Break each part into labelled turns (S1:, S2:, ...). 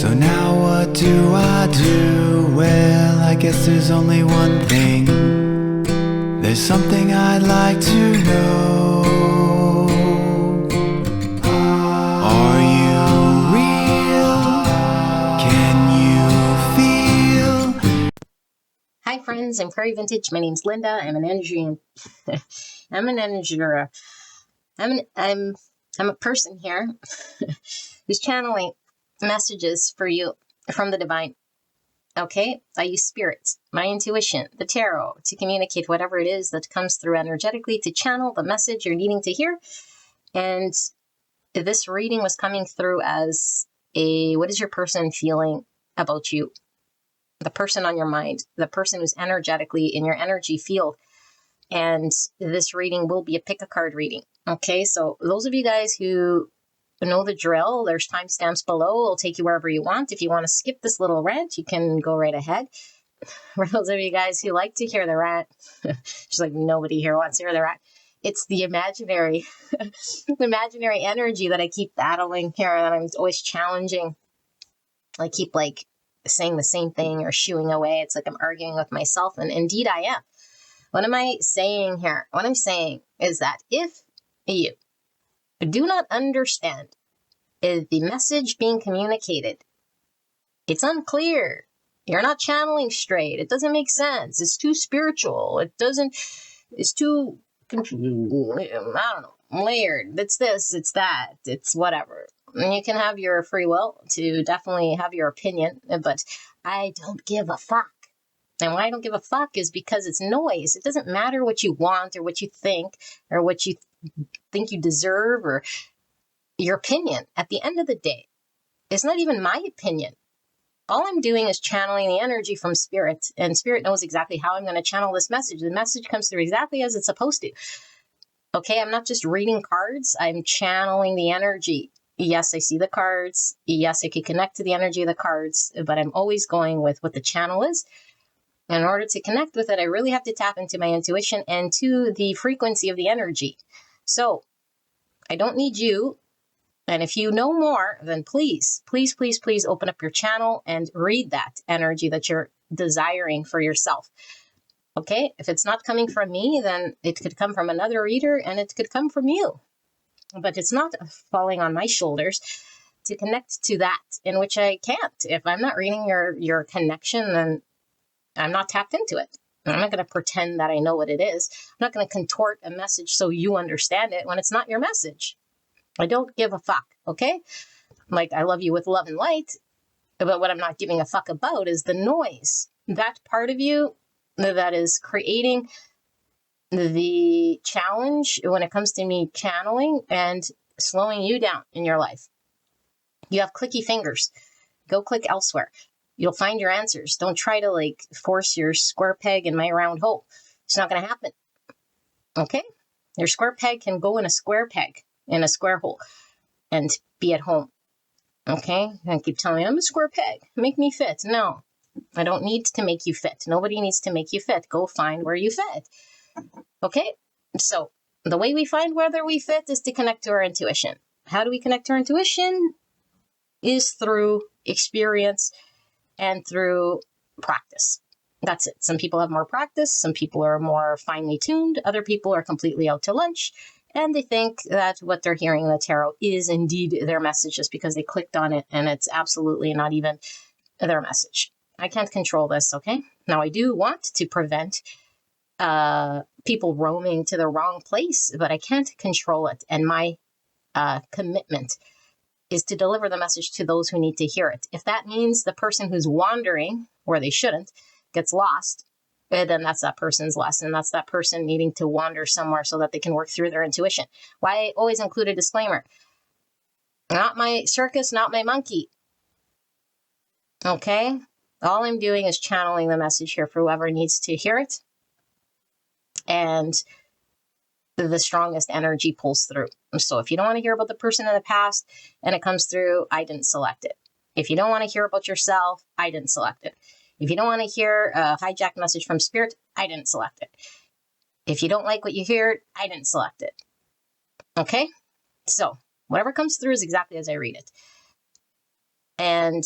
S1: So now what do I do? Well, I guess there's only one thing. There's something I'd like to know. Are you real? Can you feel?
S2: Hi friends, I'm Prairie Vintage. My name's Linda. I'm an energy I'm a person here who's channeling messages for you from the divine. Okay, I use spirit, my intuition, the tarot to communicate whatever it is that comes through energetically to channel the message you're needing to hear. And this reading was coming through as what is your person feeling about you? The person on your mind, the person who's energetically in your energy field. And this reading will be a pick a card reading. Okay, so those of you guys who know the drill, there's timestamps below. It'll take you wherever you want. If you want to skip this little rant, you can go right ahead. For those of you guys who like to hear the rant, just like nobody here wants to hear the rant. It's the imaginary, imaginary energy that I keep battling here, that I'm always challenging. I keep saying the same thing or shooing away. It's like I'm arguing with myself, and indeed I am. What am I saying here? What I'm saying is that if you do not understand the message being communicated, it's unclear, you're not channeling straight, it doesn't make sense, it's too spiritual, it's too, I don't know, layered, it's this, it's that, it's whatever. And you can have your free will to definitely have your opinion, but I don't give a fuck. And why I don't give a fuck is because it's noise. It doesn't matter what you want or what you think or what you think you deserve or your opinion. At the end of the day, it's not even my opinion. All I'm doing is channeling the energy from spirit, and spirit knows exactly how I'm going to channel this message. The message comes through exactly as it's supposed to. Okay, I'm not just reading cards. I'm channeling the energy. Yes, I see the cards. Yes, I can connect to the energy of the cards, but I'm always going with what the channel is. In order to connect with it, I really have to tap into my intuition and to the frequency of the energy. So I don't need you. And if you know more, then please, please, please, please open up your channel and read that energy that you're desiring for yourself. Okay? If it's not coming from me, then it could come from another reader and it could come from you. But it's not falling on my shoulders to connect to that, in which I can't. If I'm not reading your connection, then I'm not tapped into it. I'm not going to pretend that I know what it is. I'm not going to contort a message so you understand it when it's not your message. I don't give a fuck, okay? Like, I love you with love and light, but what I'm not giving a fuck about is the noise. That part of you that is creating the challenge when it comes to me channeling and slowing you down in your life. You have clicky fingers. Go click elsewhere. You'll find your answers. Don't try to force your square peg in my round hole. It's not going to happen. Okay? Your square peg can go in a square peg, in a square hole, and be at home. Okay? And keep telling me, I'm a square peg. Make me fit. No, I don't need to make you fit. Nobody needs to make you fit. Go find where you fit. Okay? So the way we find whether we fit is to connect to our intuition. How do we connect to our intuition? Is through experience and through practice. That's it. Some people have more practice. Some people are more finely tuned. Other people are completely out to lunch. And they think that what they're hearing in the tarot is indeed their message just because they clicked on it, and it's absolutely not even their message. I can't control this, okay? Now, I do want to prevent people roaming to the wrong place, but I can't control it. And my commitment is to deliver the message to those who need to hear it. If that means the person who's wandering where they shouldn't gets lost, then that's that person's lesson. That's that person needing to wander somewhere so that they can work through their intuition. Why I always include a disclaimer. Not my circus, not my monkey. Okay? All I'm doing is channeling the message here for whoever needs to hear it. And the strongest energy pulls through. So if you don't want to hear about the person in the past and it comes through, I didn't select it. If you don't want to hear about yourself, I didn't select it. If you don't want to hear a hijacked message from spirit, I didn't select it. If you don't like what you hear, I didn't select it. Okay? So whatever comes through is exactly as I read it. And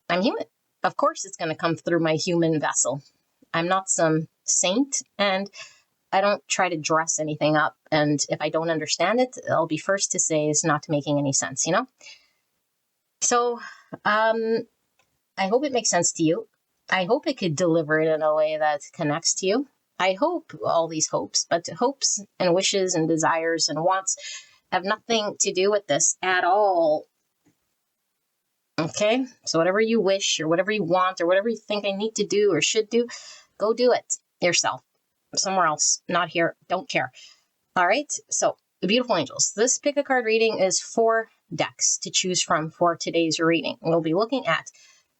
S2: I'm human. Of course, it's going to come through my human vessel. I'm not some saint, and I don't try to dress anything up. And if I don't understand it, I'll be first to say it's not making any sense, you know? So I hope it makes sense to you. I hope it could deliver it in a way that connects to you. I hope all these hopes, but hopes and wishes and desires and wants have nothing to do with this at all. Okay? So whatever you wish or whatever you want or whatever you think I need to do or should do, go do it yourself. Somewhere else, not here. Don't care. All right? So, the beautiful angels. This pick a card reading is 4 decks to choose from for today's reading. We'll be looking at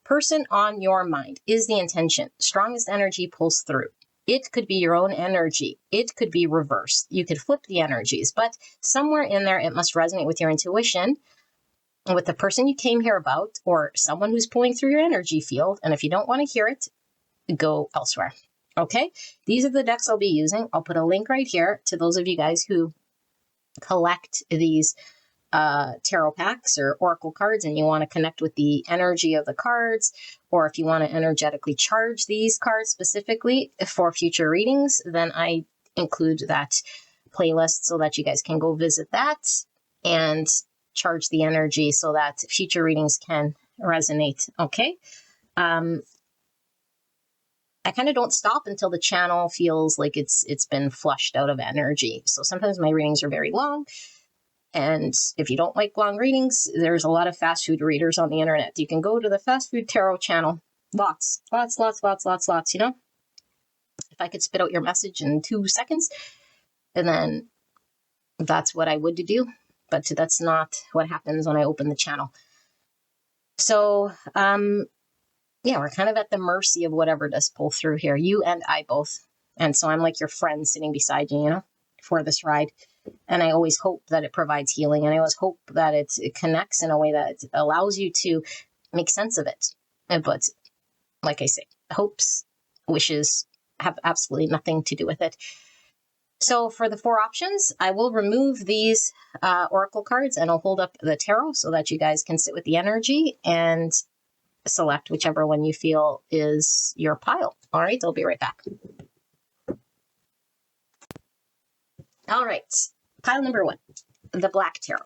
S2: person on your mind is the intention. Strongest energy pulls through. It could be your own energy. It could be reversed. You could flip the energies, but somewhere in there, it must resonate with your intuition, with the person you came here about, or someone who's pulling through your energy field. And if you don't want to hear it, go elsewhere. Okay, these are the decks I'll be using. I'll put a link right here to those of you guys who collect these tarot packs or oracle cards and you want to connect with the energy of the cards, or if you want to energetically charge these cards specifically for future readings, then I include that playlist so that you guys can go visit that and charge the energy so that future readings can resonate. Okay. I kind of don't stop until the channel feels like it's been flushed out of energy. So sometimes my readings are very long. And if you don't like long readings, there's a lot of fast food readers on the internet. You can go to the fast food tarot channel. Lots, you know? If I could spit out your message in 2 seconds, and then that's what I would do. But that's not what happens when I open the channel. So, yeah, we're kind of at the mercy of whatever does pull through here. You and I both. And so I'm like your friend sitting beside you, you know, for this ride. And I always hope that it provides healing. And I always hope that it connects in a way that allows you to make sense of it. But like I say, hopes, wishes have absolutely nothing to do with it. So for the 4 options, I will remove these oracle cards and I'll hold up the tarot so that you guys can sit with the energy and select whichever one you feel is your pile. All right, I'll be right back. All right, pile number 1, the Black Tarot.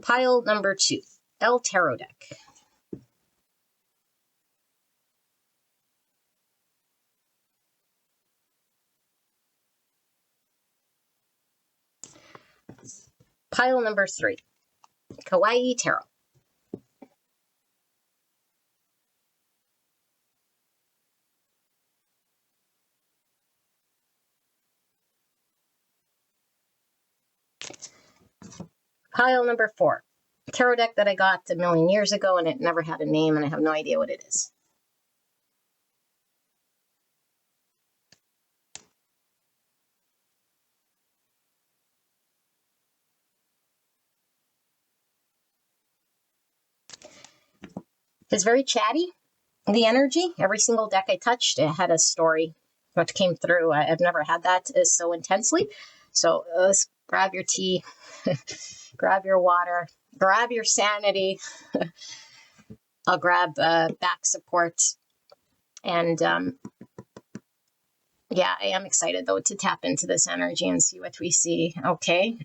S2: Pile number 2, El Tarot deck. Pile number 3, Kawaii Tarot. Pile number 4, tarot deck that I got a million years ago and it never had a name and I have no idea what it is. It's very chatty, the energy. Every single deck I touched, it had a story that came through. I've never had that so intensely. So let's grab your tea, grab your water, grab your sanity. I'll grab back support. And yeah, I am excited though to tap into this energy and see what we see. Okay.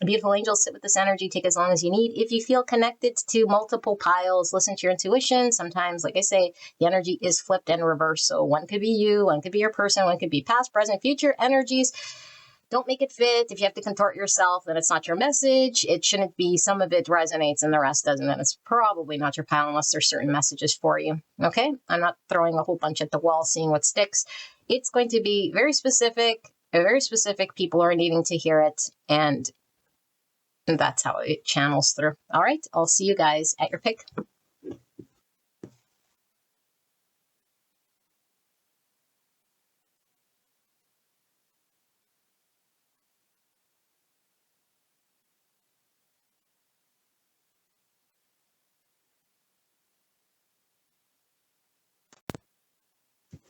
S2: Beautiful angels, sit with this energy, take as long as you need. If you feel connected to multiple piles, listen to your intuition. Sometimes, like I say, the energy is flipped and reversed. So one could be you, one could be your person, one could be past, present, future energies. Don't make it fit. If you have to contort yourself, then it's not your message. It shouldn't be. Some of it resonates and the rest doesn't. And it's probably not your pile unless there's certain messages for you. Okay? I'm not throwing a whole bunch at the wall, seeing what sticks. It's going to be very specific. Very specific. People are needing to hear it. And that's how it channels through. All right. I'll see you guys at your pick.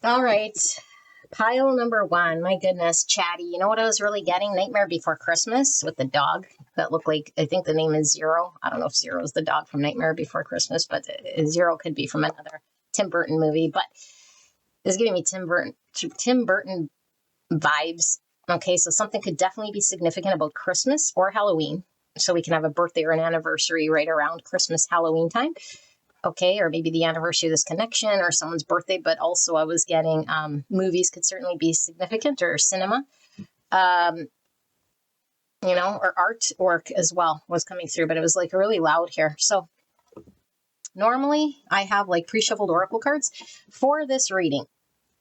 S2: All right. Pile number 1. My goodness, chatty. You know what I was really getting? Nightmare Before Christmas with the dog that looked like, I think the name is Zero. I don't know if Zero is the dog from Nightmare Before Christmas, but Zero could be from another Tim Burton movie. But it's giving me Tim Burton vibes. Okay, so something could definitely be significant about Christmas or Halloween. So we can have a birthday or an anniversary right around Christmas, Halloween time. Okay, or maybe the anniversary of this connection or someone's birthday, but also I was getting movies could certainly be significant, or cinema, or artwork as well was coming through, but it was like really loud here. So normally I have like pre-shuffled oracle cards for this reading.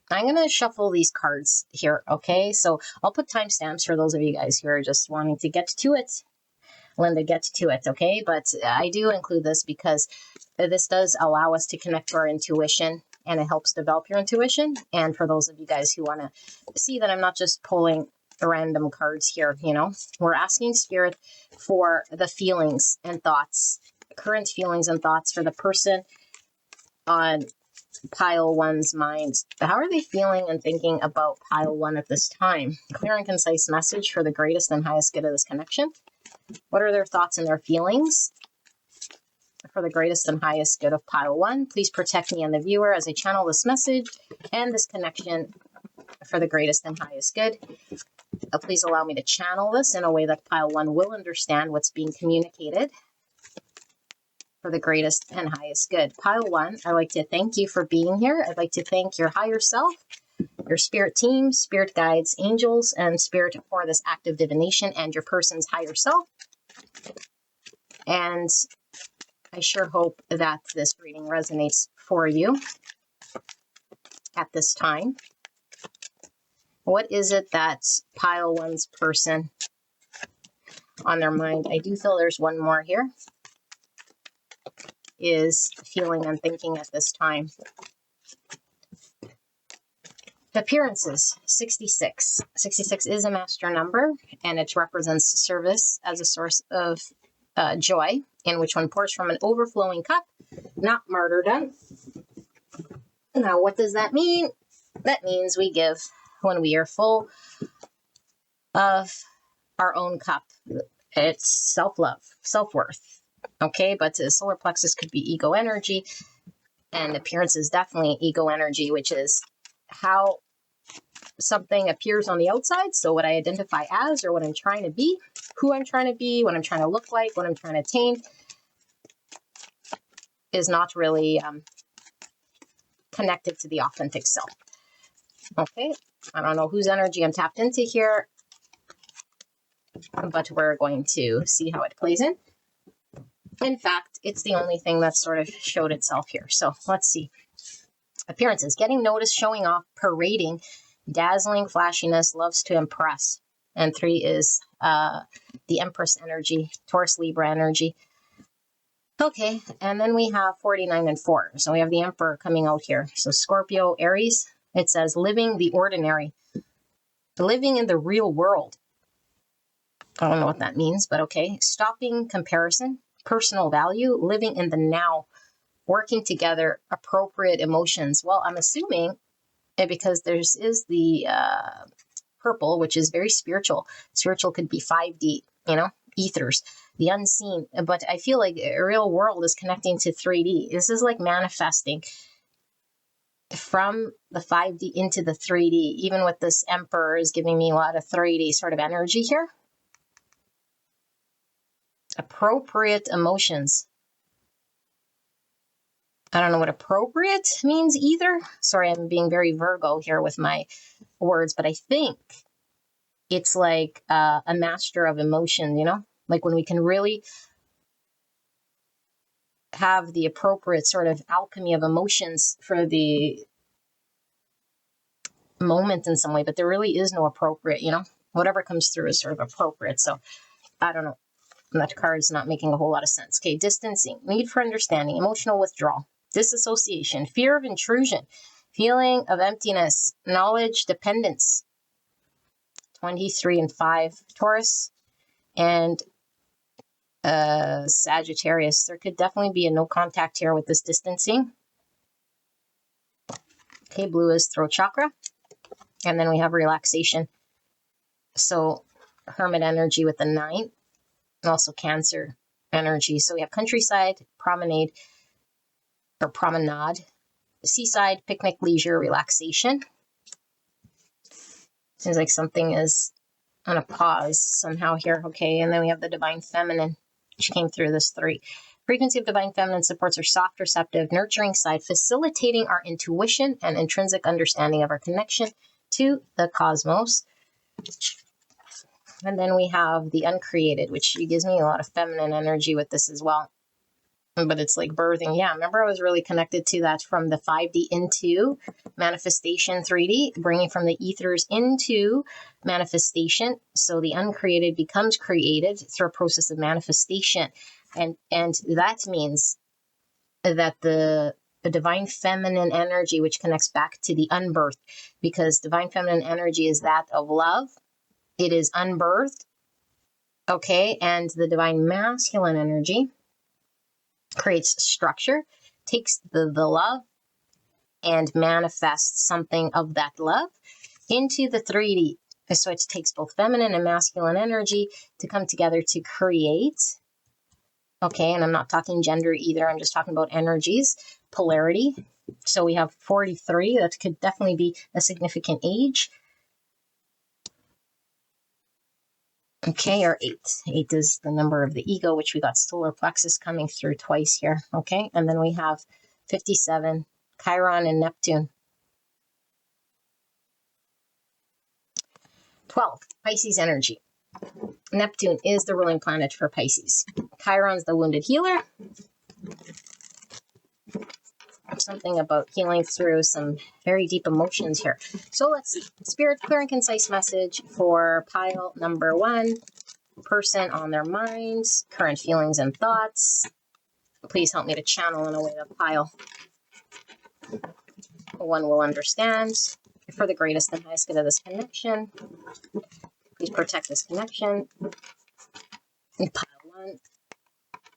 S2: I'm going to shuffle these cards here, okay? So I'll put timestamps for those of you guys who are just wanting to get to it. Linda, get to it, okay? But I do include this because this does allow us to connect to our intuition, and it helps develop your intuition. And for those of you guys who want to see that I'm not just pulling random cards here, we're asking Spirit for the feelings and thoughts, current feelings and thoughts for the person on pile 1's mind. How are they feeling and thinking about pile 1 at this time? Clear and concise message for the greatest and highest good of this connection. What are their thoughts and their feelings for the greatest and highest good of pile 1? Please protect me and the viewer as I channel this message and this connection for the greatest and highest good. Please allow me to channel this in a way that pile 1 will understand what's being communicated for the greatest and highest good. Pile 1, I'd like to thank you for being here. I'd like to thank your higher self, your spirit team, spirit guides, angels, and spirit for this active divination and your person's higher self. And I sure hope that this reading resonates for you at this time. What is it that pile 1's person on their mind? I do feel there's one more here. Is feeling and thinking at this time. Appearances, 66. 66 is a master number, and it represents service as a source of joy, in which one pours from an overflowing cup, not martyrdom. Now, what does that mean? That means we give when we are full of our own cup. It's self-love, self-worth. Okay, but the solar plexus could be ego energy, and appearance is definitely ego energy, which is how something appears on the outside. So what I identify as, or what I'm trying to be, who I'm trying to be, what I'm trying to look like, what I'm trying to attain, is not really connected to the authentic self. Okay, I don't know whose energy I'm tapped into here, but we're going to see how it plays in. In fact, it's the only thing that sort of showed itself here. So let's see. Appearances, getting noticed, showing off, parading, dazzling, flashiness, loves to impress. And 3 is the Empress energy, Taurus Libra energy. Okay, and then we have 49 and 4. So we have the Emperor coming out here. So Scorpio, Aries, it says living the ordinary, living in the real world. I don't know what that means, but okay. Stopping comparison, personal value, living in the now, working together, appropriate emotions. Well, I'm assuming because is the purple, which is very spiritual. Spiritual could be 5D, ethers, the unseen. But I feel like the real world is connecting to 3D. This is like manifesting from the 5D into the 3D. Even with this Emperor is giving me a lot of 3D sort of energy here. Appropriate emotions. I don't know what appropriate means either. Sorry, I'm being very Virgo here with my words, but I think it's like a master of emotion, like when we can really have the appropriate sort of alchemy of emotions for the moment in some way, but there really is no appropriate, whatever comes through is sort of appropriate. So I don't know. That card's not making a whole lot of sense. Okay, distancing, need for understanding, emotional withdrawal, disassociation, fear of intrusion, feeling of emptiness, knowledge, dependence. 23 and 5, Taurus and Sagittarius. There could definitely be a no contact here with this distancing. Okay, blue is throat chakra. And then we have relaxation. So hermit energy with the 9, and also Cancer energy. So we have countryside, promenade, seaside, picnic, leisure, relaxation. Seems like something is on a pause somehow here. Okay, and then we have the divine feminine, which came through this 3. Frequency of divine feminine supports our soft, receptive, nurturing side, facilitating our intuition and intrinsic understanding of our connection to the cosmos. And then we have the uncreated, which gives me a lot of feminine energy with this as well. But it's like birthing. Yeah, remember I was really connected to that from the 5D into manifestation 3D, bringing from the ethers into manifestation. So the uncreated becomes created through a process of manifestation. And that means that the divine feminine energy, which connects back to the unbirthed, because divine feminine energy is that of love. It is unbirthed. Okay, and the divine masculine energy creates structure, takes the love and manifests something of that love into the 3D. So it takes both feminine and masculine energy to come together to create. Okay, and I'm not talking gender either. I'm just talking about energies, polarity. So we have 43. That could definitely be a significant age. Okay, or 8. 8 is the number of the ego, which we got solar plexus coming through twice here. Okay, and then we have 57, Chiron and Neptune. 12, Pisces energy. Neptune is the ruling planet for Pisces. Chiron's the wounded healer. Something about healing through some very deep emotions here. So let's see. Spirit, clear and concise message for pile number 1. Person on their minds, current feelings and thoughts. Please help me to channel in a way that pile 1 will understand. For the greatest and highest good of this connection. Please protect this connection. And pile 1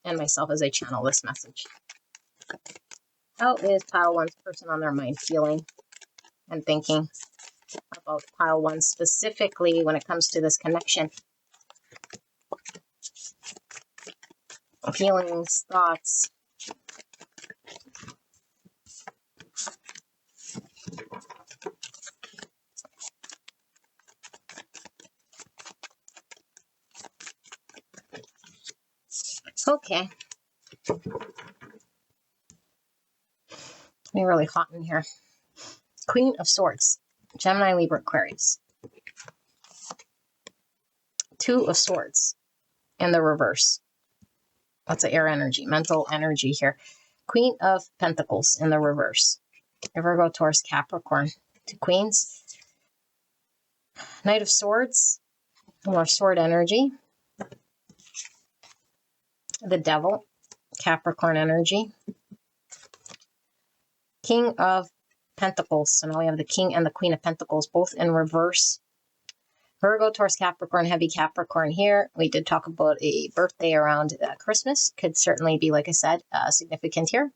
S2: and myself as I channel this message. How is pile 1's person on their mind feeling and thinking about pile 1 specifically when it comes to this connection? Feelings, thoughts. Okay. It's really hot in here. Queen of Swords, Gemini, Libra, Aquarius. 2 of Swords in the reverse. That's the air energy, mental energy here. Queen of Pentacles in the reverse. Virgo, Taurus, Capricorn. 2 queens. Knight of Swords, more sword energy. The Devil, Capricorn energy. King of Pentacles. So now we have the King and the Queen of Pentacles, both in reverse. Virgo, Taurus, Capricorn, heavy Capricorn here. We did talk about a birthday around Christmas. Could certainly be, like I said, significant here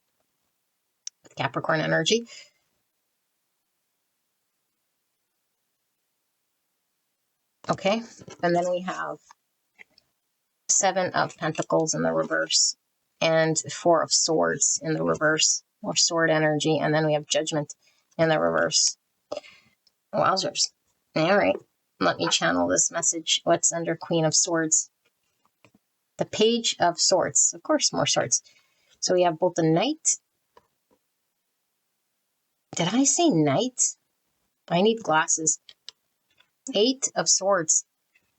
S2: with Capricorn energy. Okay, and then we have 7 of Pentacles in the reverse and 4 of Swords in the reverse, or sword energy, and then we have Judgment in the reverse. Wowzers. All right, let me channel this message. What's under Queen of Swords? The Page of Swords. Of course, more swords. So we have both the Knight. Did I say Knight? I need glasses. 8 of Swords.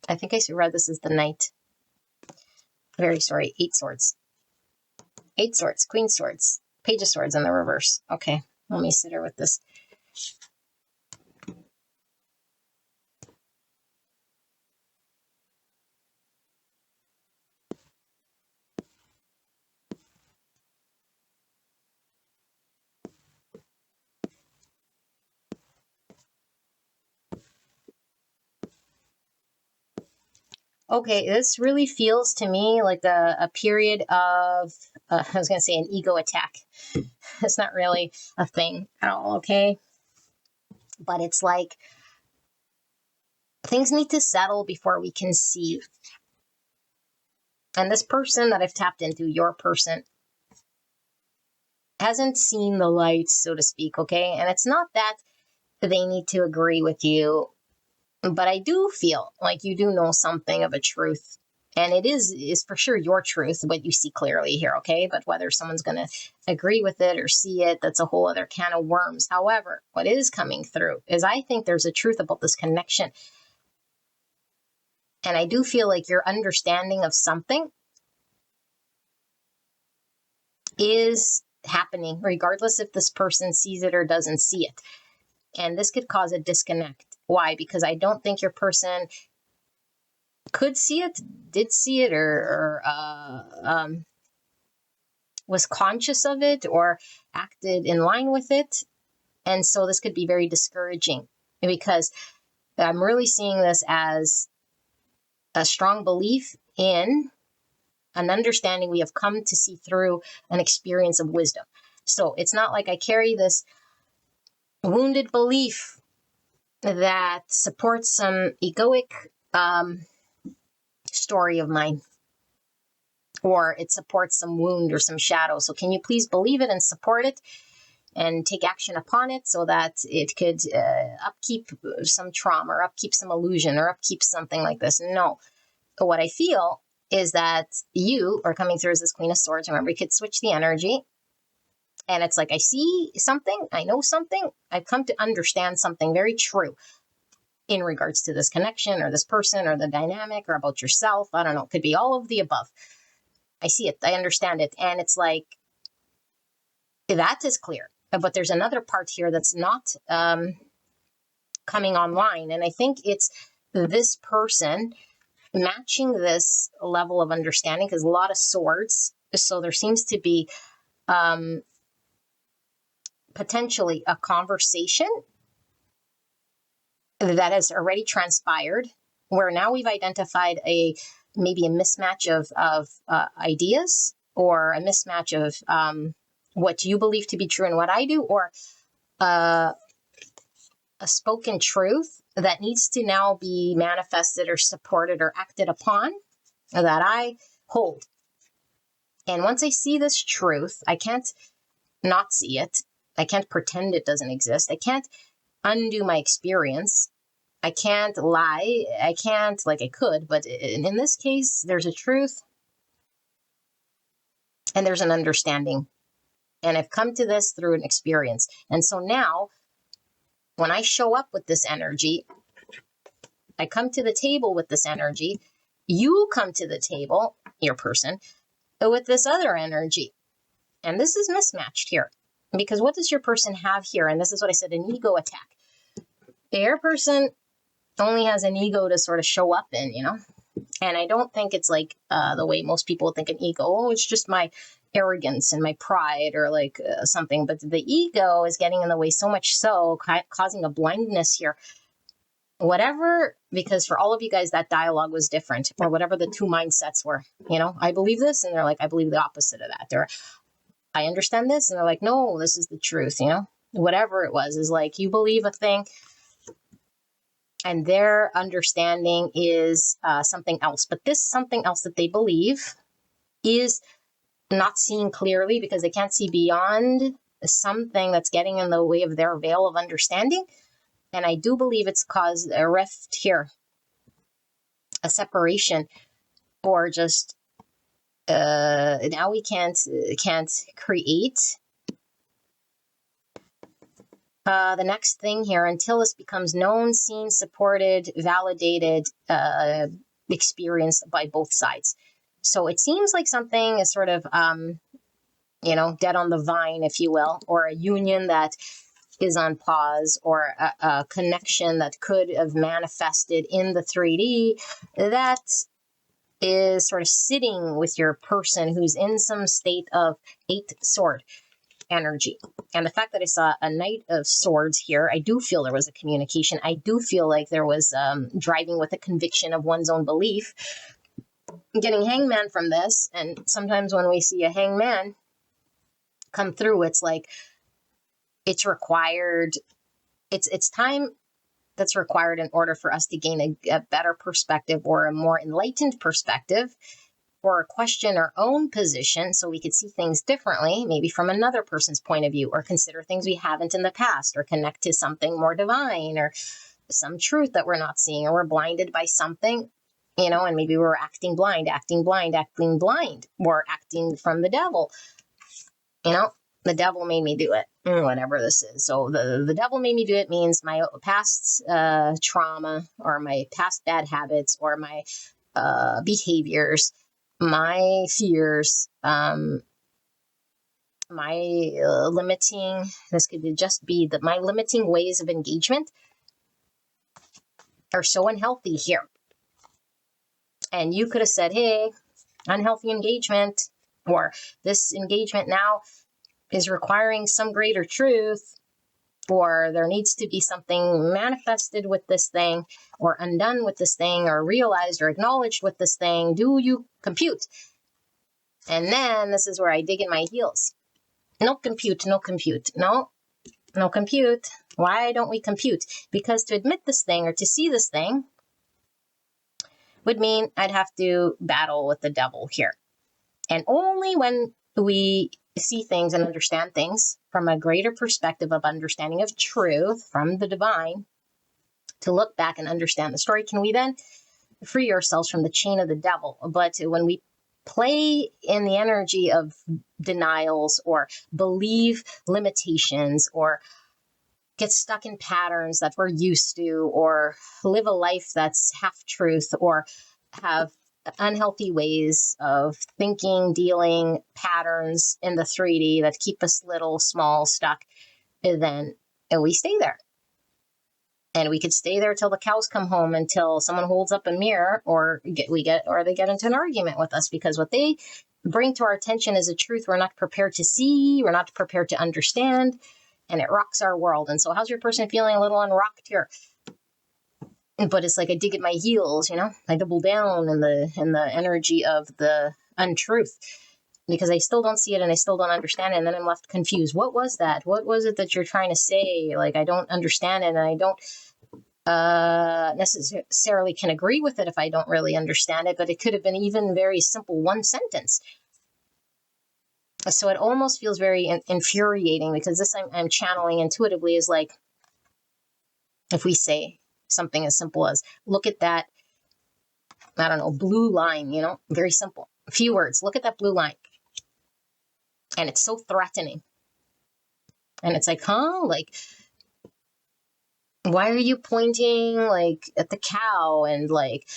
S2: I think I read this as the Knight. Very sorry. 8 swords. 8 swords. Queen swords. Page of Swords in the reverse. Okay. Let me sit here with this. Okay, this really feels to me like a period of, I was going to say an ego attack. It's not really a thing at all, okay? But it's like things need to settle before we can see. And this person that I've tapped into, your person, hasn't seen the light, so to speak, okay? And it's not that they need to agree with you, but I do feel like you do know something of a truth. And it is for sure your truth, what you see clearly here, okay? But whether someone's going to agree with it or see it, that's a whole other can of worms. However, what is coming through is I think there's a truth about this connection. And I do feel like your understanding of something is happening, regardless if this person sees it or doesn't see it. And this could cause a disconnect. Why? Because I don't think your person could see it, did see it, or was conscious of it or acted in line with it. And so this could be very discouraging because I'm really seeing this as a strong belief in an understanding we have come to see through an experience of wisdom. So it's not like I carry this wounded belief that supports some egoic story of mine, or it supports some wound or some shadow. So can you please believe it and support it and take action upon it so that it could upkeep some trauma or upkeep some illusion or upkeep something like this? No. But what I feel is that you are coming through as this Queen of Swords. Remember, you could switch the energy. And it's like, I see something, I know something, I've come to understand something very true in regards to this connection or this person or the dynamic or about yourself. I don't know. It could be all of the above. I see it. I understand it. And it's like, that is clear. But there's another part here that's not coming online. And I think it's this person matching this level of understanding, because a lot of swords. So there seems to be potentially a conversation that has already transpired, where now we've identified maybe a mismatch of ideas, or a mismatch of what you believe to be true and what I do, or a spoken truth that needs to now be manifested or supported or acted upon that I hold. And once I see this truth, I can't not see it. I can't pretend it doesn't exist. I can't undo my experience. I can't lie. I can't, like I could, but in this case, there's a truth and there's an understanding. And I've come to this through an experience. And so now, when I show up with this energy, I come to the table with this energy. You come to the table, your person, with this other energy. And this is mismatched here. Because what does your person have here? And this is what I said, an ego attack. Your person only has an ego to sort of show up in, And I don't think it's like the way most people think an ego. Oh, it's just my arrogance and my pride or like something. But the ego is getting in the way so much so, causing a blindness here. Whatever, because for all of you guys, that dialogue was different, or whatever the two mindsets were. I believe this, and they're like, I believe the opposite of that. Or I understand this, and they're like, no, this is the truth, Whatever it was, is like, you believe a thing, and their understanding is something else. But this something else that they believe is not seeing clearly because they can't see beyond something that's getting in the way of their veil of understanding. And I do believe it's caused a rift here, a separation, or just now we can't create the next thing here until this becomes known, seen, supported, validated, experienced by both sides. So it seems like something is sort of, dead on the vine, if you will, or a union that is on pause, or a connection that could have manifested in the 3D that is sort of sitting with your person who's in some state of 8 sword energy. And the fact that I saw a Knight of Swords here, I do feel there was a communication. I do feel like there was driving with a conviction of one's own belief. I'm getting Hangman from this, and sometimes when we see a Hangman come through, it's like it's required it's time that's required in order for us to gain a better perspective or a more enlightened perspective, or question our own position so we could see things differently, maybe from another person's point of view, or consider things we haven't in the past, or connect to something more divine, or some truth that we're not seeing, or we're blinded by something, and maybe we're acting blind, or acting from the devil. The devil made me do it, whatever this is. So the devil made me do it means my past trauma, or my past bad habits, or my behaviors, my fears, my limiting, this could just be that my limiting ways of engagement are so unhealthy here. And you could have said, hey, unhealthy engagement, or this engagement now is requiring some greater truth, or there needs to be something manifested with this thing, or undone with this thing, or realized or acknowledged with this thing. Do you compute? And then this is where I dig in my heels. No compute. No compute. Why don't we compute? Because to admit this thing, or to see this thing, would mean I'd have to battle with the devil here. And only when we see things and understand things from a greater perspective of understanding of truth from the divine, to look back and understand the story, can we then free ourselves from the chain of the devil. But when we play in the energy of denials, or believe limitations, or get stuck in patterns that we're used to, or live a life that's half truth, or have unhealthy ways of thinking, dealing, patterns in the 3D that keep us little, small, stuck, then we stay there. And we could stay there till the cows come home, until someone holds up a mirror, or they get into an argument with us, because what they bring to our attention is a truth we're not prepared to see, we're not prepared to understand, and it rocks our world. And so how's your person feeling? A little unrocked here. But it's like I dig at my heels, I double down in the energy of the untruth, because I still don't see it and I still don't understand it. And then I'm left confused. What was that? What was it that you're trying to say? Like, I don't understand it, and I don't necessarily can agree with it if I don't really understand it, but it could have been even very simple, one sentence. So it almost feels very infuriating, because this I'm channeling intuitively is like, if we say something as simple as, look at that, I don't know, blue line, very simple, a few words, look at that blue line. And it's so threatening. And it's like, like, why are you pointing like at the cow? And like,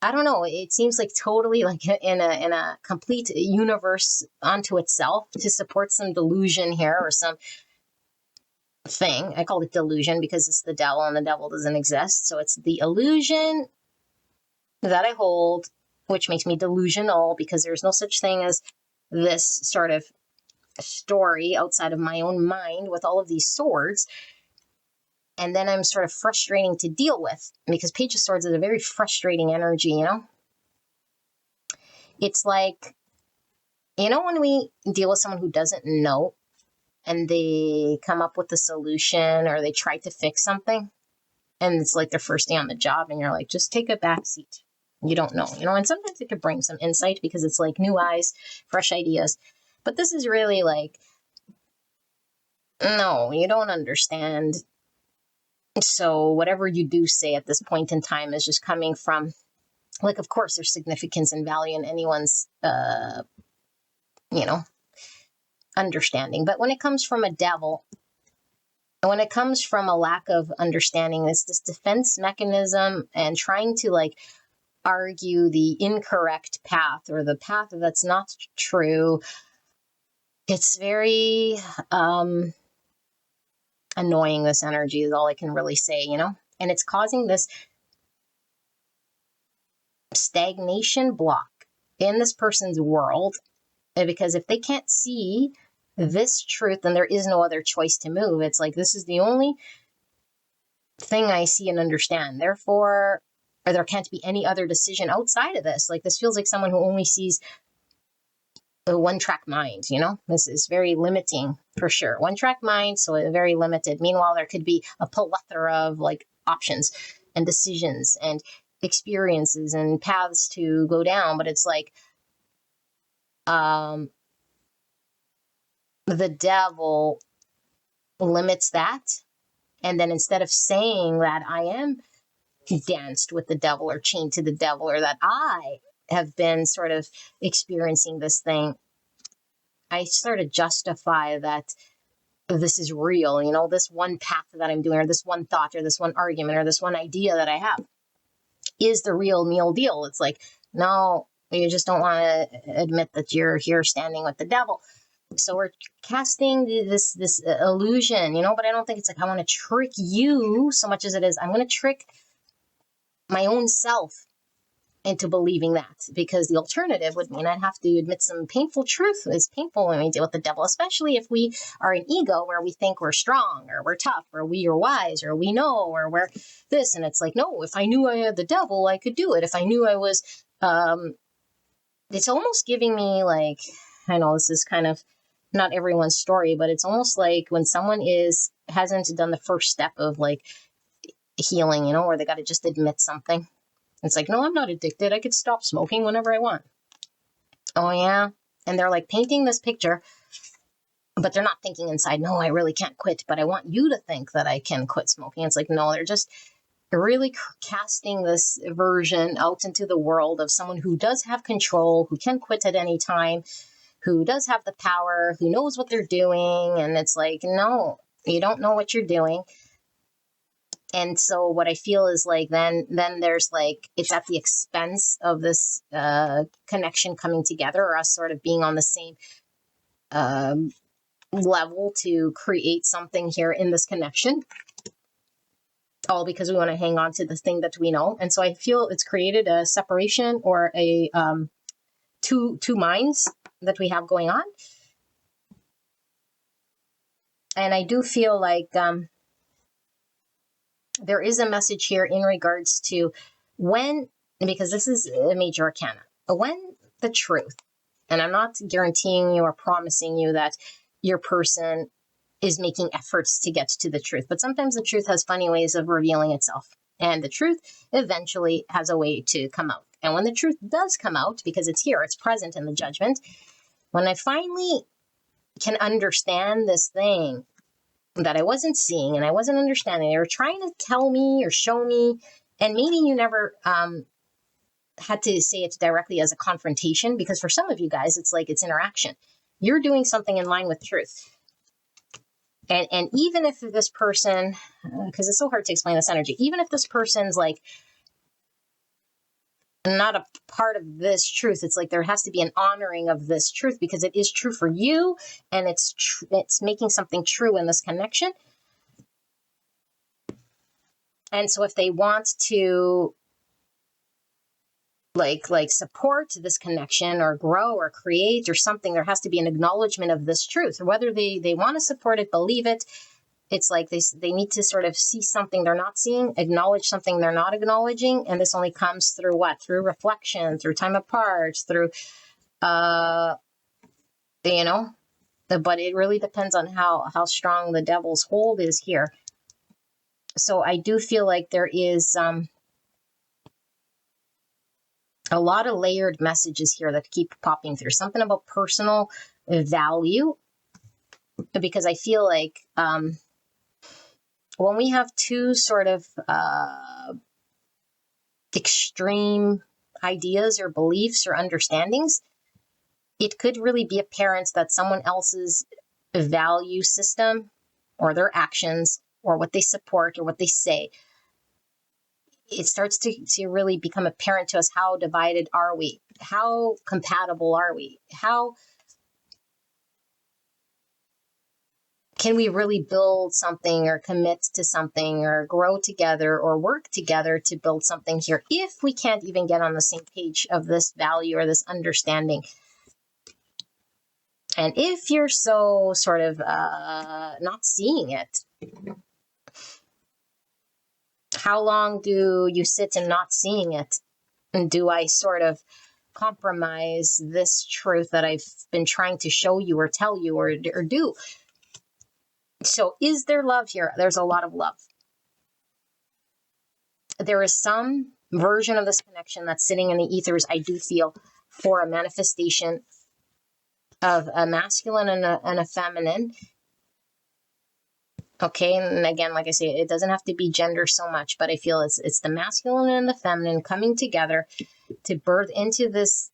S2: I don't know, it seems like totally like in a complete universe unto itself, to support some delusion here, or some thing. I call it delusion because it's the devil, and the devil doesn't exist. So it's the illusion that I hold, which makes me delusional, because there's no such thing as this sort of story outside of my own mind with all of these swords. And then I'm sort of frustrating to deal with, because Page of Swords is a very frustrating energy, It's like, when we deal with someone who doesn't know, and they come up with a solution, or they try to fix something, and it's like their first day on the job, and you're like, just take a back seat. You don't know, and sometimes it could bring some insight, because it's like new eyes, fresh ideas. But this is really like, no, you don't understand. So whatever you do say at this point in time is just coming from, like, of course, there's significance and value in anyone's, understanding. But when it comes from a devil, when it comes from a lack of understanding, it's this defense mechanism, and trying to like argue the incorrect path, or the path that's not true. It's very annoying. This energy is all I can really say, and it's causing this stagnation block in this person's world, because if they can't see this truth, then there is no other choice to move. It's like, this is the only thing I see and understand. Therefore, or there can't be any other decision outside of this. Like, this feels like someone who only sees a one-track mind, this is very limiting for sure. One-track mind, so very limited. Meanwhile, there could be a plethora of like options and decisions and experiences and paths to go down, but it's like the devil limits that. And then instead of saying that I am danced with the devil or chained to the devil, or that I have been sort of experiencing this thing, I sort of justify that this is real, this one path that I'm doing, or this one thought, or this one argument, or this one idea that I have is the real meal deal. It's like, no, you just don't want to admit that you're here standing with the devil. So we're casting this illusion, but I don't think it's like I want to trick you so much as it is I'm going to trick my own self into believing that, because the alternative would mean I'd have to admit some painful truth. It's painful when we deal with the devil, especially if we are an ego where we think we're strong, or we're tough, or we are wise, or we know, or we're this. And it's like, no, if I knew I had the devil, I could do it. If I knew I was, it's almost giving me like, I know this is kind of not everyone's story, but it's almost like when someone hasn't done the first step of like healing, where they got to just admit something. It's like, no, I'm not addicted. I could stop smoking whenever I want. Oh, yeah. And they're like painting this picture, but they're not thinking inside, no, I really can't quit, but I want you to think that I can quit smoking. It's like, no, they're just really casting this version out into the world of someone who does have control, who can quit at any time, who does have the power, who knows what they're doing. And it's like, no, you don't know what you're doing. And so what I feel is like, then there's like, it's at the expense of this connection coming together, or us sort of being on the same level to create something here in this connection, all because we want to hang on to the thing that we know. And so I feel it's created a separation, or a two minds that we have going on. And I do feel like there is a message here in regards to when, because this is a major arcana, when the truth, and I'm not guaranteeing you or promising you that your person is making efforts to get to the truth, but sometimes the truth has funny ways of revealing itself, and the truth eventually has a way to come out. And when the truth does come out, because it's here, it's present in the judgment, when I finally can understand this thing that I wasn't seeing and I wasn't understanding, they were trying to tell me or show me, and maybe you never had to say it directly as a confrontation, because for some of you guys, it's like it's interaction. You're doing something in line with truth. And even if this person, because it's so hard to explain this energy, even if this person's like not a part of this truth, it's like there has to be an honoring of this truth, because it is true for you, and it's making something true in this connection. And so if they want to like support this connection or grow or create or something, there has to be an acknowledgement of this truth, or whether they want to support it, believe it. It's like they need to sort of see something they're not seeing, acknowledge something they're not acknowledging. And this only comes through what? Through reflection, through time apart, through, but it really depends on how strong the devil's hold is here. So I do feel like there is a lot of layered messages here that keep popping through. Something about personal value, because I feel like when we have two sort of extreme ideas or beliefs or understandings, it could really be apparent that someone else's value system or their actions or what they support or what they say, it starts to really become apparent to us. How divided are we? How compatible are we? How can we really build something or commit to something or grow together or work together to build something here if we can't even get on the same page of this value or this understanding? And if you're so sort of not seeing it, how long do you sit in not seeing it? And do I sort of compromise this truth that I've been trying to show you or tell you or do. So is there love here? There's a lot of love. There is some version of this connection that's sitting in the ethers, I do feel, for a manifestation of a masculine and a feminine. Okay, and again, like I say, it doesn't have to be gender so much, but I feel it's the masculine and the feminine coming together to birth into this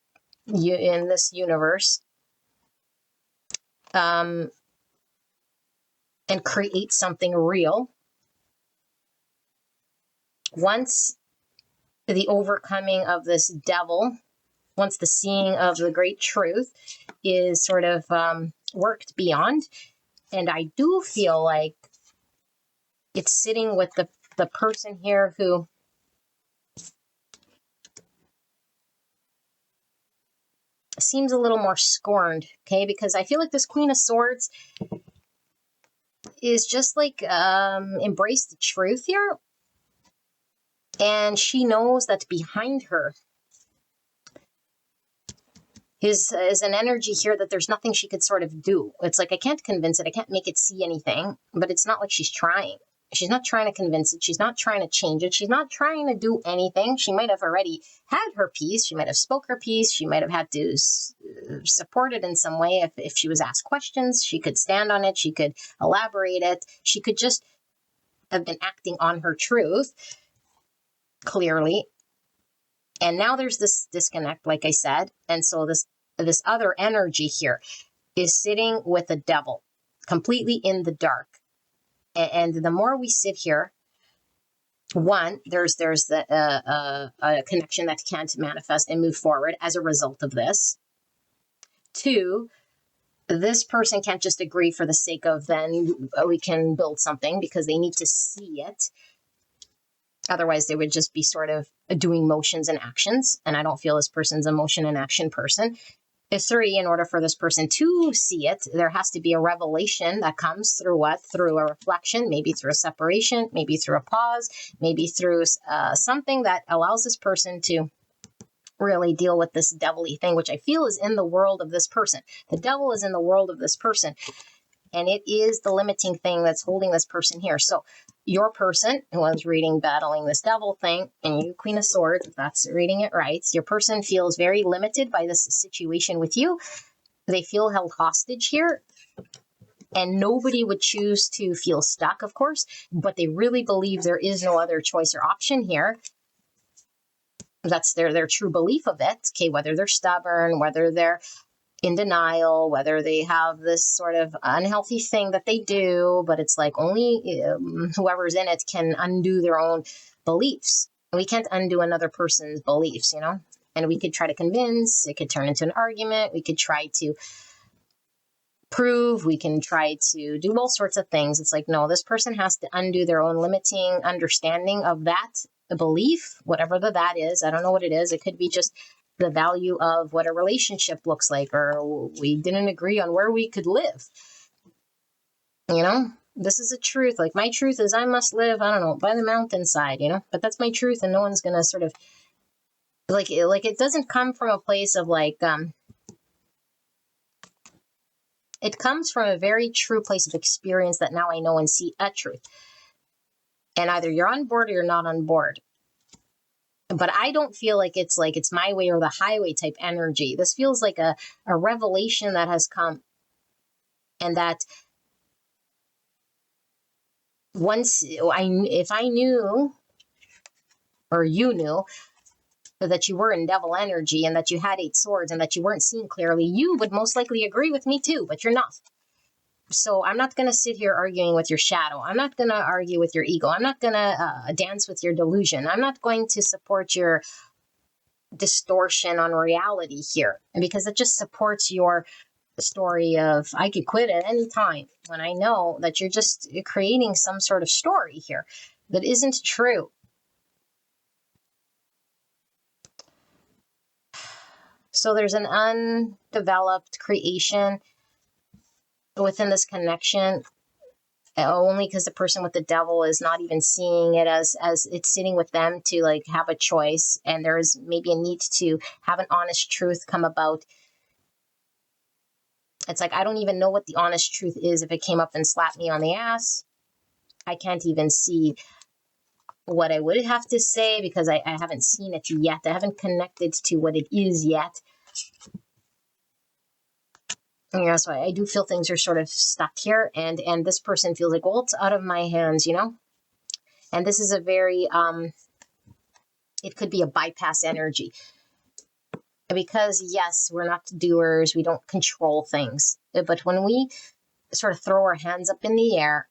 S2: in this universe, and create something real. Once the overcoming of this devil, once the seeing of the great truth is sort of worked beyond, and I do feel like it's sitting with the person here who seems a little more scorned, okay? Because I feel like this Queen of Swords is just like embrace the truth here. And she knows that behind her is an energy here that there's nothing she could sort of do. It's like, I can't convince it. I can't make it see anything, but it's not like she's trying. She's not trying to convince it. She's not trying to change it. She's not trying to do anything. She might have already had her piece. She might have spoke her piece. She might have had to support it in some way. If she was asked questions, she could stand on it. She could elaborate it. She could just have been acting on her truth clearly. And now there's this disconnect, like I said. And so this other energy here is sitting with the devil, completely in the dark. And the more we sit here, one, there's a connection that can't manifest and move forward as a result of this. Two, this person can't just agree for the sake of then we can build something, because they need to see it. Otherwise, they would just be sort of doing motions and actions. And I don't feel this person's a motion and action person. Three, in order for this person to see it, there has to be a revelation that comes through what? Through a reflection, maybe through a separation, maybe through a pause, maybe through something that allows this person to really deal with this devilly thing, which I feel is in the world of this person. The devil is in the world of this person. And it is the limiting thing that's holding this person here. So your person who was reading Battling This Devil thing, and you, Queen of Swords, if that's reading it right, your person feels very limited by this situation with you. They feel held hostage here. And nobody would choose to feel stuck, of course, but they really believe there is no other choice or option here. That's their true belief of it. Okay, whether they're stubborn, whether they're in denial, whether they have this sort of unhealthy thing that they do, but it's like only whoever's in it can undo their own beliefs. We can't undo another person's beliefs, you know? And we could try to convince, it could turn into an argument, we could try to prove, we can try to do all sorts of things. It's like, no, this person has to undo their own limiting understanding of that belief, whatever that is. I don't know what it is. It could be just the value of what a relationship looks like, or we didn't agree on where we could live. You know, this is a truth. Like, my truth is I must live, I don't know, by the mountainside, you know, but that's my truth, and no one's going to sort of like it doesn't come from a place of like, it comes from a very true place of experience that now I know and see a truth. And either you're on board or you're not on board. But I don't feel like it's my way or the highway type energy. This feels like a revelation that has come. And that once if I knew, or you knew, that you were in devil energy and that you had 8 swords and that you weren't seeing clearly, you would most likely agree with me too, but you're not. So I'm not going to sit here arguing with your shadow. I'm not going to argue with your ego. I'm not going to dance with your delusion. I'm not going to support your distortion on reality here, because it just supports your story of I could quit at any time, when I know that you're just creating some sort of story here that isn't true. So there's an undeveloped creation within this connection, only because the person with the devil is not even seeing it as it's sitting with them to like have a choice, and there's maybe a need to have an honest truth come about. It's like, I don't even know what the honest truth is. If it came up and slapped me on the ass, I can't even see what I would have to say because I haven't seen it yet. I haven't connected to what it is yet. Yeah, so I do feel things are sort of stuck here, and this person feels like, well, it's out of my hands, you know? And this is a very, it could be a bypass energy. Because, yes, we're not doers, we don't control things. But when we sort of throw our hands up in the air,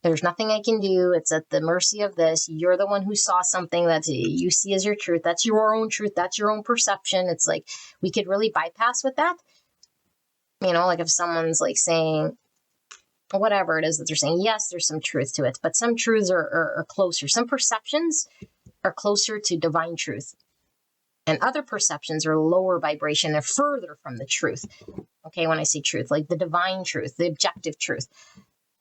S2: there's nothing I can do, it's at the mercy of this. You're the one who saw something that you see as your truth. That's your own truth, that's your own perception. It's like, we could really bypass with that. You know, like if someone's like saying, whatever it is that they're saying, yes, there's some truth to it, but some truths are closer. Some perceptions are closer to divine truth, and other perceptions are lower vibration. They're further from the truth. Okay, when I say truth, like the divine truth, the objective truth.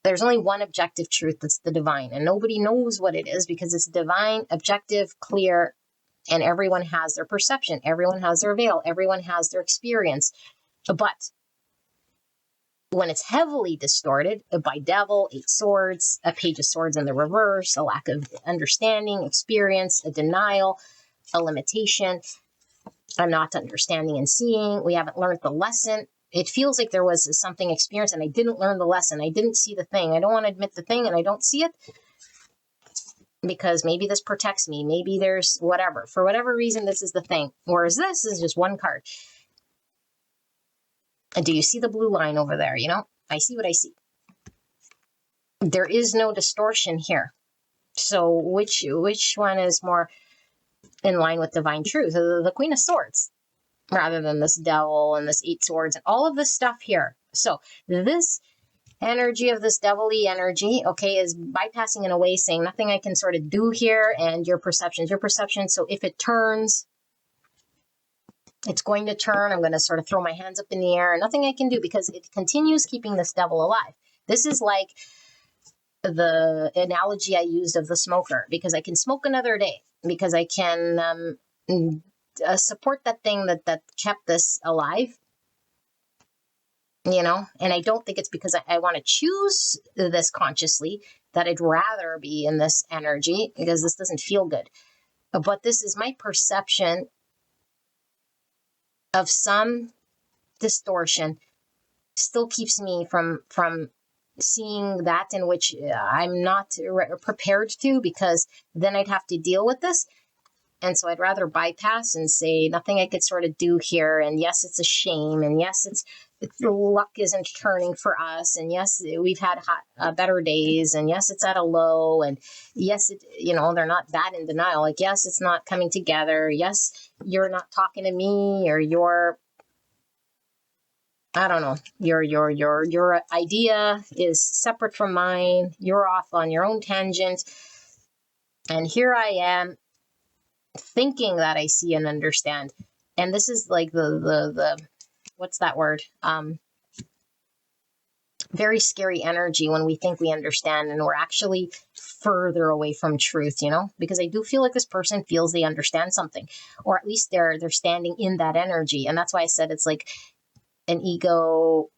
S2: There's only one objective truth, that's the divine, and nobody knows what it is because it's divine, objective, clear, and everyone has their perception. Everyone has their veil. Everyone has their experience. But when it's heavily distorted by devil, 8 swords, a page of swords in the reverse, a lack of understanding, experience, a denial, a limitation, a not understanding and seeing, we haven't learned the lesson. It feels like there was something experienced and I didn't learn the lesson. I didn't see the thing. I don't want to admit the thing and I don't see it because maybe this protects me. Maybe there's whatever. For whatever reason, this is the thing. Whereas this is just one card. And do you see the blue line over there? You know, I see what I see. There is no distortion here. So which one is more in line with divine truth? The Queen of Swords, rather than this devil and this 8 swords and all of this stuff here. So this energy of this devilly energy, okay, is bypassing in a way, saying nothing I can sort of do here, and your perception's your perception. So if it turns, it's going to turn. I'm going to sort of throw my hands up in the air. Nothing I can do because it continues keeping this devil alive. This is like the analogy I used of the smoker, because I can smoke another day, because I can support that thing that kept this alive, you know? And I don't think it's because I want to choose this consciously, that I'd rather be in this energy because this doesn't feel good. But this is my perception of some distortion still keeps me from seeing that in which I'm not prepared to, because then I'd have to deal with this. And so I'd rather bypass and say nothing I could sort of do here. And yes, it's a shame. And yes, it's luck isn't turning for us. And yes, we've had better days. And yes, it's at a low. And yes, they're not that in denial. Like, yes, it's not coming together. Yes, you're not talking to me, or you're, I don't know, your idea is separate from mine. You're off on your own tangent. And here I am thinking that I see and understand. And this is like the what's that word? Very scary energy when we think we understand and we're actually further away from truth, you know? Because I do feel like this person feels they understand something, or at least they're standing in that energy. And that's why I said it's like an ego,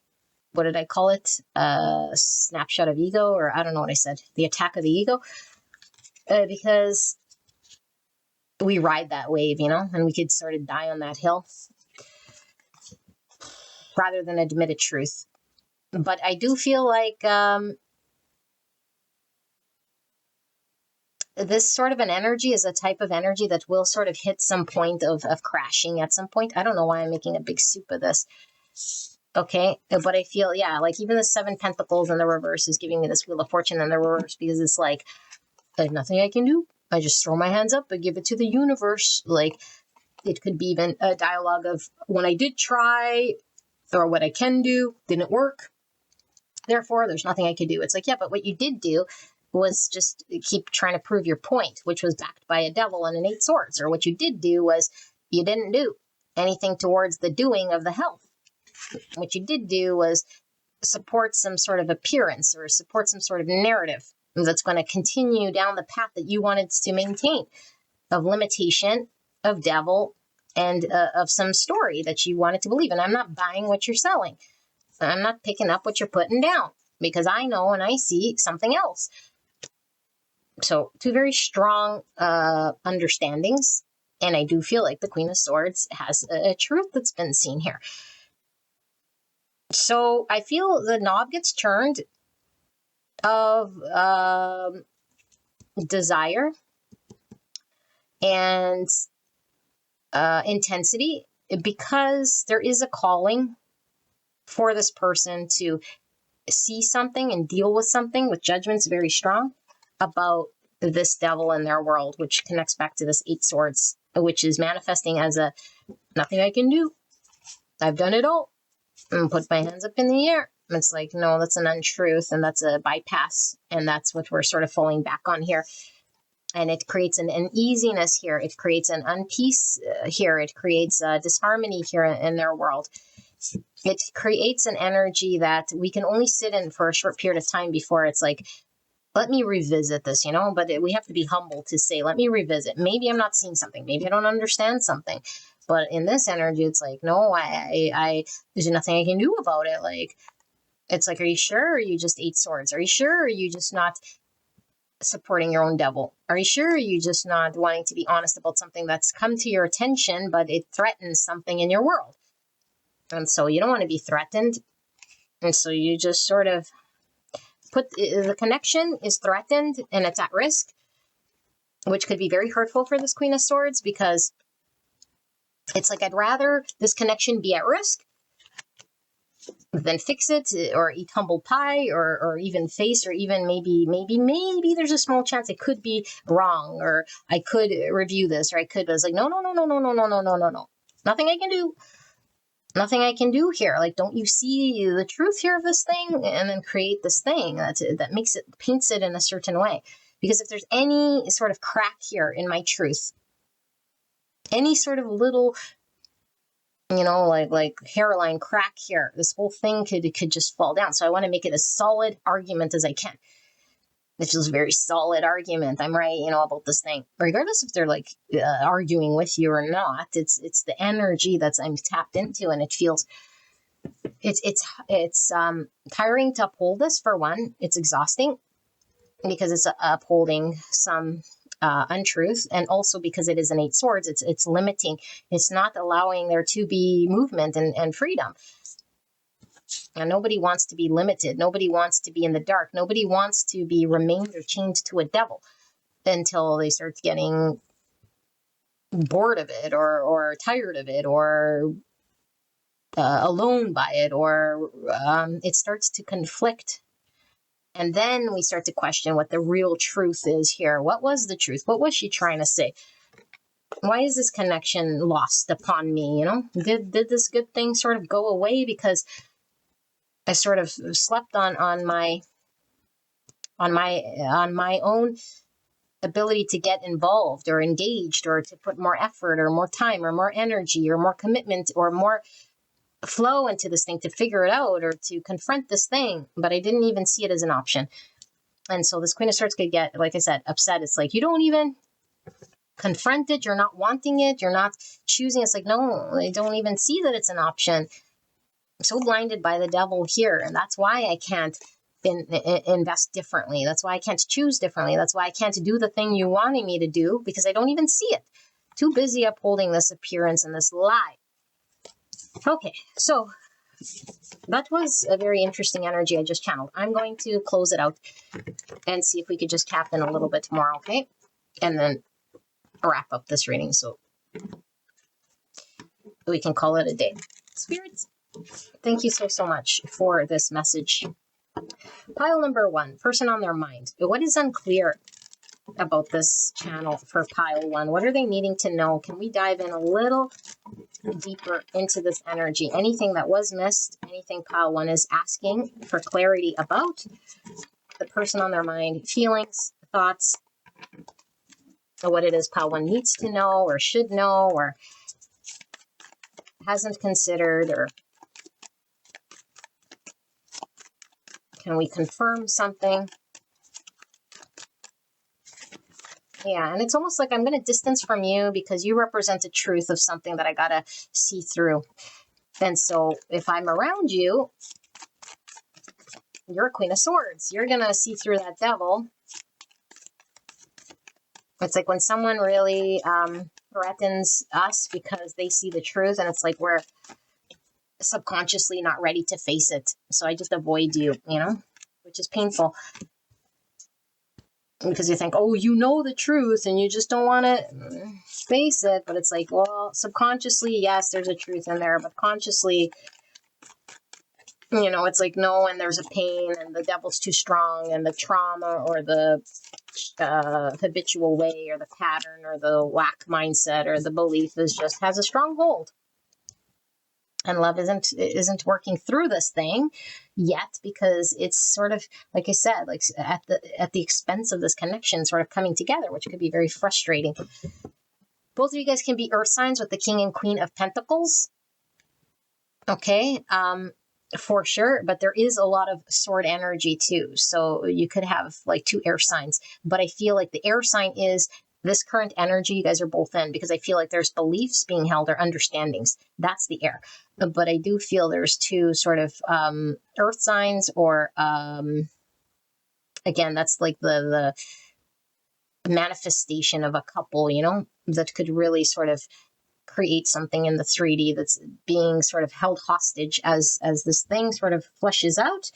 S2: what did I call it? A snapshot of ego, or I don't know what I said. The attack of the ego. Because we ride that wave, you know, and we could sort of die on that hill rather than admit a truth. But I do feel like this sort of an energy is a type of energy that will sort of hit some point of crashing at some point. I don't know why I'm making a big soup of this. Okay, but I feel, yeah, like even the 7 Pentacles in the reverse is giving me this Wheel of Fortune in the reverse, because it's like, there's nothing I can do. I just throw my hands up and give it to the universe. Like, it could be even a dialogue of when I did try, or what I can do didn't work. Therefore, there's nothing I could do. It's like, yeah, but what you did do was just keep trying to prove your point, which was backed by a devil and an 8 swords. Or what you did do was you didn't do anything towards the doing of the health. What you did do was support some sort of appearance or support some sort of narrative that's going to continue down the path that you wanted to maintain of limitation, of devil, and of some story that you wanted to believe. And I'm not buying what you're selling. I'm not picking up what you're putting down because I know and I see something else. So two very strong understandings. And I do feel like the Queen of Swords has a truth that's been seen here. So I feel the knob gets turned of desire and intensity, because there is a calling for this person to see something and deal with something with judgments very strong about this devil in their world, which connects back to this 8 swords, which is manifesting as a nothing I can do. I've done it all. And put my hands up in the air. It's like, no, that's an untruth and that's a bypass. And that's what we're sort of falling back on here. And it creates an uneasiness here. It creates an unpeace here. It creates a disharmony here in their world. It creates an energy that we can only sit in for a short period of time before it's like, let me revisit this, you know, but we have to be humble to say, let me revisit. Maybe I'm not seeing something. Maybe I don't understand something. But in this energy, it's like, no, I there's nothing I can do about it. Like, it's like, are you sure? Or are you just 8 swords? Are you sure? Or are you just not supporting your own devil? Are you sure? Or are you just not wanting to be honest about something that's come to your attention, but it threatens something in your world? And so you don't want to be threatened. And so you just sort of put the connection is threatened and it's at risk, which could be very hurtful for this Queen of Swords, because it's like, I'd rather this connection be at risk than fix it or eat humble pie or even face, or even maybe there's a small chance it could be wrong, or I could review this, or I could, but it's like, no. Nothing I can do. Nothing I can do here. Like, don't you see the truth here of this thing? And then create this thing that makes it, paints it in a certain way. Because if there's any sort of crack here in my truth, any sort of little, you know, like hairline crack here, this whole thing could just fall down. So I want to make it as solid argument as I can. It feels a very solid argument. I'm right, you know, about this thing, regardless if they're like arguing with you or not. It's the energy that's I'm tapped into, and it feels it's tiring to uphold this. For one, it's exhausting because it's upholding some untruth, and also because it is an 8 swords, it's limiting. It's not allowing there to be movement and freedom. And nobody wants to be limited. Nobody wants to be in the dark. Nobody wants to be remained or chained to a devil until they start getting bored of it, or tired of it, or alone by it, or it starts to conflict. And then we start to question what the real truth is here. What was the truth? What was she trying to say? Why is this connection lost upon me? You know, did this good thing sort of go away because I sort of slept on my own ability to get involved or engaged, or to put more effort or more time or more energy or more commitment or more flow into this thing to figure it out or to confront this thing, but I didn't even see it as an option. And so this Queen of Swords could get, like I said, upset. It's like, you don't even confront it. You're not wanting it. You're not choosing. It's like, no, I don't even see that it's an option. I'm so blinded by the devil here. And that's why I can't invest differently. That's why I can't choose differently. That's why I can't do the thing you wanted me to do, because I don't even see it. Too busy upholding this appearance and this lie. Okay, so that was a very interesting energy I just channeled. I'm going to close it out and see if we could just tap in a little bit tomorrow, okay? And then wrap up this reading so we can call it a day. Spirits, thank you so much for this message. Pile number 1, person on their mind. What is unclear about this channel for pile 1? What are they needing to know? Can we dive in a little deeper into this energy? Anything that was missed, anything pile 1 is asking for clarity about, the person on their mind, feelings, thoughts, or what it is pile 1 needs to know or should know or hasn't considered, or Can we confirm something? Yeah, and it's almost like I'm going to distance from you because you represent the truth of something that I got to see through. And so if I'm around you, you're a Queen of Swords. You're going to see through that devil. It's like when someone really threatens us because they see the truth, and it's like we're subconsciously not ready to face it. So I just avoid you, you know, which is painful. Because you think, oh, you know the truth and you just don't want to face it. But it's like, well, subconsciously, yes, there's a truth in there. But consciously, you know, it's like, no, and there's a pain and the devil's too strong and the trauma or the habitual way or the pattern or the lack mindset or the belief is just has a strong hold. And love isn't working through this thing yet because it's sort of, like I said, like at the expense of this connection sort of coming together, which could be very frustrating. Both of you guys can be earth signs with the King and Queen of Pentacles. Okay, for sure. But there is a lot of sword energy too. So you could have like two air signs. But I feel like the air sign is this current energy you guys are both in, because I feel like there's beliefs being held or understandings. That's the air. But I do feel there's two sort of earth signs, or again, that's like the manifestation of a couple, you know, that could really sort of create something in the 3D that's being sort of held hostage as this thing sort of fleshes out.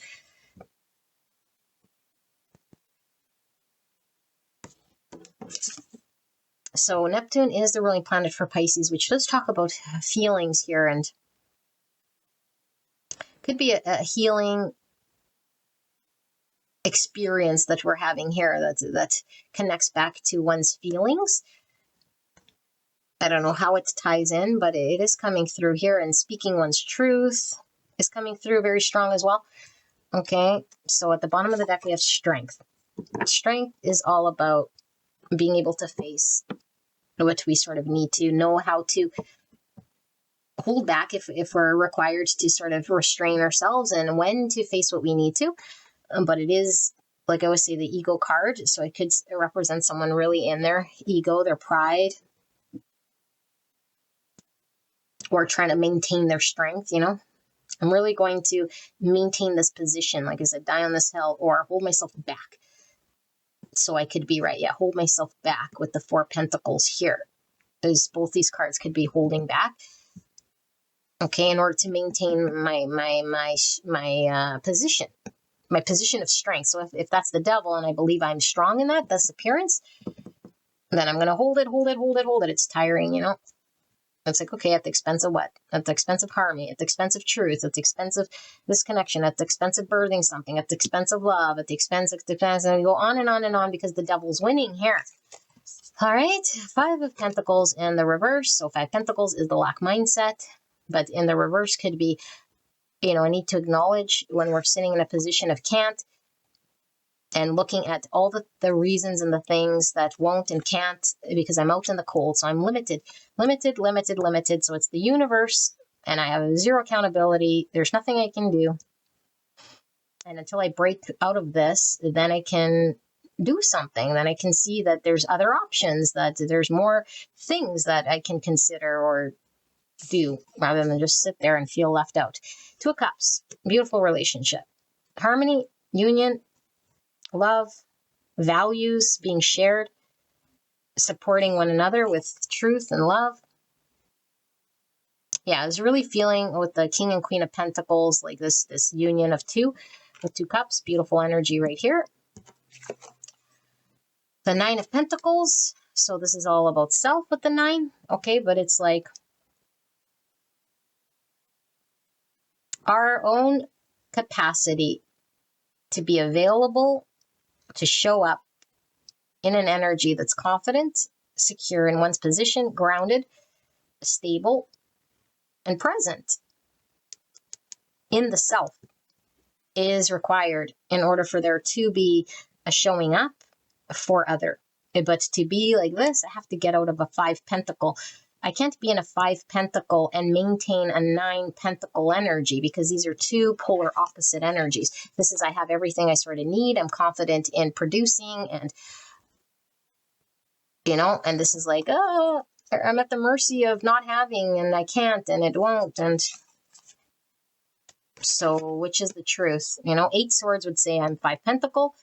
S2: So Neptune is the ruling planet for Pisces, which does talk about feelings here, and could be a healing experience that we're having here that connects back to one's feelings. I don't know how it ties in, but it is coming through here, and speaking one's truth is coming through very strong as well. Okay, so at the bottom of the deck, we have strength. Strength is all about being able to face what we sort of need to know how to hold back if we're required to sort of restrain ourselves, and when to face what we need to. But it is, like I always say, the ego card. So it could represent someone really in their ego, their pride, or trying to maintain their strength, you know. I'm really going to maintain this position, like I said, die on this hill, or hold myself back. So I could be right, yeah, hold myself back with the 4 Pentacles here. Because both these cards could be holding back. Okay, in order to maintain my position. My position of strength. So if that's the devil and I believe I'm strong in that, this appearance, then I'm going to hold it. It's tiring, you know. It's like, okay, at the expense of what? At the expense of harmony, at the expense of truth, at the expense of this connection, at the expense of birthing something, at the expense of love, at the expense, and we go on and on and on because the devil's winning here. All right, 5 of Pentacles in the reverse. So 5 Pentacles is the lack mindset, but in the reverse could be, you know, I need to acknowledge when we're sitting in a position of can't, and looking at all the reasons and the things that won't and can't, because I'm out in the cold. So I'm limited. So it's the universe, and I have 0 accountability. There's nothing I can do. And until I break out of this, then I can do something. Then I can see that there's other options, that there's more things that I can consider or do, rather than just sit there and feel left out. 2 of Cups, beautiful relationship. Harmony, union, love, values being shared, supporting one another with truth and love. Yeah, I was really feeling with the King and Queen of Pentacles, like this union of 2 with 2 cups, beautiful energy right here. The 9 of Pentacles, so this is all about self with the 9, okay, but it's like our own capacity to be available, to show up in an energy that's confident, secure in one's position, grounded, stable, and present in the self is required in order for there to be a showing up for other. But to be like this, I have to get out of a 5 Pentacle I can't be in a 5 pentacle and maintain a 9 pentacle energy, because these are two polar opposite energies. This is, I have everything I sort of need. I'm confident in producing, and, and this is like, oh, I'm at the mercy of not having, and I can't, and it won't. And so which is the truth? 8 swords would say I'm 5 pentacle,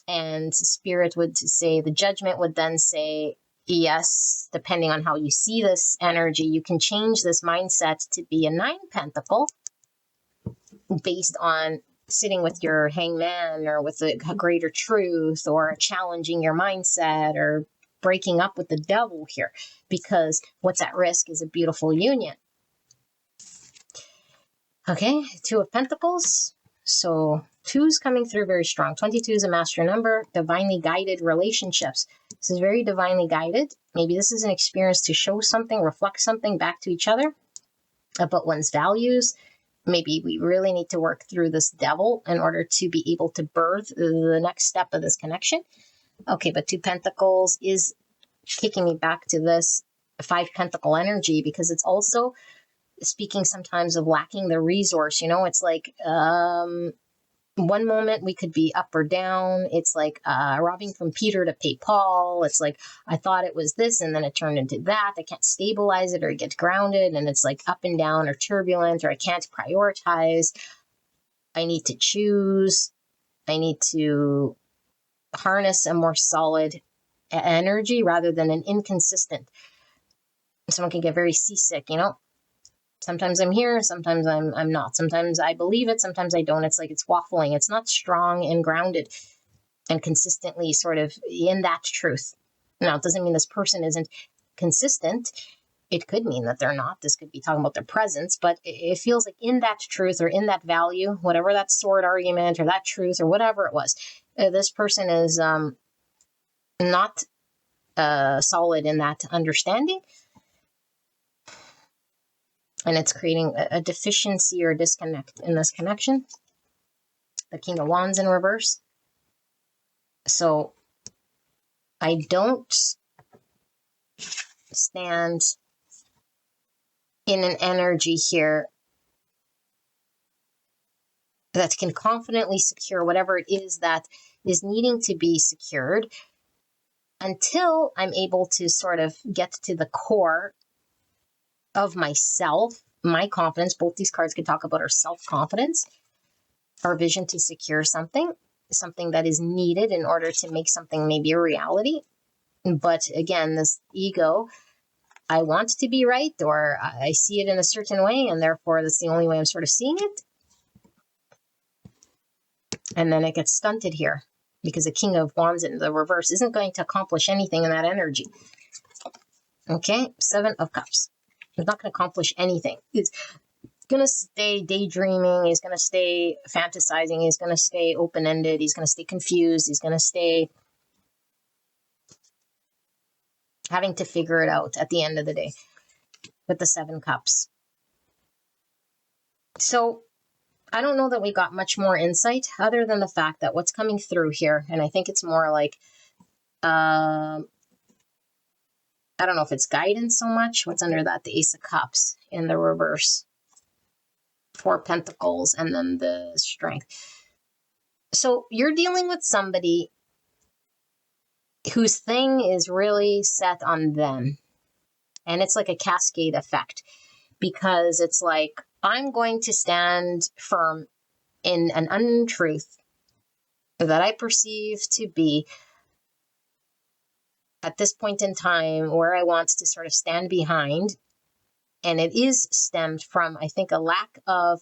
S2: and spirit would say, the judgment would then say, yes, depending on how you see this energy, you can change this mindset to be a 9 pentacle based on sitting with your hangman, or with a greater truth, or challenging your mindset, or breaking up with the devil here, because what's at risk is a beautiful union. Okay, 2 of Pentacles. So 2's coming through very strong. 22 is a master number. Divinely guided relationships. This is very divinely guided. Maybe this is an experience to show something, reflect something back to each other about one's values. Maybe we really need to work through this devil in order to be able to birth the next step of this connection. Okay, but 2 Pentacles is kicking me back to this 5 Pentacle energy, because it's also speaking sometimes of lacking the resource. It's like one moment we could be up or down. It's like robbing from Peter to pay Paul. It's like, I thought it was this, and then it turned into that. I can't stabilize it, or it gets grounded, and it's like up and down, or turbulent, or I can't prioritize. I need to choose. I need to harness a more solid energy rather than an inconsistent. Someone can get very seasick, Sometimes I'm here, sometimes I'm not. Sometimes I believe it, sometimes I don't. It's like it's waffling. It's not strong and grounded and consistently sort of in that truth. Now, it doesn't mean this person isn't consistent. It could mean that they're not. This could be talking about their presence, but it feels like in that truth, or in that value, whatever that sword argument, or that truth, or whatever it was, this person is not solid in that understanding. And it's creating a deficiency or disconnect in this connection. The King of Wands in reverse. So I don't stand in an energy here that can confidently secure whatever it is that is needing to be secured, until I'm able to sort of get to the core of myself, my confidence. Both these cards could talk about our self-confidence, our vision to secure something that is needed in order to make something maybe a reality. But again, this ego, I want to be right, or I see it in a certain way, and therefore that's the only way I'm sort of seeing it. And then it gets stunted here, because the King of Wands in the reverse isn't going to accomplish anything in that energy. Okay, 7 of Cups. He's not going to accomplish anything. He's going to stay daydreaming. He's going to stay fantasizing. He's going to stay open-ended. He's going to stay confused. He's going to stay having to figure it out at the end of the day with the 7 Cups. So I don't know that we got much more insight other than the fact that what's coming through here, and I think it's more like, I don't know if it's guidance so much. What's under that? The Ace of Cups in the reverse. 4 Pentacles, and then the Strength. So you're dealing with somebody whose thing is really set on them. And it's like a cascade effect, because it's like, I'm going to stand firm in an untruth that I perceive to be at this point in time where I want to sort of stand behind. And it is stemmed from, I think, a lack of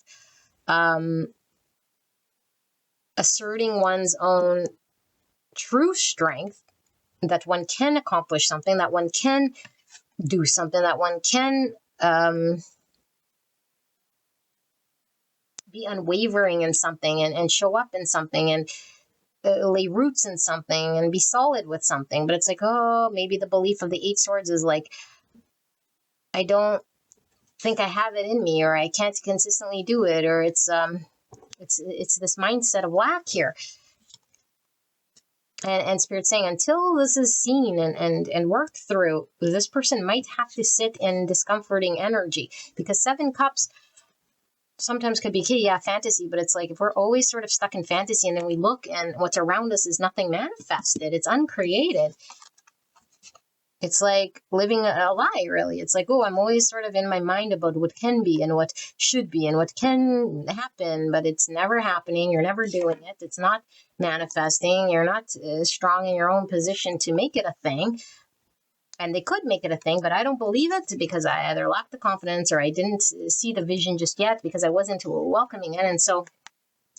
S2: asserting one's own true strength, that one can accomplish something, that one can do something, that one can be unwavering in something, and show up in something, and lay roots in something, and be solid with something. But it's like, oh, maybe the belief of the 8 swords is like, I don't think I have it in me, or I can't consistently do it, or it's this mindset of lack here. And Spirit saying, until this is seen and worked through, this person might have to sit in discomforting energy, because 7 cups sometimes could be key, yeah, fantasy, but it's like if we're always sort of stuck in fantasy and then we look and what's around us is nothing manifested, it's uncreated. It's like living a lie, really. It's like, oh, I'm always sort of in my mind about what can be and what should be and what can happen, but it's never happening. You're never doing it. It's not manifesting. You're not strong in your own position to make it a thing. And they could make it a thing, but I don't believe it because I either lacked the confidence or I didn't see the vision just yet because I wasn't welcoming it. And so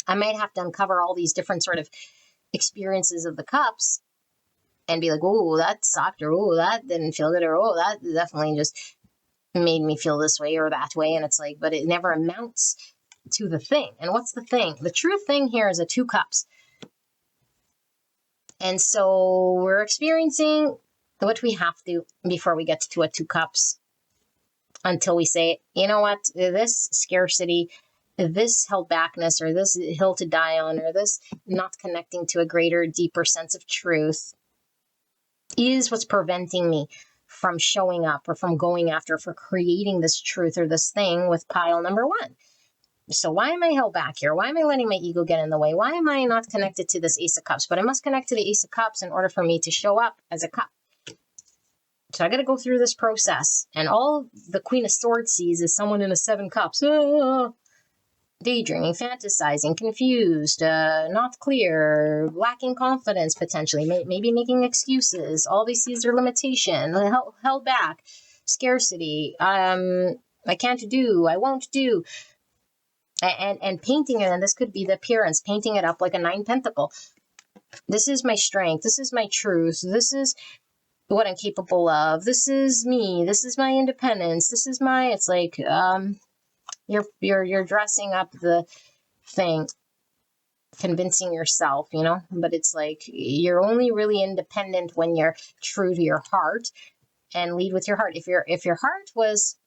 S2: I might have to uncover all these different sort of experiences of the cups and be like, oh, that sucked, or oh, that didn't feel good, or oh, that definitely just made me feel this way or that way. And it's like, but it never amounts to the thing. And what's the thing? The true thing here is a 2 cups. And so we're experiencing what we have to before we get to a 2 cups, until we say, you know what, this scarcity, this held backness, or this hill to die on, or this not connecting to a greater, deeper sense of truth is what's preventing me from showing up or from going after, for creating this truth or this thing with pile number 1. So why am I held back here? Why am I letting my ego get in the way? Why am I not connected to this Ace of Cups? But I must connect to the Ace of Cups in order for me to show up as a cup. So I got to go through this process. And all the Queen of Swords sees is someone in a 7 cups. Daydreaming, fantasizing, confused, not clear, lacking confidence potentially, maybe making excuses. All they see is their limitation, held back, scarcity, I can't do, I won't do. And painting it, and this could be the appearance, painting it up like a 9 pentacle. This is my strength, this is my truth, this is what I'm capable of, this is me, this is my independence, this is my, it's like, you're dressing up the thing, convincing yourself, you know, but it's like you're only really independent when you're true to your heart and lead with your heart. If your heart was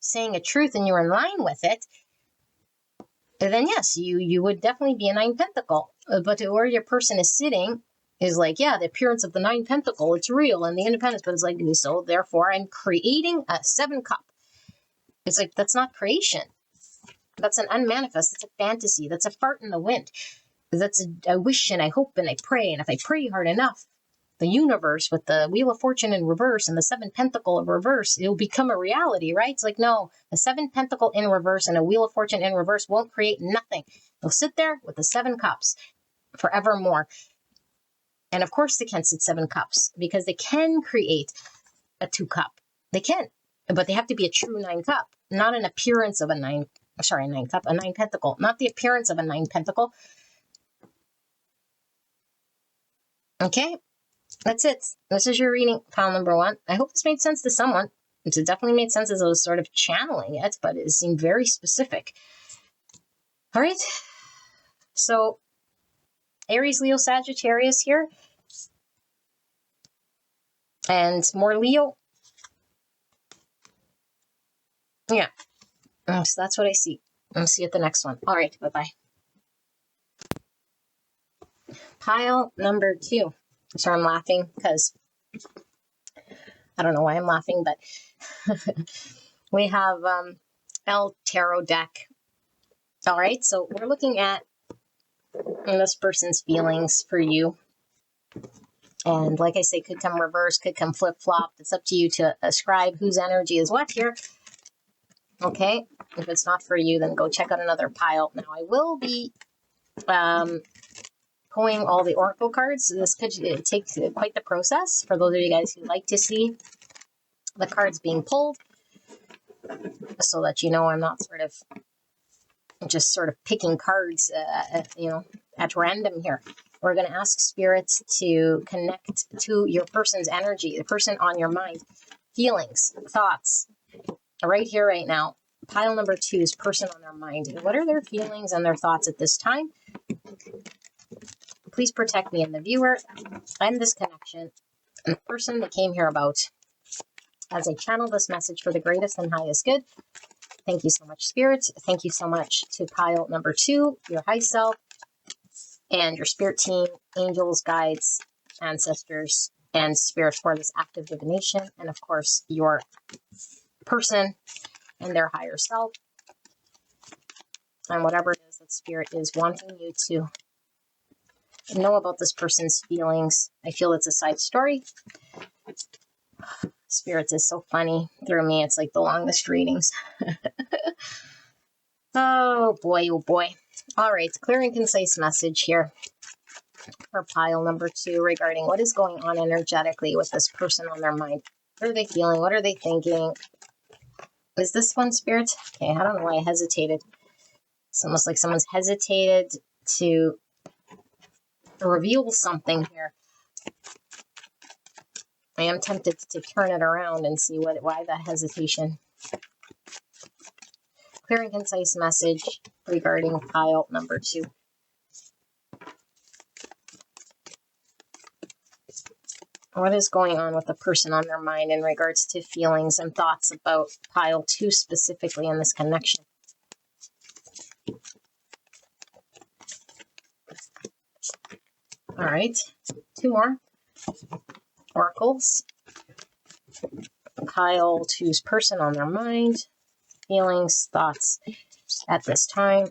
S2: saying a truth and you're in line with it, then yes, you would definitely be a 9 pentacle. But where your person is sitting is like, yeah, the appearance of the 9 pentacle, it's real, and the independence, but it's like, so therefore I'm creating a 7 cup. It's like, that's not creation. That's an unmanifest. That's a fantasy. That's a fart in the wind. That's I wish and I hope and I pray. And if I pray hard enough, the universe with the Wheel of Fortune in reverse and the 7 pentacle in reverse, it'll become a reality, right? It's like, no, a 7 pentacle in reverse and a Wheel of Fortune in reverse won't create nothing. They'll sit there with the 7 cups forevermore. And of course they can't sit 7 cups because they can create a 2 cup. They can. But they have to be a true 9 cup, not an appearance of a 9 cup, a 9 pentacle, not the appearance of a 9 pentacle. Okay, that's it. This is your reading, pile number 1. I hope this made sense to someone. It definitely made sense as I was sort of channeling it, but it seemed very specific. All right, so Aries, Leo, Sagittarius here, and more Leo. Yeah, so that's what I see. I'll see you at the next one. All right, bye-bye. Pile number 2. Sorry, I'm laughing because I don't know why I'm laughing, but we have El Tarot deck. All right, so we're looking at this person's feelings for you. And like I say, could come reverse, could come flip-flop. It's up to you to ascribe whose energy is what here. Okay, if it's not for you, then go check out another pile. Now, I will be pulling all the oracle cards. This could take quite the process for those of you guys who like to see the cards being pulled, so that you know I'm not just sort of picking cards, at random here. We're going to ask spirits to connect to your person's energy, the person on your mind, feelings, thoughts, right here, right now. Pile number 2 is person on their mind. What are their feelings and their thoughts at this time? Please protect me and the viewer and this connection and the person that came here about as I channel this message for the greatest and highest good. Thank you so much, Spirit. Thank you so much to pile number 2, your high self, and your spirit team, angels, guides, ancestors, and spirit for this active divination, and of course your person and their higher self, and whatever it is that spirit is wanting you to know about this person's feelings. I feel it's a side story. Spirits is so funny. Through me, it's like the longest readings. Oh boy, oh boy. All right, clear and concise message here for pile number 2 regarding what is going on energetically with this person on their mind. What are they feeling? What are they thinking? Is this one, Spirit? Okay, I don't know why I hesitated. It's almost like someone's hesitated to reveal something here. I am tempted to turn it around and see why that hesitation. Clear and concise message regarding pile number 2. What is going on with the person on their mind in regards to feelings and thoughts about pile 2 specifically in this connection? All right, 2 more oracles. Pile 2's person on their mind, feelings, thoughts at this time.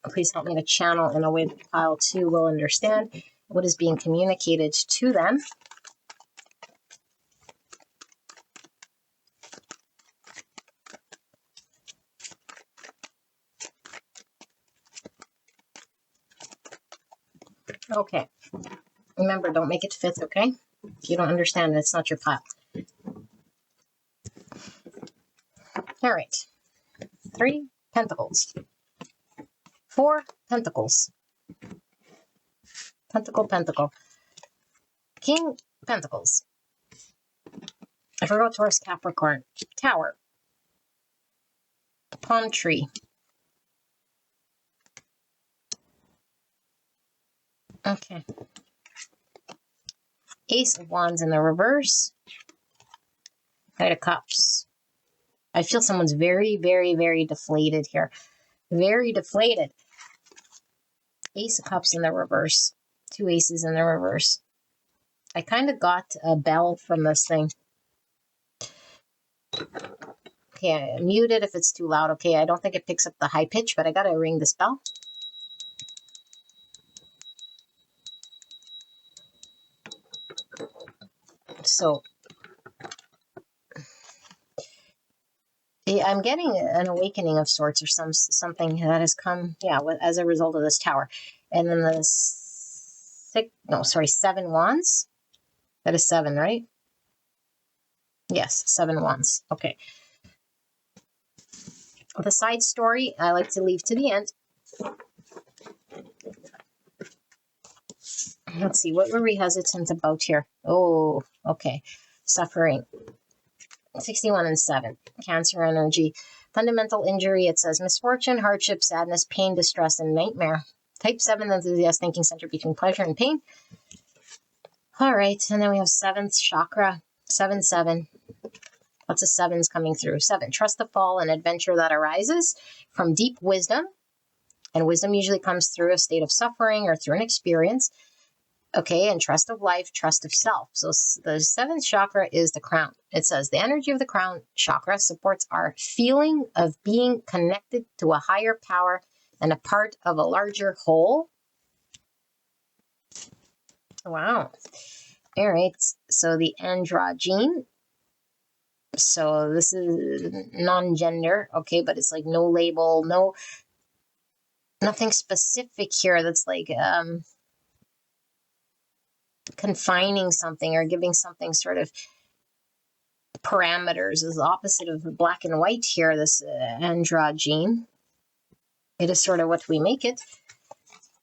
S2: Please help me to channel in a way that pile 2 will understand what is being communicated to them. Okay. Remember, don't make it fit, okay? If you don't understand it, it's not your pile. All right. 3 pentacles. 4 pentacles. Pentacle, pentacle. King pentacles. I forgot Taurus, Capricorn. Tower. Palm tree. Okay. Ace of Wands in the reverse. Knight of Cups. I feel someone's very, very, very deflated here. Very deflated. Ace of Cups in the reverse. 2 aces in the reverse. I kind of got a bell from this thing. Okay, I mute it if it's too loud. Okay, I don't think it picks up the high pitch, but I gotta ring this bell. So, I'm getting an awakening of sorts, or something that has come, as a result of this tower. And then the 7 wands. That is 7, right? Yes, 7 wands. Okay. The side story I like to leave to the end. Let's see, what were we hesitant about here? Oh, okay. Suffering. 61 and 7. Cancer energy. Fundamental injury, it says misfortune, hardship, sadness, pain, distress, and nightmare. Type 7, enthusiast, thinking center between pleasure and pain. All right, and then we have 7th chakra. 7, 7. Lots of 7s coming through. 7, trust the fall and adventure that arises from deep wisdom. And wisdom usually comes through a state of suffering or through an experience. Okay, and trust of life, trust of self. So the 7th chakra is the crown. It says the energy of the crown chakra supports our feeling of being connected to a higher power and a part of a larger whole. Wow. All right, so the androgyne. So this is non-gender, okay, but it's like no label, nothing specific here that's like confining something or giving something sort of parameters. Is the opposite of black and white here, this androgyne. It is sort of what we make it.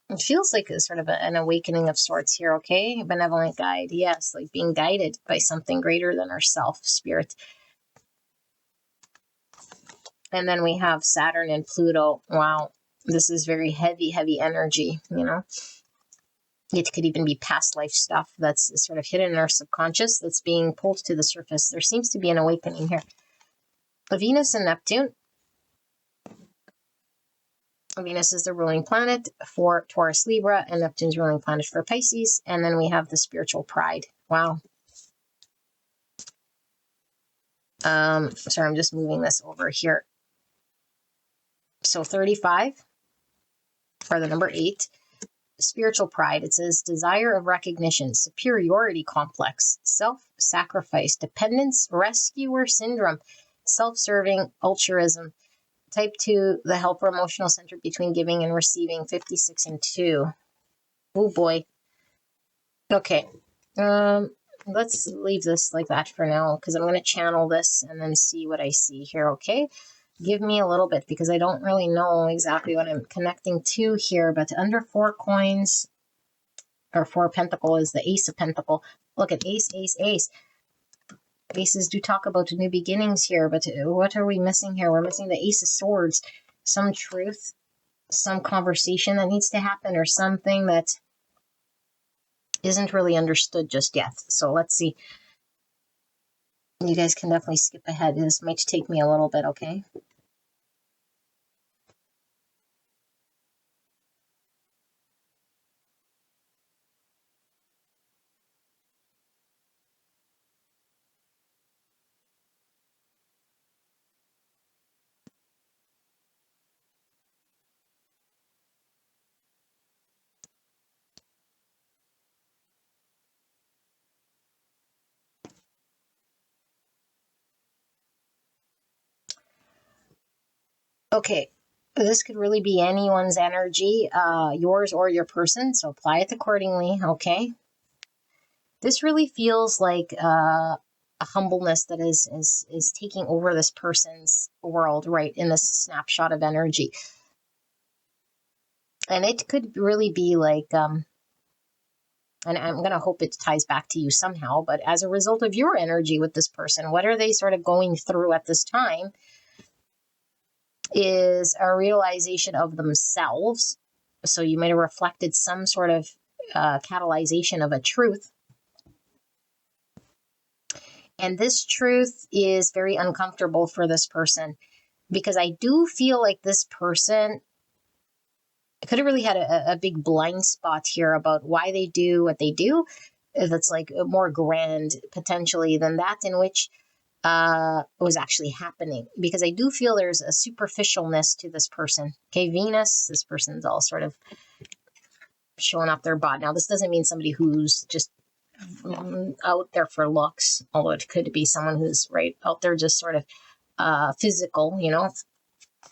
S2: It feels like a sort of an awakening of sorts here, okay? Benevolent guide, yes, like being guided by something greater than ourself, spirit. And then we have Saturn and Pluto. Wow, this is very heavy, heavy energy, you know? It could even be past life stuff that's sort of hidden in our subconscious that's being pulled to the surface. There seems to be an awakening here. Venus and Neptune. Venus is the ruling planet for Taurus, Libra, and Neptune's ruling planet for Pisces. And then we have the spiritual pride. Wow. Sorry, I'm just moving this over here. So 35 for the number 8. Spiritual pride. It says desire of recognition, superiority complex, self-sacrifice, dependence, rescuer syndrome, self-serving, altruism. Type 2, the helper emotional center between giving and receiving, 56 and 2. Oh boy. Okay. Let's leave this like that for now because I'm going to channel this and then see what I see here, okay? Give me a little bit because I don't really know exactly what I'm connecting to here, but under 4 coins or 4 pentacle is the Ace of Pentacle. Look at Ace, Ace, Ace. Aces do talk about new beginnings here, but what are we missing here? We're missing the Ace of Swords. Some truth, some conversation that needs to happen, or something that isn't really understood just yet. So let's see. You guys can definitely skip ahead. This might take me a little bit, okay? Okay, this could really be anyone's energy, yours or your person, so apply it accordingly, okay? This really feels like a humbleness that is taking over this person's world, right, in this snapshot of energy. And it could really be like, and I'm going to hope it ties back to you somehow, but as a result of your energy with this person, what are they sort of going through at this time is a realization of themselves. So you might have reflected some sort of catalyzation of a truth. And this truth is very uncomfortable for this person because I do feel like this person could have really had a big blind spot here about why they do what they do. That's like more grand potentially than that in which was actually happening, because I do feel there's a superficialness to this person. Okay, Venus, this person's all sort of showing off their bod. Now, this doesn't mean somebody who's just out there for looks, although it could be someone who's right out there just sort of physical, you know,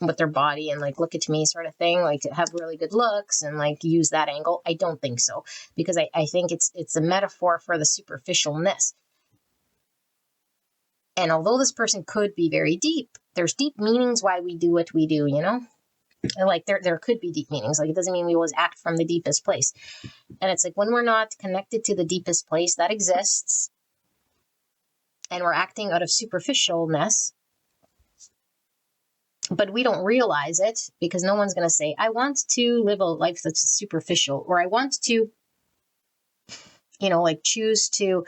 S2: with their body and like look at me sort of thing, like have really good looks and like use that angle. I don't think so, because I think it's a metaphor for the superficialness. And although this person could be very deep, there's deep meanings why we do what we do, you know? And like there could be deep meanings. Like it doesn't mean we always act from the deepest place. And it's like when we're not connected to the deepest place that exists and we're acting out of superficialness, but we don't realize it because no one's going to say, I want to live a life that's superficial, or I want to, you know, like choose to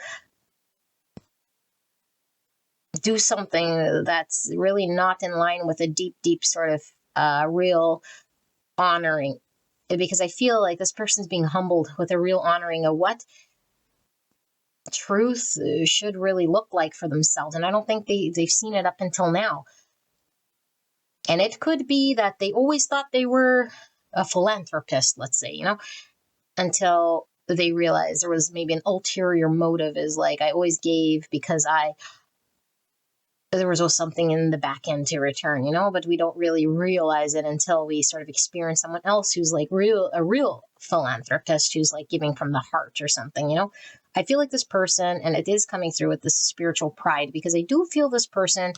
S2: do something that's really not in line with a deep sort of real honoring. Because I feel like this person's being humbled with a real honoring of what truth should really look like for themselves. And I don't think they've seen it up until now. And it could be that they always thought they were a philanthropist, let's say, you know, until they realized there was maybe an ulterior motive, is like, I always gave because there was something in the back end to return, you know, but we don't really realize it until we sort of experience someone else who's like a real philanthropist who's like giving from the heart or something, you know. I feel like this person, and it is coming through with this spiritual pride, because I do feel this person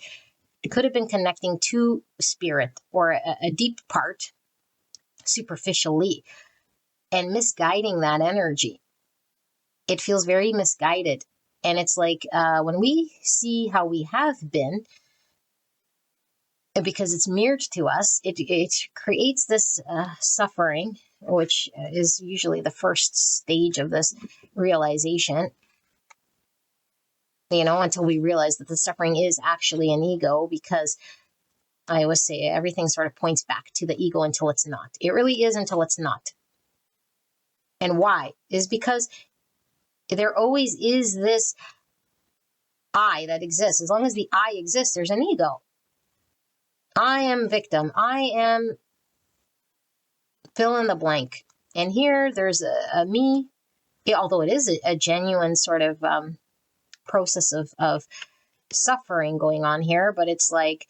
S2: could have been connecting to spirit or a deep part superficially and misguiding that energy. It feels very misguided. And it's like when we see how we have been, because it's mirrored to us, it creates this suffering, which is usually the first stage of this realization, you know, until we realize that the suffering is actually an ego, because I always say everything sort of points back to the ego until it's not. It really is until it's not. And why? Is because there always is this I that exists. As long as the I exists, there's an ego. I am victim. I am fill in the blank. And here there's a me, although it is a genuine sort of process of suffering going on here, but it's like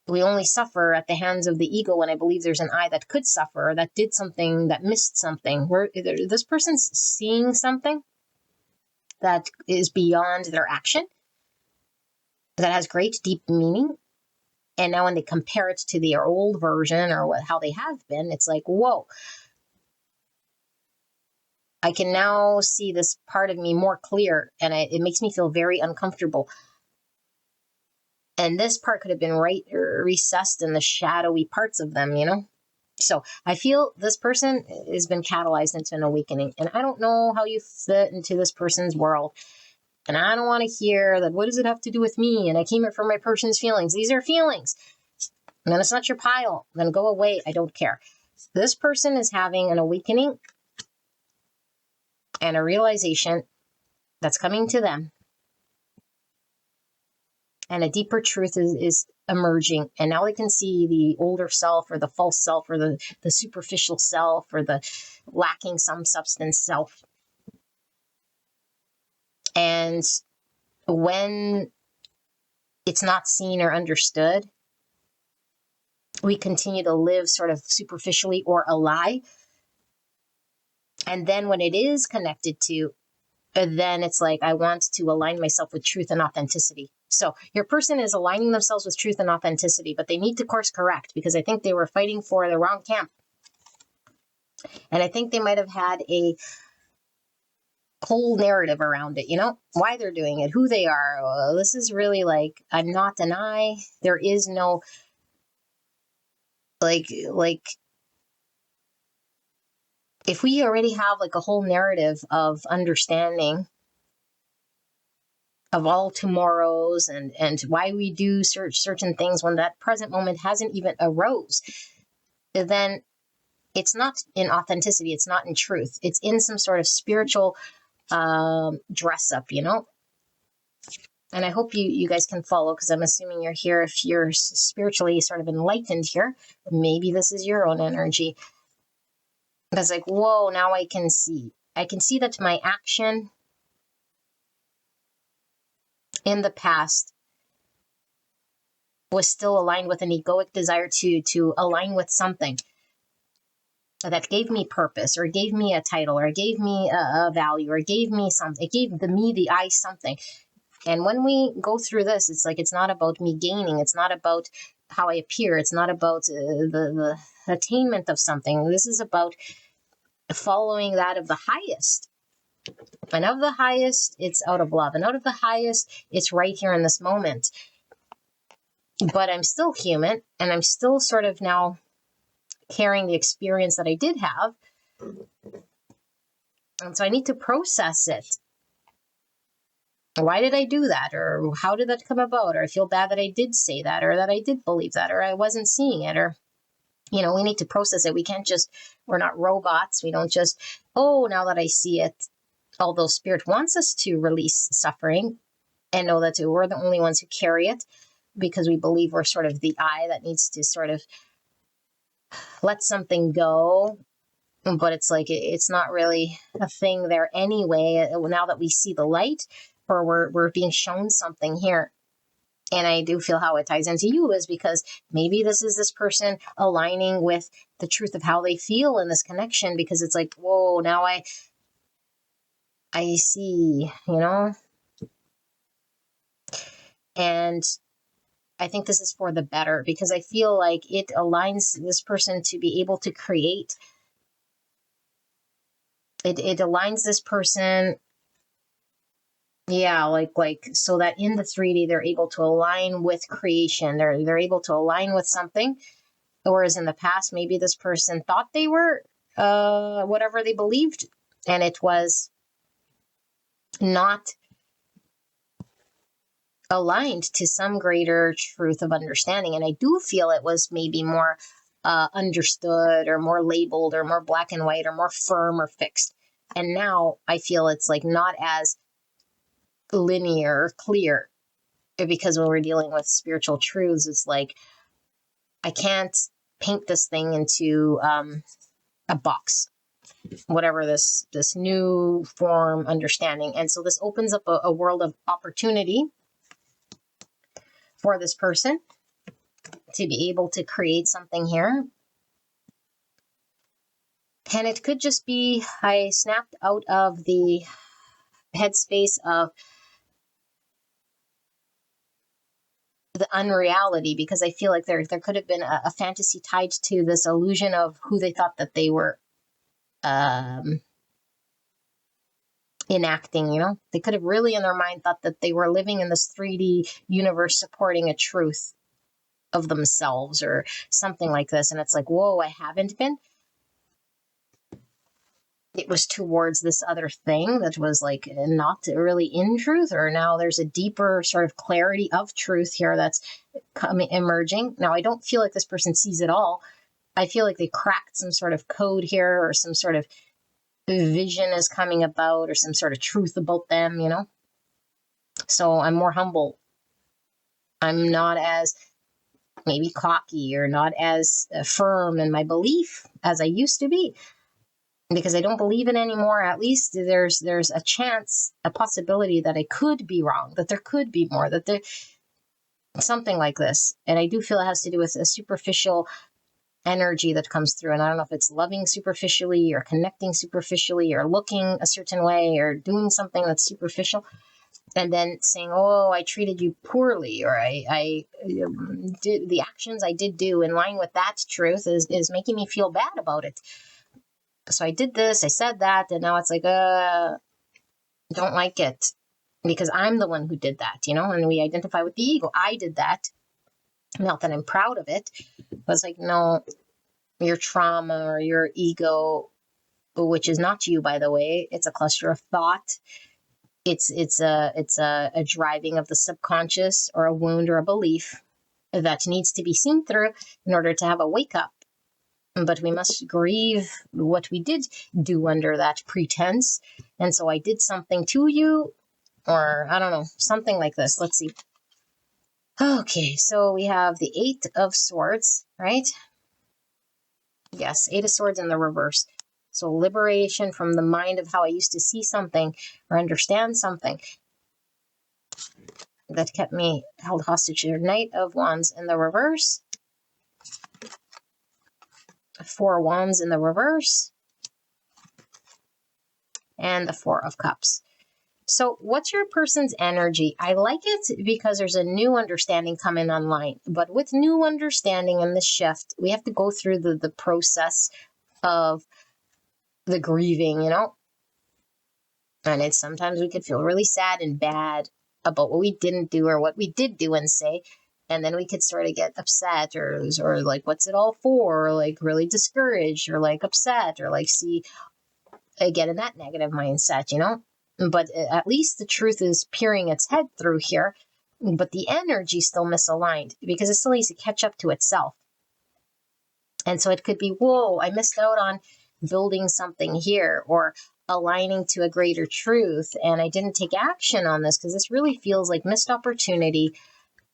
S2: we only suffer at the hands of the ego when I believe there's an I that could suffer, that did something, that missed something. Where this person's seeing something that is beyond their action, that has great deep meaning. And now when they compare it to their old version or how they have been, it's like, whoa, I can now see this part of me more clear, and it makes me feel very uncomfortable. And this part could have been recessed in the shadowy parts of them, you know? So I feel this person has been catalyzed into an awakening, and I don't know how you fit into this person's world. And I don't want to hear that, what does it have to do with me? And I came here for my person's feelings. These are feelings. And then it's not your pile. Then go away. I don't care. This person is having an awakening and a realization that's coming to them. And a deeper truth is emerging. And now they can see the older self or the false self or the superficial self or the lacking some substance self. And when it's not seen or understood, we continue to live sort of superficially or a lie. And then when it is connected to, then it's like, I want to align myself with truth and authenticity. So your person is aligning themselves with truth and authenticity, but they need to course correct because I think they were fighting for the wrong camp. And I think they might have had a whole narrative around it, you know, why they're doing it, who they are. This is really like, I'm not an I. There is no like if we already have like a whole narrative of understanding of all tomorrows and why we do certain things when that present moment hasn't even arose, then it's not in authenticity. It's not in truth. It's in some sort of spiritual dress up, you know? And I hope you guys can follow, because I'm assuming you're here if you're spiritually sort of enlightened here. Maybe this is your own energy. That's like, whoa, now I can see. I can see that my action in the past was still aligned with an egoic desire to align with something that gave me purpose, or gave me a title, or gave me a value, or gave me something. It gave the I something. And when we go through this, it's like, it's not about me gaining. It's not about how I appear. It's not about the attainment of something. This is about following that of the highest. And of the highest, it's out of love. And out of the highest, it's right here in this moment. But I'm still human, and I'm still sort of now carrying the experience that I did have. And so I need to process it. Why did I do that? Or how did that come about? Or I feel bad that I did say that, or that I did believe that, or I wasn't seeing it, or, you know, we need to process it. We can't just, we're not robots. We don't just, oh, now that I see it, although Spirit wants us to release suffering and know that we're the only ones who carry it, because we believe we're sort of the I that needs to sort of let something go. But it's like, it's not really a thing there anyway, now that we see the light, or we're being shown something here. And I do feel how it ties into you is because maybe this is this person aligning with the truth of how they feel in this connection, because it's like, whoa, now I see, you know? And I think this is for the better, because I feel like it aligns this person to be able to create. It aligns this person, yeah, like so that in the 3D they're able to align with creation. They're able to align with something. Whereas in the past, maybe this person thought they were whatever they believed, and it was not aligned to some greater truth of understanding. And I do feel it was maybe more understood or more labeled or more black and white or more firm or fixed. And now I feel it's like not as linear, clear, because when we're dealing with spiritual truths, it's like I can't paint this thing into a box, whatever this new form understanding. And so this opens up a world of opportunity for this person to be able to create something here. And it could just be I snapped out of the headspace of the unreality, because I feel like there could have been a fantasy tied to this illusion of who they thought that they were enacting, you know? They could have really in their mind thought that they were living in this 3D universe supporting a truth of themselves or something like this. And it's like, whoa, I haven't been. It was towards this other thing that was like not really in truth, or now there's a deeper sort of clarity of truth here that's emerging. Now, I don't feel like this person sees it all. I feel like they cracked some sort of code here, or some sort of vision is coming about, or some sort of truth about them, you know? So I'm more humble. I'm not as maybe cocky or not as firm in my belief as I used to be, because I don't believe it anymore. At least there's a chance, a possibility that I could be wrong, that there could be more, that there something like this. And I do feel it has to do with a superficial energy that comes through. And I don't know if it's loving superficially or connecting superficially or looking a certain way or doing something that's superficial, and then saying, oh, I treated you poorly, or I did the actions I did do in line with that truth is making me feel bad about it. So I did this, I said that, and now it's like, don't like it because I'm the one who did that, you know, and we identify with the ego. I did that. Not that I'm proud of it, but it's like, no, your trauma or your ego, which is not you, by the way, it's a cluster of thought. It's a driving of the subconscious, or a wound or a belief that needs to be seen through in order to have a wake up. But we must grieve what we did do under that pretense. And so I did something to you, or I don't know, something like this. Let's see. Okay, so we have the 8 of Swords, right? Yes, 8 of Swords in the reverse. So liberation from the mind of how I used to see something or understand something that kept me held hostage. Here, Knight of Wands in the reverse. 4 Wands in the reverse, and the 4 of Cups. So what's your person's energy? I like it because there's a new understanding coming online. But with new understanding and the shift, we have to go through the process of the grieving, you know? And it's sometimes we could feel really sad and bad about what we didn't do or what we did do and say. And then we could sort of get upset or like, what's it all for? Or like really discouraged or like upset or like see, get in that negative mindset, you know? But at least the truth is peering its head through here. But the energy still misaligned because it still needs to catch up to itself. And so it could be, whoa, I missed out on building something here, or aligning to a greater truth. And I didn't take action on this because this really feels like missed opportunity.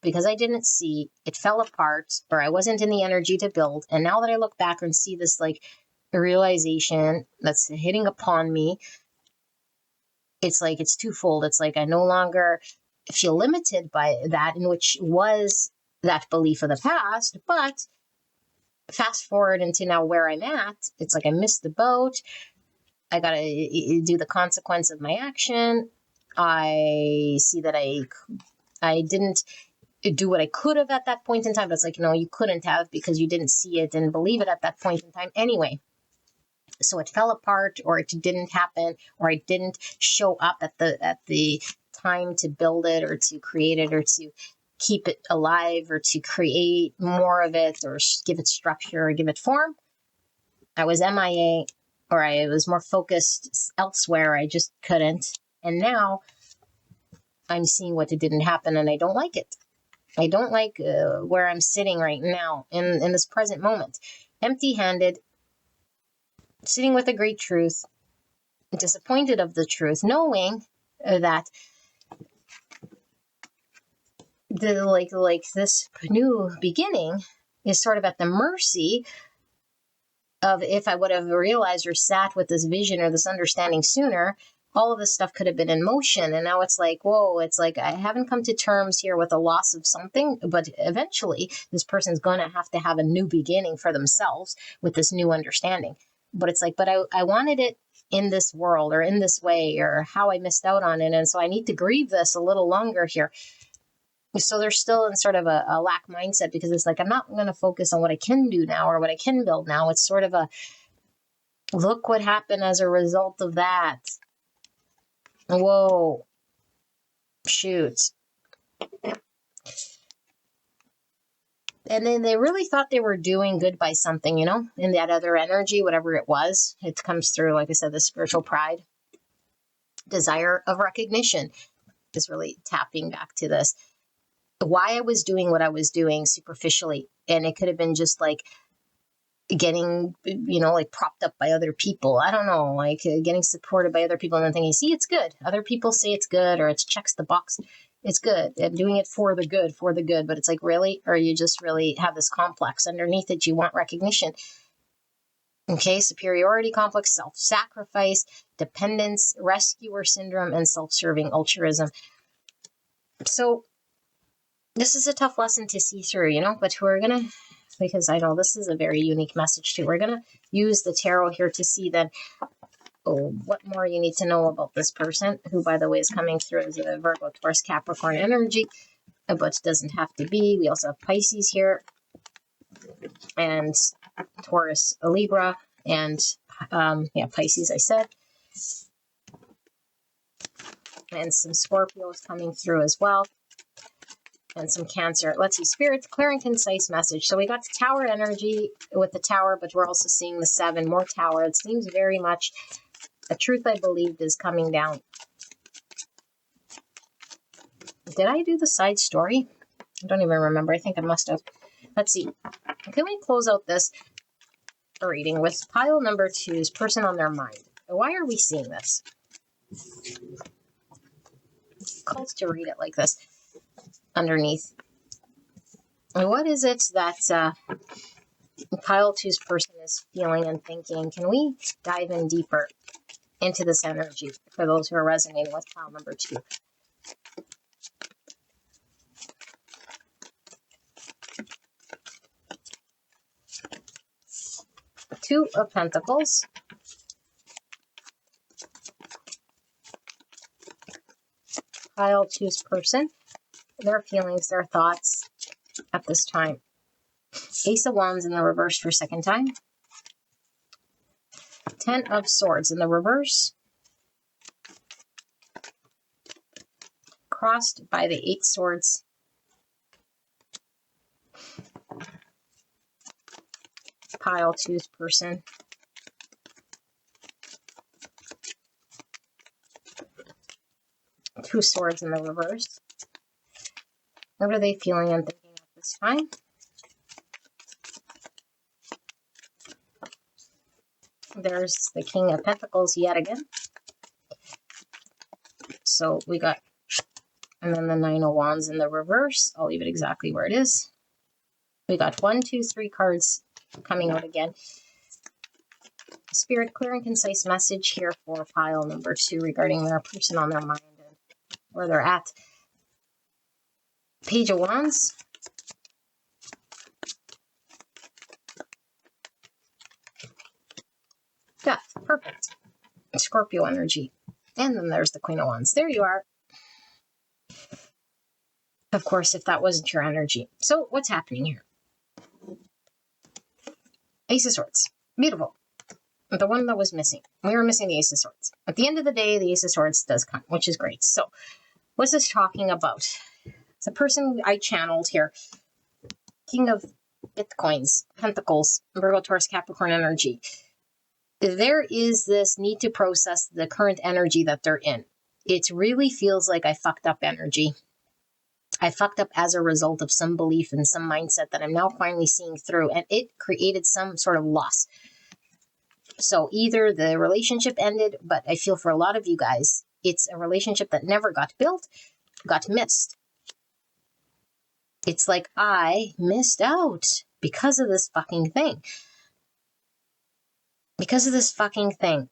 S2: Because I didn't see, it fell apart, or I wasn't in the energy to build. And now that I look back and see this like realization that's hitting upon me, it's like it's twofold. It's like I no longer feel limited by that, in which was that belief of the past. But fast forward into now where I'm at, it's like I missed the boat. I got to do the consequence of my action. I see that I didn't do what I could have at that point in time. But it's like, no, you couldn't have, because you didn't see it and believe it at that point in time anyway. So it fell apart, or it didn't happen, or I didn't show up at the time to build it or to create it or to keep it alive or to create more of it or give it structure or give it form. I was MIA, or I was more focused elsewhere. I just couldn't. And now I'm seeing what didn't happen, and I don't like it. I don't like where I'm sitting right now in this present moment. Empty-handed, sitting with a great truth, disappointed of the truth, knowing that this new beginning is sort of at the mercy of, if I would have realized or sat with this vision or this understanding sooner, all of this stuff could have been in motion. And now it's like, whoa, it's like I haven't come to terms here with the loss of something, but eventually this person's going to have a new beginning for themselves with this new understanding. But it's like, but I wanted it in this world or in this way, or how I missed out on it. And so I need to grieve this a little longer here. So they're still in sort of a lack mindset, because it's like, I'm not going to focus on what I can do now or what I can build now. It's sort of a, look what happened as a result of that. Whoa, shoot. And then they really thought they were doing good by something, you know, in that other energy, whatever it was. It comes through, like I said, the spiritual pride, desire of recognition is really tapping back to this. Why I was doing what I was doing superficially. And it could have been just like getting, you know, like propped up by other people. I don't know, like getting supported by other people and then thinking, see, it's good. Other people say it's good, or it checks the box. It's good. I'm doing it for the good. But it's like, really? Or you just really have this complex underneath it. You want recognition. Okay, superiority complex, self-sacrifice, dependence, rescuer syndrome, and self-serving altruism. So this is a tough lesson to see through, you know, but we're going to, because I know this is a very unique message too. We're going to use the tarot here to see then what more you need to know about this person, who, by the way, is coming through as a Virgo, Taurus, Capricorn energy, but doesn't have to be. We also have Pisces here, and Taurus, Libra, and Pisces, I said. And some Scorpios coming through as well. And some Cancer. Let's see, Spirit, clear and concise message. So we got the Tower energy with the Tower, but we're also seeing the 7, more Tower. It seems very much a truth I believed is coming down. Did I do the side story? I don't even remember. I think I must have. Let's see. Can we close out this reading with pile number 2's person on their mind? Why are we seeing this? Called to read it like this. Underneath. What is it that pile 2's person is feeling and thinking? Can we dive in deeper into this energy for those who are resonating with pile number 2? Two of Pentacles. Pile 2's person, their feelings, their thoughts at this time. Ace of Wands in the reverse for a second time. 10 of Swords in the reverse. Crossed by the 8 Swords. Pile 2's person. Two Swords in the reverse. What are they feeling and thinking at this time? There's the King of Pentacles yet again. So we got, and then the 9 of Wands in the reverse. I'll leave it exactly where it is. We got 1, 2, 3 cards coming out again. Spirit, clear and concise message here for pile number 2 regarding their person on their mind and where they're at. Page of Wands. Death, perfect. Scorpio energy. And then there's the Queen of Wands. There you are. Of course, if that wasn't your energy. So what's happening here? Ace of Swords. Beautiful. The one that was missing. We were missing the Ace of Swords. At the end of the day, the Ace of Swords does come, which is great. So what's this talking about? It's a person I channeled here. King of Bitcoins, Pentacles, Virgo, Taurus, Capricorn energy. There is this need to process the current energy that they're in. it really feels like I fucked up energy. I fucked up as a result of some belief and some mindset that I'm now finally seeing through, and it created some sort of loss. So either the relationship ended, but I feel for a lot of you guys, it's a relationship that never got built, got missed. It's like I missed out because of this fucking thing. Because of this fucking thing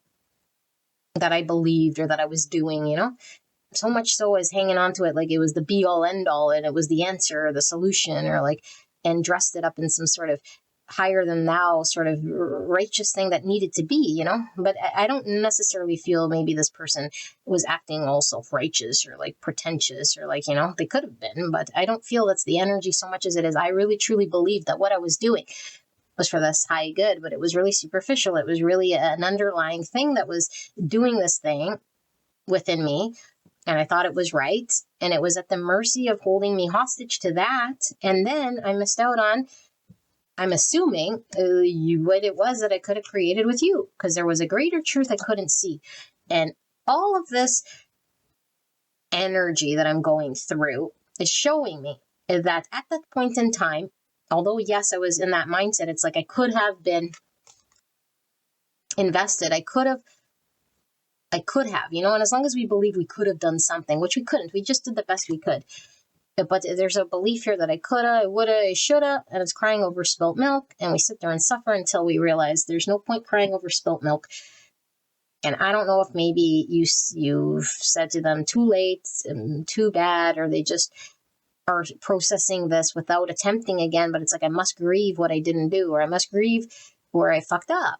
S2: that I believed or that I was doing, you know? So much so I was hanging on to it like it was the be all end all and it was the answer or the solution or like, and dressed it up in some sort of higher than thou sort of righteous thing that needed to be, you know? But I don't necessarily feel maybe this person was acting all self-righteous or like pretentious or like, you know, they could have been, but I don't feel that's the energy so much as it is. I really truly believe that what I was doing was for this high good, but it was really superficial. It was really an underlying thing that was doing this thing within me. And I thought it was right. And it was at the mercy of holding me hostage to that. And then I missed out on, I'm assuming, what it was that I could have created with you. Because there was a greater truth I couldn't see. And all of this energy that I'm going through is showing me that at that point in time, although, yes, I was in that mindset, it's like I could have been invested. I could have, you know, and as long as we believe we could have done something, which we couldn't, we just did the best we could. But there's a belief here that I coulda, I woulda, I shoulda, and it's crying over spilt milk. And we sit there and suffer until we realize there's no point crying over spilt milk. And I don't know if maybe you've said to them too late, too bad, or they just are processing this without attempting again. But it's like I must grieve what I didn't do, or I must grieve where I fucked up.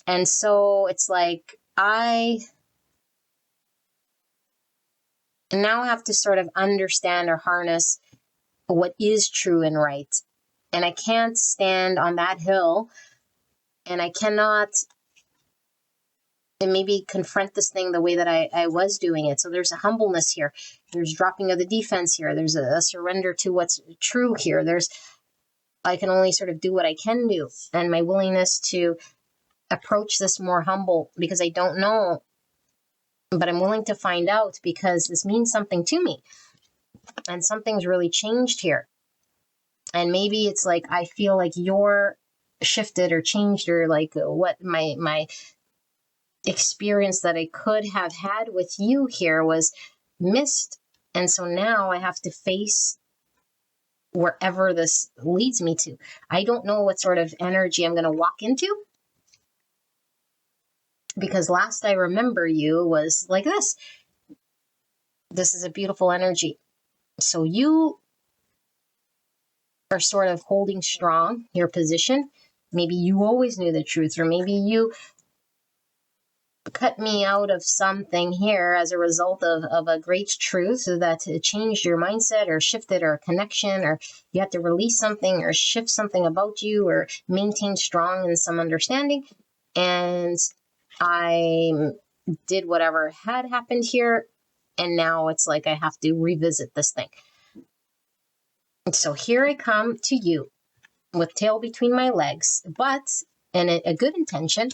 S2: And so it's like I now have to sort of understand or harness what is true and right. And I can't stand on that hill and I cannot maybe confront this thing the way that I was doing it. So there's a humbleness here. There's dropping of the defense here. There's a surrender to what's true here. I can only sort of do what I can do. And my willingness to approach this more humble because I don't know, but I'm willing to find out because this means something to me and something's really changed here. And maybe it's like I feel like you're shifted or changed or like what my experience that I could have had with you here was missed. And so now I have to face wherever this leads me to. I don't know what sort of energy I'm going to walk into. Because last I remember you was like this. This is a beautiful energy. So you are sort of holding strong your position. Maybe you always knew the truth, or maybe you cut me out of something here as a result of a great truth that changed your mindset or shifted or a connection, or you had to release something or shift something about you or maintain strong in some understanding. And I did whatever had happened here, and now it's like I have to revisit this thing. So here I come to you with tail between my legs, but in a good intention,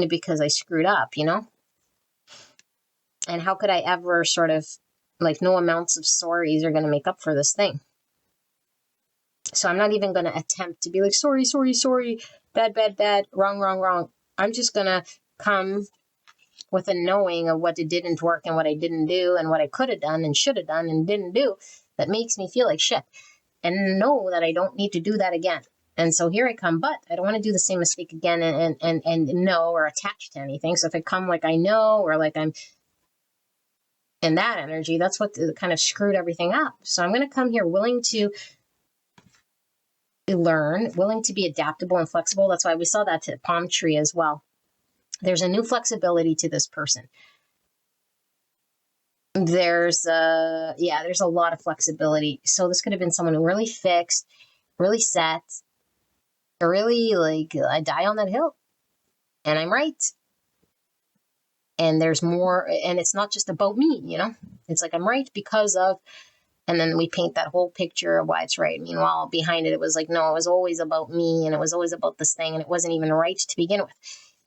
S2: because I screwed up, you know? And how could I ever sort of, like, no amounts of sorries are going to make up for this thing. So I'm not even going to attempt to be like, sorry, bad, wrong. I'm just going to come with a knowing of what it didn't work and what I didn't do and what I could have done and should have done and didn't do that makes me feel like shit. And know that I don't need to do that again. And so here I come, but I don't want to do the same mistake again and know or attach to anything. So if I come like I know or like I'm in that energy, that's what kind of screwed everything up. So I'm going to come here willing to learn, willing to be adaptable and flexible. That's why we saw that to palm tree as well. There's a new flexibility to this person. There's a lot of flexibility. So this could have been someone who really fixed, really set, really like I die on that hill and I'm right. And there's more, and it's not just about me, you know, it's like I'm right because of And then we paint that whole picture of why it's right. Meanwhile, behind it, it was like, no, it was always about me, and it was always about this thing, and it wasn't even right to begin with.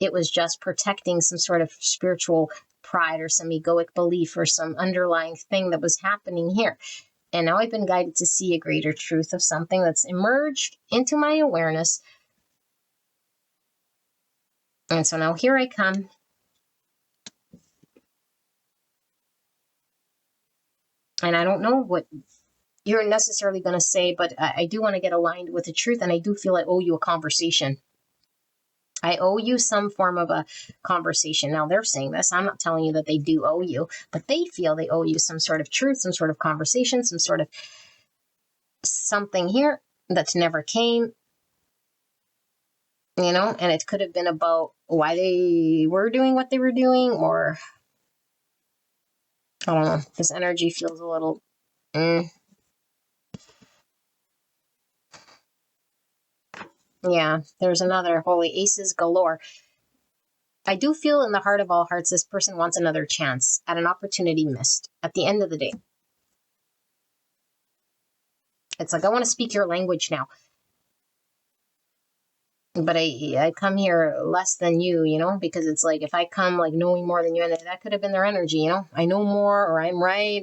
S2: It was just protecting some sort of spiritual pride or some egoic belief or some underlying thing that was happening here. And now I've been guided to see a greater truth of something that's emerged into my awareness. And so now here I come. And I don't know what you're necessarily going to say, but I do want to get aligned with the truth. And I do feel I owe you a conversation. I owe you some form of a conversation. Now they're saying this. I'm not telling you that they do owe you, but they feel they owe you some sort of truth, some sort of conversation, some sort of something here that never came, and it could have been about why they were doing what they were doing, or I don't know. This energy feels a little, Yeah, there's another holy aces galore. I do feel in the heart of all hearts, this person wants another chance at an opportunity missed at the end of the day. It's like, I want to speak your language now. But I come here less than you, because it's like, if I come like knowing more than you, and that could have been their energy, I know more, or I'm right,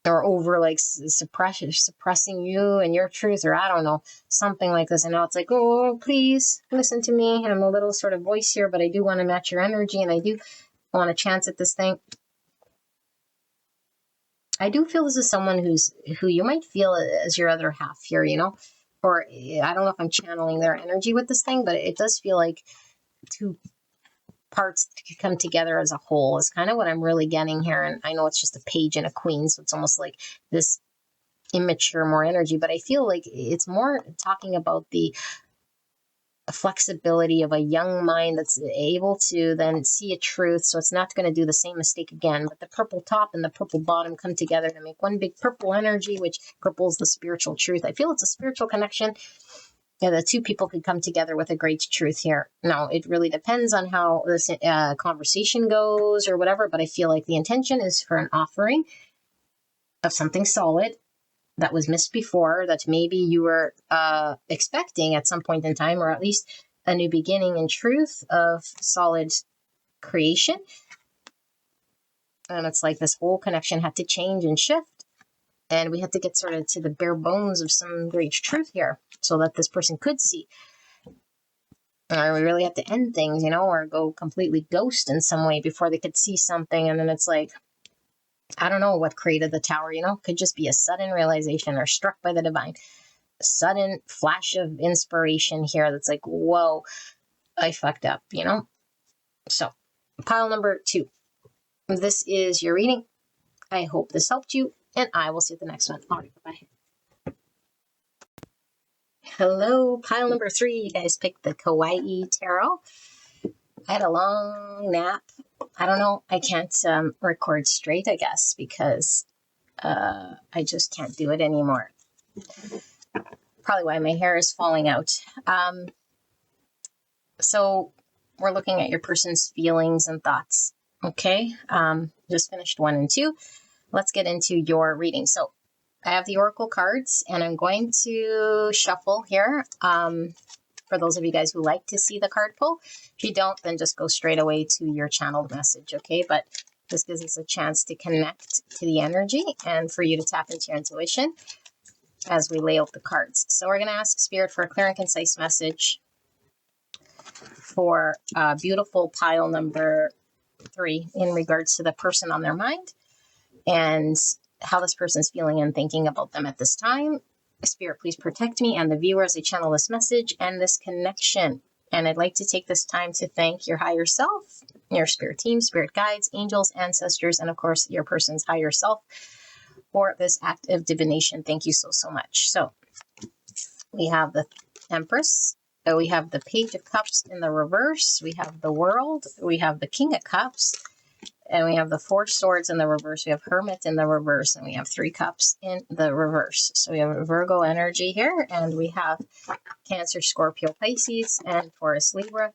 S2: or over like suppressing you and your truth, or I don't know, something like this. And now it's like, oh, please listen to me. I'm a little sort of voice here, but I do want to match your energy, and I do want a chance at this thing. I do feel this is someone who you might feel as your other half here, or I don't know if I'm channeling their energy with this thing, but it does feel like two parts come together as a whole is kind of what I'm really getting here. And I know it's just a page and a queen, so it's almost like this immature, more energy, but I feel like it's more talking about the flexibility of a young mind that's able to then see a truth, so it's not going to do the same mistake again. But the purple top and the purple bottom come together to make one big purple energy, which purple is the spiritual truth. I feel it's a spiritual connection. Yeah, the two people could come together with a great truth here. Now, it really depends on how this conversation goes or whatever, but I feel like the intention is for an offering of something solid that was missed before, that maybe you were expecting at some point in time, or at least a new beginning in truth of solid creation. And it's like this whole connection had to change and shift. And we had to get sort of to the bare bones of some great truth here so that this person could see. Or we really have to end things, or go completely ghost in some way before they could see something. And then it's like, I don't know what created the tower, could just be a sudden realization or struck by the divine. A sudden flash of inspiration here that's like, whoa, I fucked up, So, pile number 2. This is your reading. I hope this helped you, and I will see you at the next one. All right, bye. Hello, pile number 3. You guys picked the Kawaii Tarot. I had a long nap. I don't know. I can't record straight, I guess, because I just can't do it anymore. Probably why my hair is falling out. So we're looking at your person's feelings and thoughts. Okay. Just finished 1 and 2. Let's get into your reading. So I have the Oracle cards, and I'm going to shuffle here. For those of you guys who like to see the card pull. If you don't, then just go straight away to your channeled message, okay? But this gives us a chance to connect to the energy and for you to tap into your intuition as we lay out the cards. So we're going to ask Spirit for a clear and concise message for beautiful pile number 3 in regards to the person on their mind and how this person's feeling and thinking about them at this time. Spirit, please protect me and the viewer as I channel this message and this connection. And I'd like to take this time to thank your higher self, your spirit team, spirit guides, angels, ancestors, and of course, your person's higher self for this act of divination. Thank you so, so much. So we have the Empress. We have the Page of Cups in the reverse. We have the World. We have the King of Cups. And we have the 4 swords in the reverse. We have Hermit in the reverse. And we have 3 cups in the reverse. So we have a Virgo energy here. And we have Cancer, Scorpio, Pisces, and Taurus, Libra.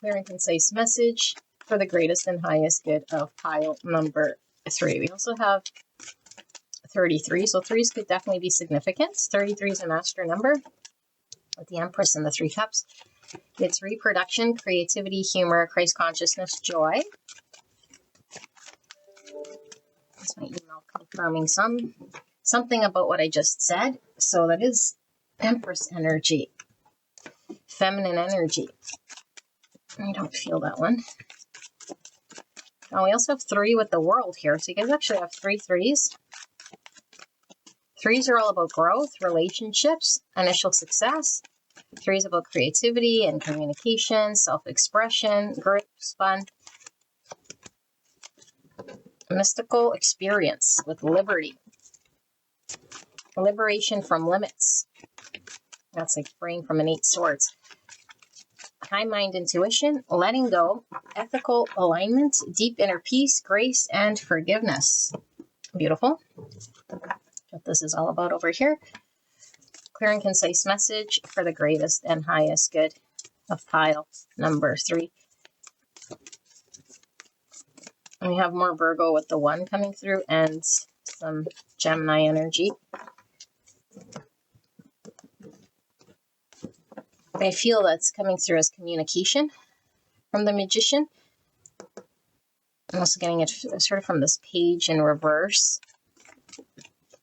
S2: Clear and concise message for the greatest and highest good of pile number 3. We also have 33. So 3s could definitely be significant. 33 is a master number with the Empress and the 3 cups. It's reproduction, creativity, humor, Christ consciousness, joy. That's my email confirming something about what I just said. So that is Empress energy, feminine energy. I don't feel that one. Oh, we also have 3 with the World here. So you guys actually have 3 3s. 3s are all about growth, relationships, initial success. 3 is about creativity and communication, self-expression, groups, fun. Mystical experience with liberty. Liberation from limits. That's like freeing from an 8 swords. High mind intuition, letting go, ethical alignment, deep inner peace, grace, and forgiveness. Beautiful. What this is all about over here. Clear and concise message for the greatest and highest good of pile number 3. And we have more Virgo with the 1 coming through and some Gemini energy. I feel that's coming through as communication from the Magician. I'm also getting it sort of from this page in reverse.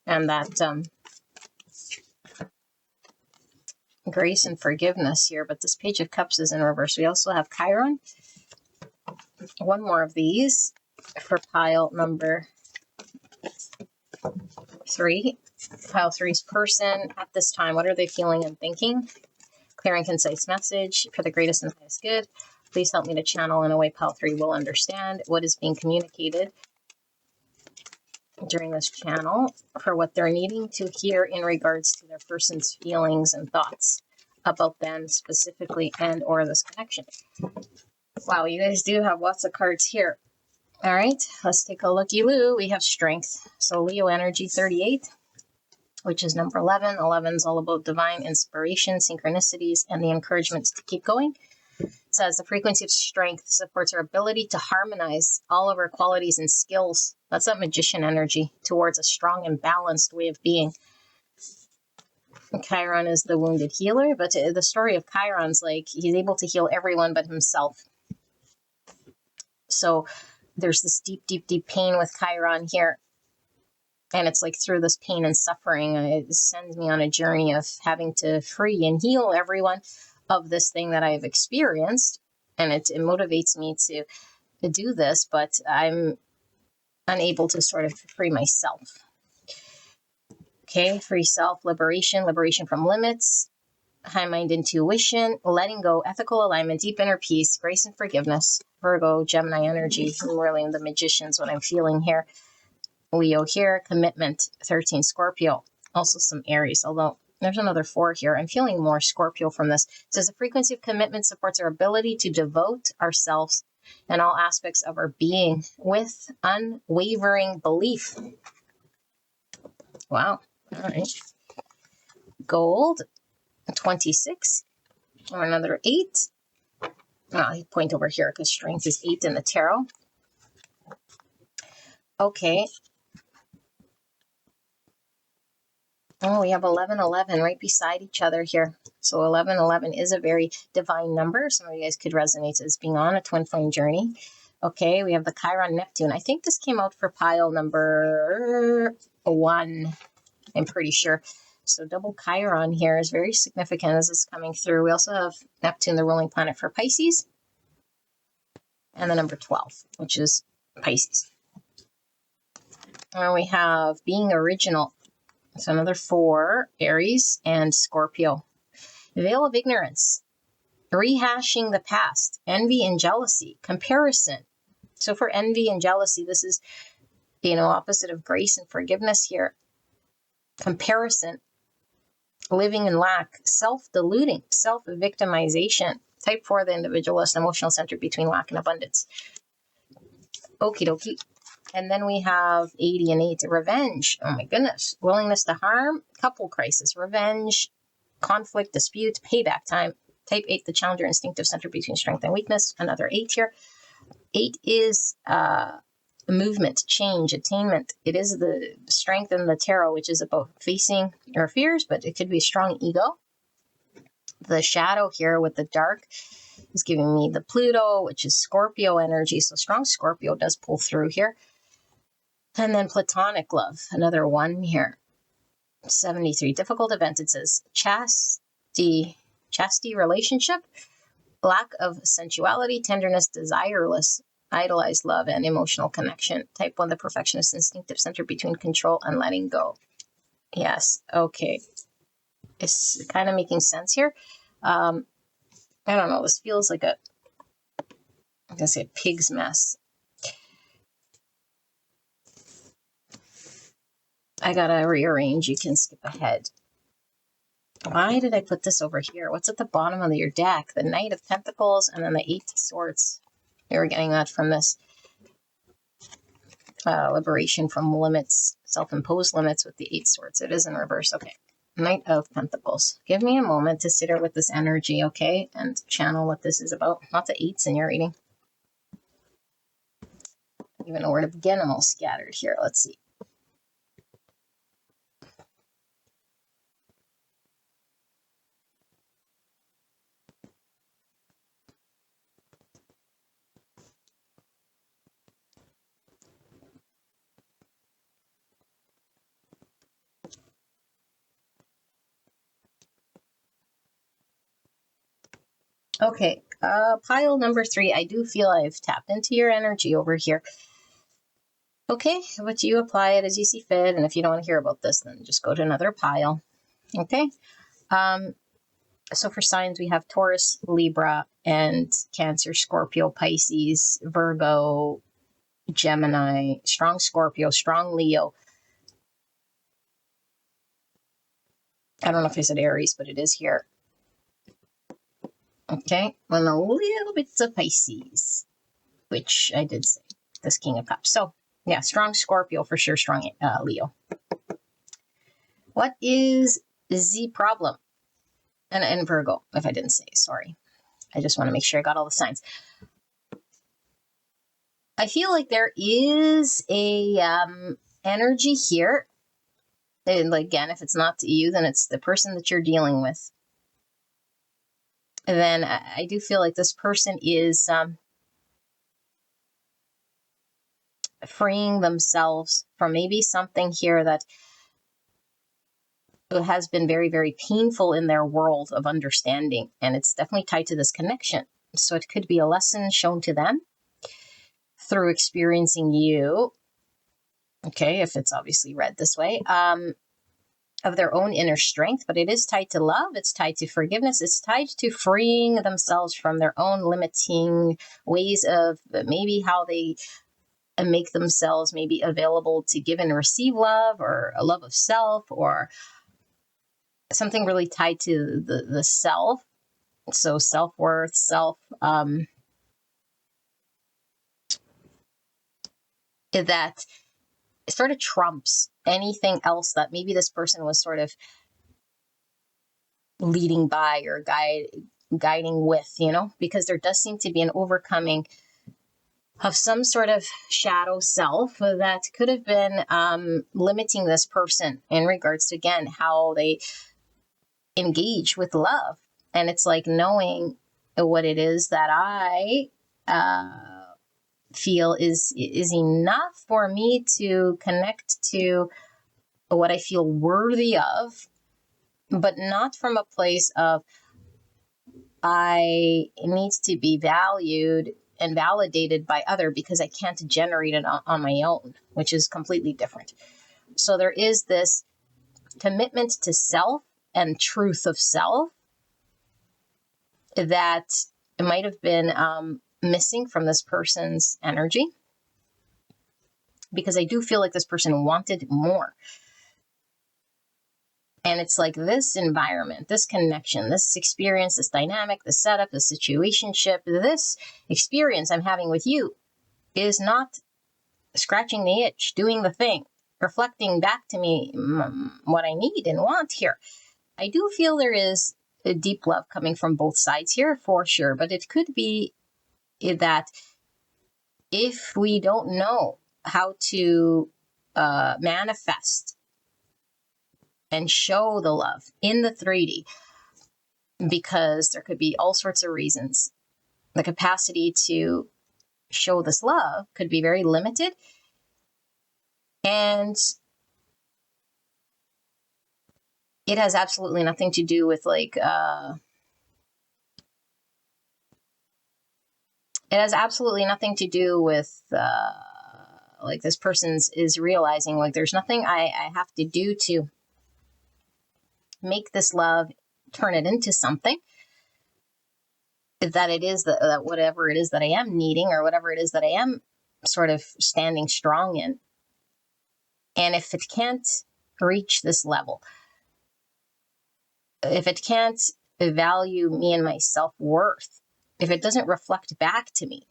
S2: And that grace and forgiveness here. But this Page of Cups is in reverse. We also have Chiron. One more of these for pile number 3. Pile 3's person at this time. What are they feeling and thinking? Clear and concise message for the greatest and highest good. Please help me to channel in a way pile 3 will understand what is being communicated during this channel for what they're needing to hear in regards to their person's feelings and thoughts about them specifically and or this connection. Wow, you guys do have lots of cards here. All right, let's take a looky-loo. We have strength. So Leo energy 38, which is number 11. 11 is all about divine inspiration, synchronicities, and the encouragement to keep going. It says the frequency of strength supports our ability to harmonize all of our qualities and skills. That's that Magician energy towards a strong and balanced way of being. Chiron is the wounded healer, but the story of Chiron's like he's able to heal everyone but himself. So there's this deep, deep, deep pain with Chiron here. And it's like through this pain and suffering, it sends me on a journey of having to free and heal everyone of this thing that I've experienced. And it motivates me to do this, but I'm unable to sort of free myself. Okay, free self, liberation, liberation from limits, high mind intuition, letting go, ethical alignment, deep inner peace, grace and forgiveness, Virgo, Gemini energy, really the Magician's what I'm feeling here. Leo here, commitment, 13 Scorpio, also some Aries, although there's another 4 here. I'm feeling more Scorpio from this. It says the frequency of commitment supports our ability to devote ourselves and all aspects of our being with unwavering belief. Wow. All right. Gold, 26, or another 8. I'll point over here because strength is 8 in the tarot. Okay. Oh, we have 1111 right beside each other here. So 1111 is a very divine number. Some of you guys could resonate as being on a twin flame journey. Okay, we have the Chiron Neptune. I think this came out for pile number 1. I'm pretty sure. So double Chiron here is very significant as it's coming through. We also have Neptune, the ruling planet for Pisces. And the number 12, which is Pisces. And we have being original. So another 4, Aries and Scorpio. Veil of ignorance, rehashing the past, envy and jealousy, comparison. So for envy and jealousy, this is, opposite of grace and forgiveness here. Comparison, living in lack, self-deluding, self-victimization. Type 4, the individualist, emotional center between lack and abundance. Okie dokie. And then we have 80 and 8, revenge. Oh my goodness. Willingness to harm, couple crisis, revenge, conflict, dispute, payback time. Type 8, the challenger, instinctive center between strength and weakness. Another 8 here. 8 is movement, change, attainment. It is the strength in the tarot, which is about facing your fears, but it could be a strong ego. The shadow here with the dark is giving me the Pluto, which is Scorpio energy. So strong Scorpio does pull through here. And then platonic love, another one here. 73, difficult events. It says chastity relationship, lack of sensuality, tenderness, desireless, idolized love, and emotional connection. Type 1, the perfectionist, instinctive, center between control and letting go. Yes, okay. It's kind of making sense here. I don't know, this feels like I'm going to say a pig's mess. I got to rearrange. You can skip ahead. Why did I put this over here? What's at the bottom of your deck? The Knight of Pentacles and then the Eight of Swords. You were getting that from this liberation from limits, self-imposed limits with the Eight of Swords. It is in reverse. Okay. Knight of Pentacles. Give me a moment to sit here with this energy, okay? And channel what this is about. Lots of eights in your reading. I don't even know where to begin. I'm all scattered here. Let's see. Okay, pile number 3. I do feel I've tapped into your energy over here. Okay, but you apply it as you see fit, and if you don't want to hear about this, then just go to another pile. Okay, so for signs, we have Taurus, Libra, and Cancer, Scorpio, Pisces, Virgo, Gemini, strong Scorpio, strong Leo. I don't know if I said Aries, but it is here. Okay, and a little bit of Pisces, which I did say, this King of Cups. So, yeah, strong Scorpio for sure, strong Leo. What is the problem? And Virgo, if I didn't say, sorry. I just want to make sure I got all the signs. I feel like there is a energy here. And again, if it's not you, then it's the person that you're dealing with. And then I do feel like this person is freeing themselves from maybe something here that has been very, very painful in their world of understanding. And it's definitely tied to this connection. So it could be a lesson shown to them through experiencing you. Okay, if it's obviously read this way. Of their own inner strength, but it is tied to love. It's tied to forgiveness. It's tied to freeing themselves from their own limiting ways of maybe how they make themselves maybe available to give and receive love, or a love of self, or something really tied to the self. So self-worth, that sort of trumps anything else that maybe this person was sort of leading by or guiding with, because there does seem to be an overcoming of some sort of shadow self that could have been limiting this person in regards to, again, how they engage with love. And it's like knowing what it is that I feel is enough for me to connect to what I feel worthy of, but not from a place of I need to be valued and validated by other because I can't generate it on my own, which is completely different. So there is this commitment to self and truth of self that might have been missing from this person's energy, because I do feel like this person wanted more. And it's like this environment, this connection, this experience, this dynamic, this setup, this situationship, this experience I'm having with you is not scratching the itch, doing the thing, reflecting back to me what I need and want here. I do feel there is a deep love coming from both sides here for sure, but it could be that if we don't know to manifest and show the love in the 3D, because there could be all sorts of reasons. The capacity to show this love could be very limited, and it has absolutely nothing to do with like it has absolutely nothing to do with like this person's is realizing like there's nothing I have to do to make this love, turn it into something, that it is that whatever it is that I am needing, or whatever it is that I am sort of standing strong in. And if it can't reach this level, if it can't value me and my self-worth, if it doesn't reflect back to me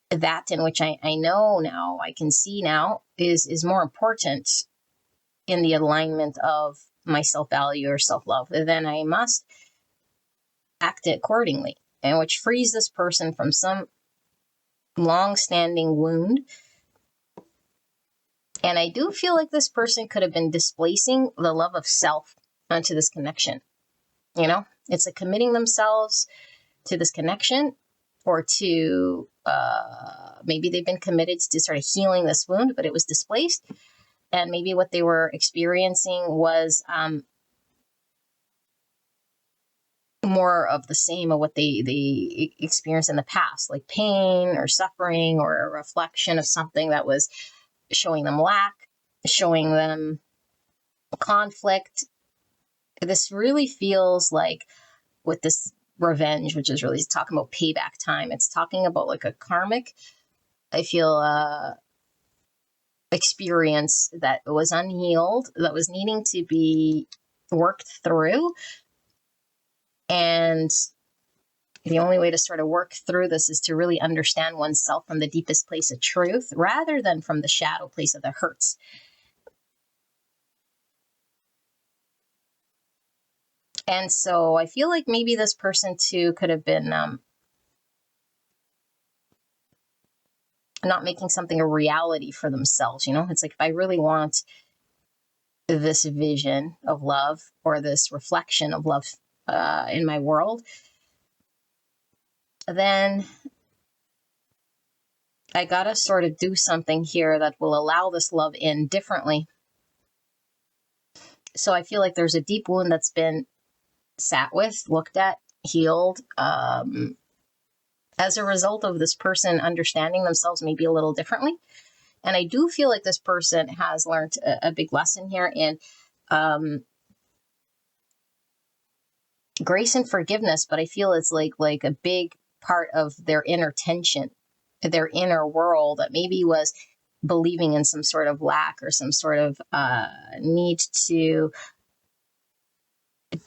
S2: that in which I know now, I can see now is more important in the alignment of my self-value or self-love, then I must act accordingly, and which frees this person from some long-standing wound. And I do feel like this person could have been displacing the love of self onto this connection. You know, it's like committing themselves to this connection, or to maybe they've been committed to sort of healing this wound, but it was displaced. And maybe what they were experiencing was more of the same of what they experienced in the past, like pain or suffering, or a reflection of something that was showing them lack, showing them conflict. This really feels like, with this revenge, which is really talking about payback time, it's talking about like a karmic, I feel, experience that was unhealed, that was needing to be worked through. And the only way to sort of work through this is to really understand oneself from the deepest place of truth, rather than from the shadow place of the hurts. And so I feel like maybe this person too could have been not making something a reality for themselves. You know, it's like, if I really want this vision of love, or this reflection of love in my world, then I gotta sort of do something here that will allow this love in differently. So I feel like there's a deep wound that's been sat with, looked at, healed, as a result of this person understanding themselves maybe a little differently. And I do feel like this person has learned a big lesson here in grace and forgiveness, but I feel it's like a big part of their inner tension, their inner world, that maybe was believing in some sort of lack, or some sort of need to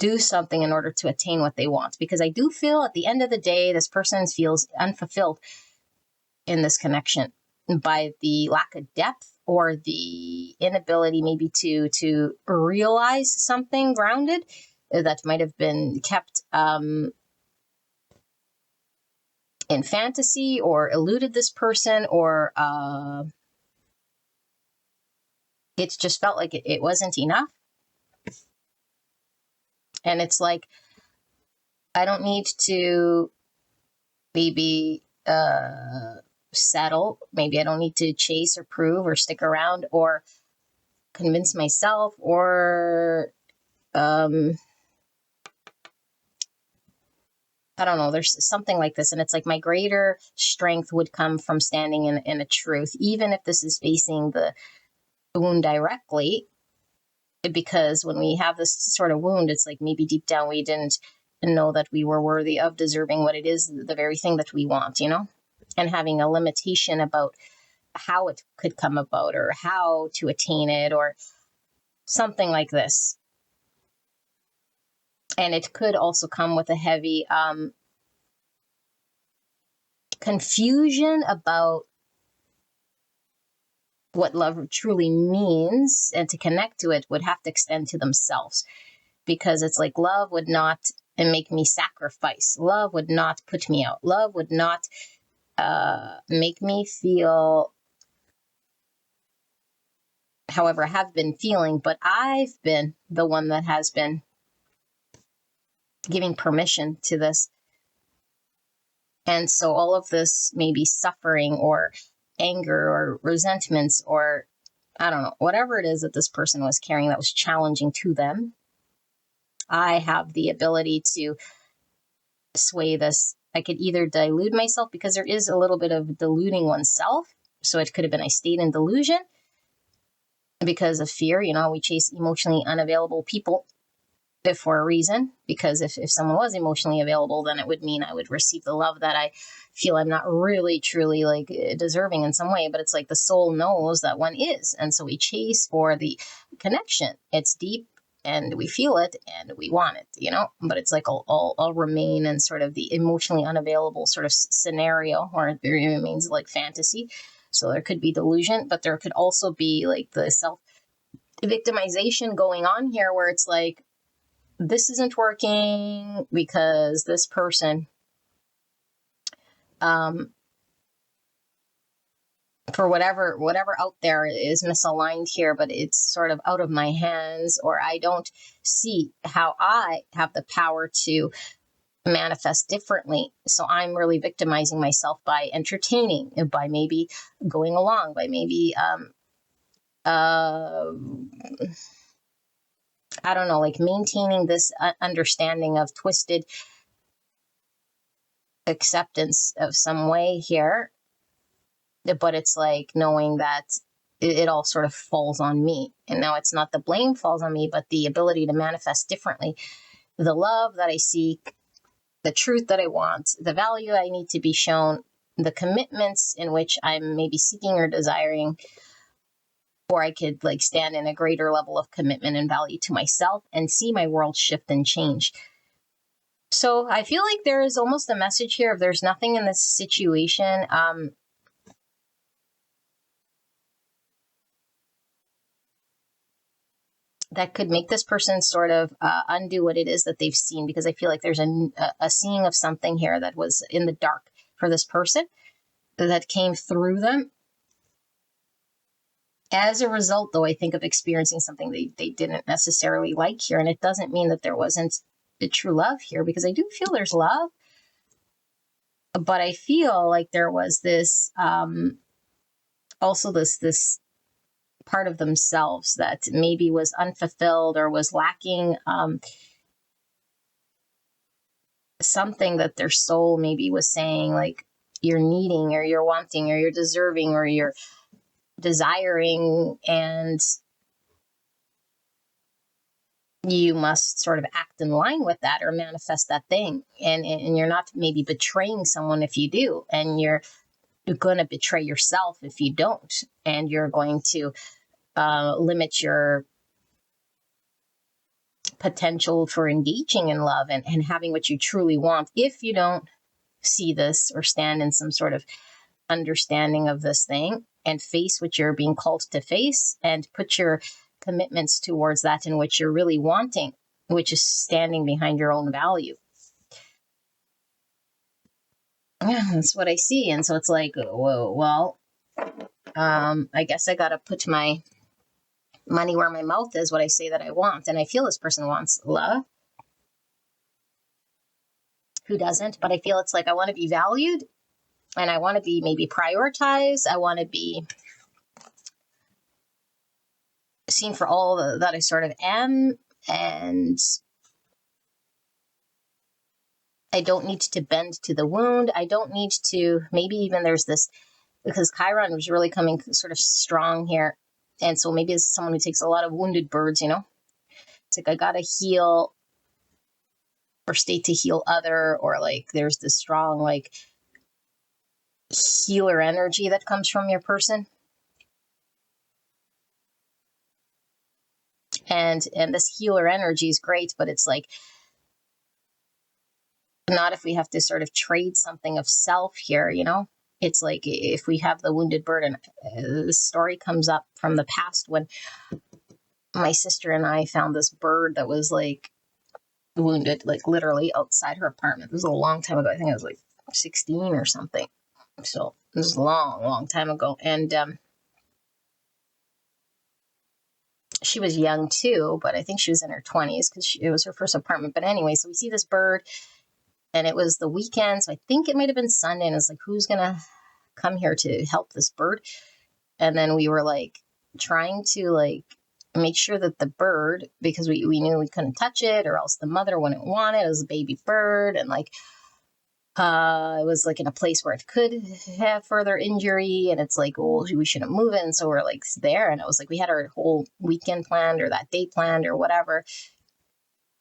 S2: do something in order to attain what they want. Because I do feel at the end of the day, this person feels unfulfilled in this connection by the lack of depth, or the inability maybe to realize something grounded that might have been kept in fantasy, or eluded this person, or it's just felt like it wasn't enough. And it's like, I don't need to maybe settle. Maybe I don't need to chase or prove or stick around or convince myself, or I don't know, there's something like this. And it's like, my greater strength would come from standing in a truth, even if this is facing the wound directly. Because when we have this sort of wound, it's like maybe deep down we didn't know that we were worthy of deserving what it is, the very thing that we want, you know, and having a limitation about how it could come about, or how to attain it, or something like this. And it could also come with a heavy confusion about what love truly means, and to connect to it would have to extend to themselves. Because it's like, love would not make me sacrifice. Love would not put me out. Love would not make me feel however, have been feeling, but I've been the one that has been giving permission to this. And so all of this maybe suffering or anger or resentments or I don't know, whatever it is that this person was carrying that was challenging to them, I have the ability to sway this. I could either delude myself, because there is a little bit of deluding oneself. So it could have been I stayed in delusion because of fear. We chase emotionally unavailable people for a reason, because if someone was emotionally available, then it would mean I would receive the love that I feel I'm not really truly like deserving in some way. But it's like the soul knows that one is, and so we chase for the connection. It's deep and we feel it and we want it, but it's like I'll remain in sort of the emotionally unavailable sort of scenario, or it remains like fantasy. So there could be delusion, but there could also be like the self victimization going on here, where it's like, this isn't working because this person, for whatever out there is misaligned here, but it's sort of out of my hands, or I don't see how I have the power to manifest differently. So I'm really victimizing myself by entertaining, by maybe going along, by maybe, I don't know, like maintaining this understanding of twisted acceptance of some way here. But it's like knowing that it all sort of falls on me. And now it's not the blame falls on me, but the ability to manifest differently. The love that I seek, the truth that I want, the value I need to be shown, the commitments in which I'm maybe seeking or desiring, or I could like stand in a greater level of commitment and value to myself and see my world shift and change. So I feel like there is almost a message here of there's nothing in this situation that could make this person sort of undo what it is that they've seen, because I feel like there's a seeing of something here that was in the dark for this person that came through them. As a result, though, I think of experiencing something they didn't necessarily like here. And it doesn't mean that there wasn't the true love here, because I do feel there's love. But I feel like there was this, also this part of themselves that maybe was unfulfilled or was lacking something that their soul maybe was saying, like, you're needing or you're wanting or you're deserving or you're desiring, and you must sort of act in line with that or manifest that thing. And you're not maybe betraying someone if you do, and you're going to betray yourself if you don't, and you're going to limit your potential for engaging in love and having what you truly want if you don't see this or stand in some sort of understanding of this thing and face what you're being called to face and put your commitments towards that in which you're really wanting, which is standing behind your own value. Yeah, that's what I see. And so it's like, whoa, well, I guess I got to put my money where my mouth is, what I say that I want. And I feel this person wants love. Who doesn't? But I feel it's like I want to be valued, and I want to be maybe prioritized. I want to be seen for all that I sort of am. And I don't need to bend to the wound. I don't need to, maybe even there's this, because Chiron was really coming sort of strong here. And so maybe it's someone who takes a lot of wounded birds, It's like I got to heal or stay to heal other, or like there's this strong like healer energy that comes from your person. And this healer energy is great, but it's like not if we have to sort of trade something of self here, It's like if we have the wounded bird, and this story comes up from the past when my sister and I found this bird that was like wounded, like literally outside her apartment. It was a long time ago. I think I was like 16 or something. So this is a long, long time ago. And she was young too, but I think she was in her 20s because it was her first apartment. But anyway, so we see this bird, and it was the weekend, so I think it might have been Sunday, and it's like, who's gonna come here to help this bird? And then we were like trying to like make sure that the bird, because we knew we couldn't touch it or else the mother wouldn't want it. It was a baby bird, and like it was like in a place where it could have further injury, and it's like, well, we shouldn't move it. And so we're like there, and it was like we had our whole weekend planned or that day planned or whatever.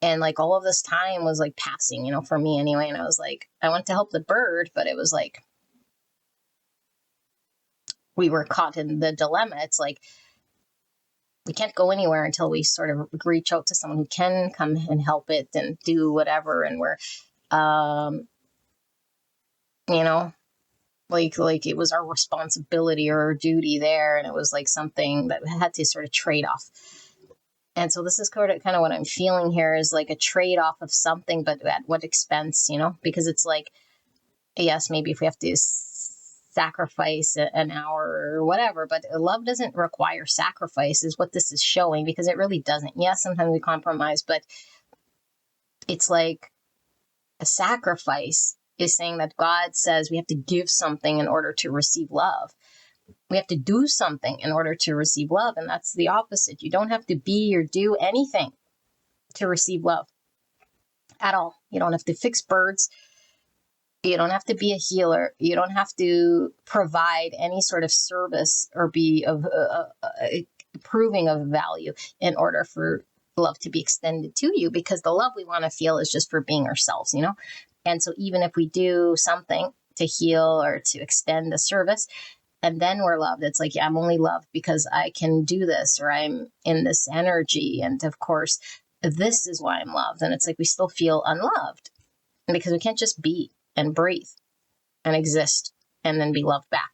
S2: And like all of this time was like passing, for me anyway. And I was like, I went to help the bird, but it was like we were caught in the dilemma. It's like we can't go anywhere until we sort of reach out to someone who can come and help it and do whatever. And we're, like it was our responsibility or our duty there. And it was like something that had to sort of trade off. And so this is kind of what I'm feeling here is like a trade off of something, but at what expense, because it's like, yes, maybe if we have to sacrifice an hour or whatever, but love doesn't require sacrifice is what this is showing, because it really doesn't. Yes, sometimes we compromise, but it's like a sacrifice is saying that God says we have to give something in order to receive love. We have to do something in order to receive love. And that's the opposite. You don't have to be or do anything to receive love at all. You don't have to fix birds. You don't have to be a healer. You don't have to provide any sort of service or be of proving of value in order for love to be extended to you, because the love we want to feel is just for being ourselves, And so even if we do something to heal or to extend a service, and then we're loved, it's like, yeah, I'm only loved because I can do this, or I'm in this energy. And of course, this is why I'm loved. And it's like we still feel unloved because we can't just be and breathe and exist and then be loved back.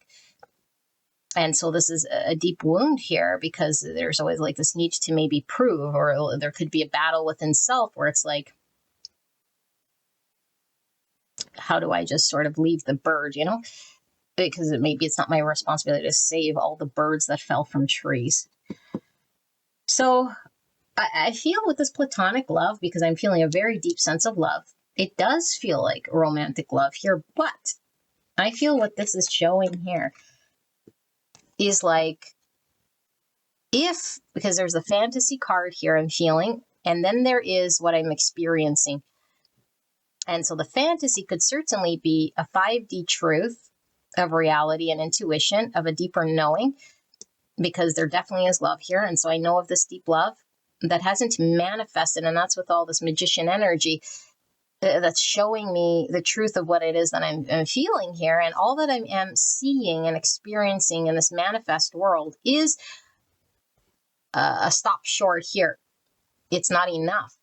S2: And so this is a deep wound here, because there's always like this need to maybe prove, or there could be a battle within self where it's like, how do I just sort of leave the bird, because maybe it's not my responsibility to save all the birds that fell from trees. So I feel with this platonic love, because I'm feeling a very deep sense of love, it does feel like romantic love here, but I feel what this is showing here is like, because there's a fantasy card here I'm feeling, and then there is what I'm experiencing. And so the fantasy could certainly be a 5D truth of reality and intuition of a deeper knowing, because there definitely is love here. And so I know of this deep love that hasn't manifested, and that's with all this magician energy that's showing me the truth of what it is that I'm feeling here. And all that I am seeing and experiencing in this manifest world is a stop short here. It's not enough.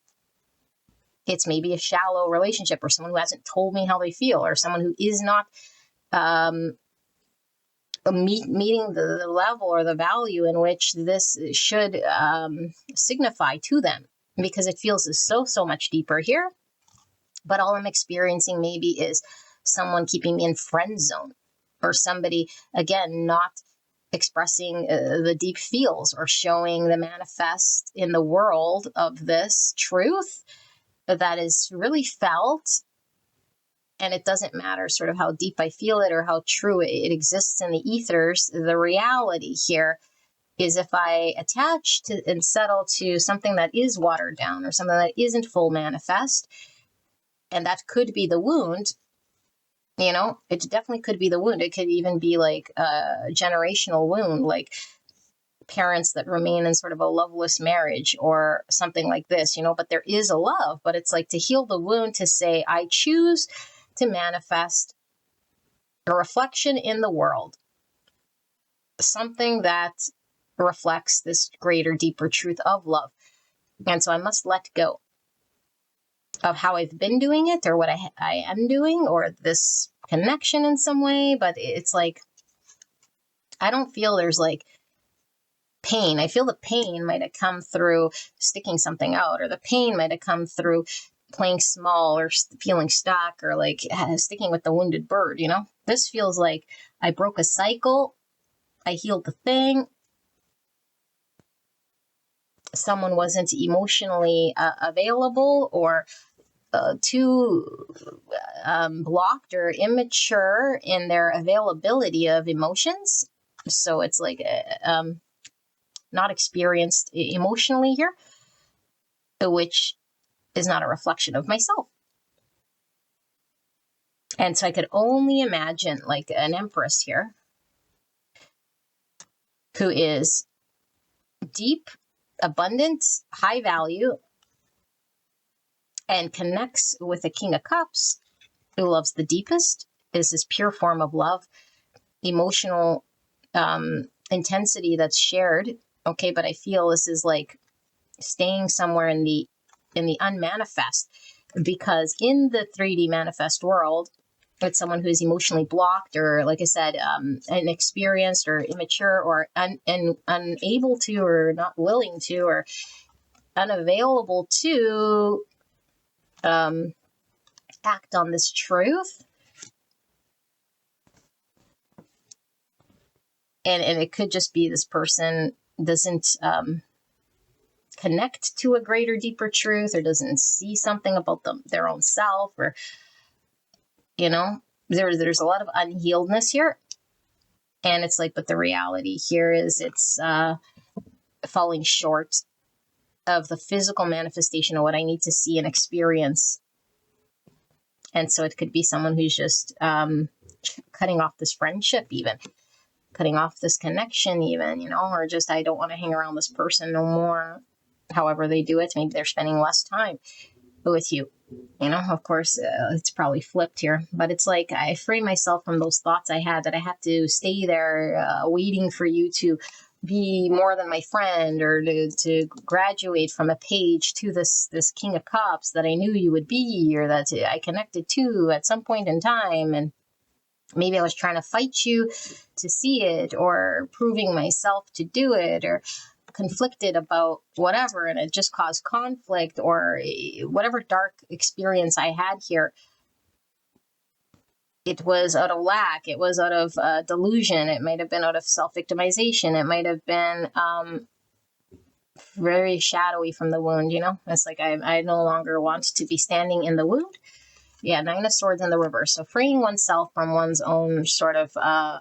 S2: It's maybe a shallow relationship, or someone who hasn't told me how they feel, or someone who is not meeting the level or the value in which this should signify to them, because it feels so much deeper here. But all I'm experiencing maybe is someone keeping me in friend zone, or somebody, again, not expressing the deep feels or showing the manifest in the world of this truth that is really felt. And it doesn't matter sort of how deep I feel it or how true it exists in the ethers. The reality here is, if I attach to and settle to something that is watered down, or something that isn't full manifest, and that could be the wound, it definitely could be the wound. It could even be like a generational wound, like parents that remain in sort of a loveless marriage or something like this, but there is a love. But it's like to heal the wound, to say, I choose to manifest a reflection in the world, something that reflects this greater, deeper truth of love. And so I must let go of how I've been doing it, or what I am doing, or this connection in some way. But it's like, I don't feel there's like pain. I feel the pain might have come through sticking something out, or the pain might have come through playing small, or feeling stuck, or like sticking with the wounded bird. This feels like I broke a cycle. I healed the thing. someone wasn't emotionally available, or too blocked or immature in their availability of emotions. So it's like not experienced emotionally here, which is not a reflection of myself. And so I could only imagine like an empress here who is deep, abundant, high value, and connects with the King of Cups, who loves the deepest, is this pure form of love, emotional intensity that's shared. Okay, but I feel this is like staying somewhere in the unmanifest, because in the 3D manifest world, it's someone who's emotionally blocked, or like I said, inexperienced or immature, or unable to, or not willing to, or unavailable to act on this truth. And it could just be this person doesn't connect to a greater, deeper truth, or doesn't see something about their own self, or, you know, there's a lot of unhealedness here. And it's like, but the reality here is it's falling short of the physical manifestation of what I need to see and experience. And so it could be someone who's just cutting off this friendship, even cutting off this connection, even, you know, or just, I don't want to hang around this person no more. However they do it, maybe they're spending less time with you. You know, of course, it's probably flipped here, but it's like I free myself from those thoughts I had, that I have to stay there waiting for you to be more than my friend, or to graduate from a page to this King of Cups that I knew you would be, or that I connected to at some point in time. And maybe I was trying to fight you to see it, or proving myself to do it, or conflicted about whatever, and it just caused conflict, or whatever dark experience I had here. It was out of lack. It was out of delusion. It might have been out of self-victimization. It might have been very shadowy from the wound, you know? It's like I no longer want to be standing in the wound. Yeah, Nine of Swords in the reverse. So freeing oneself from one's own sort of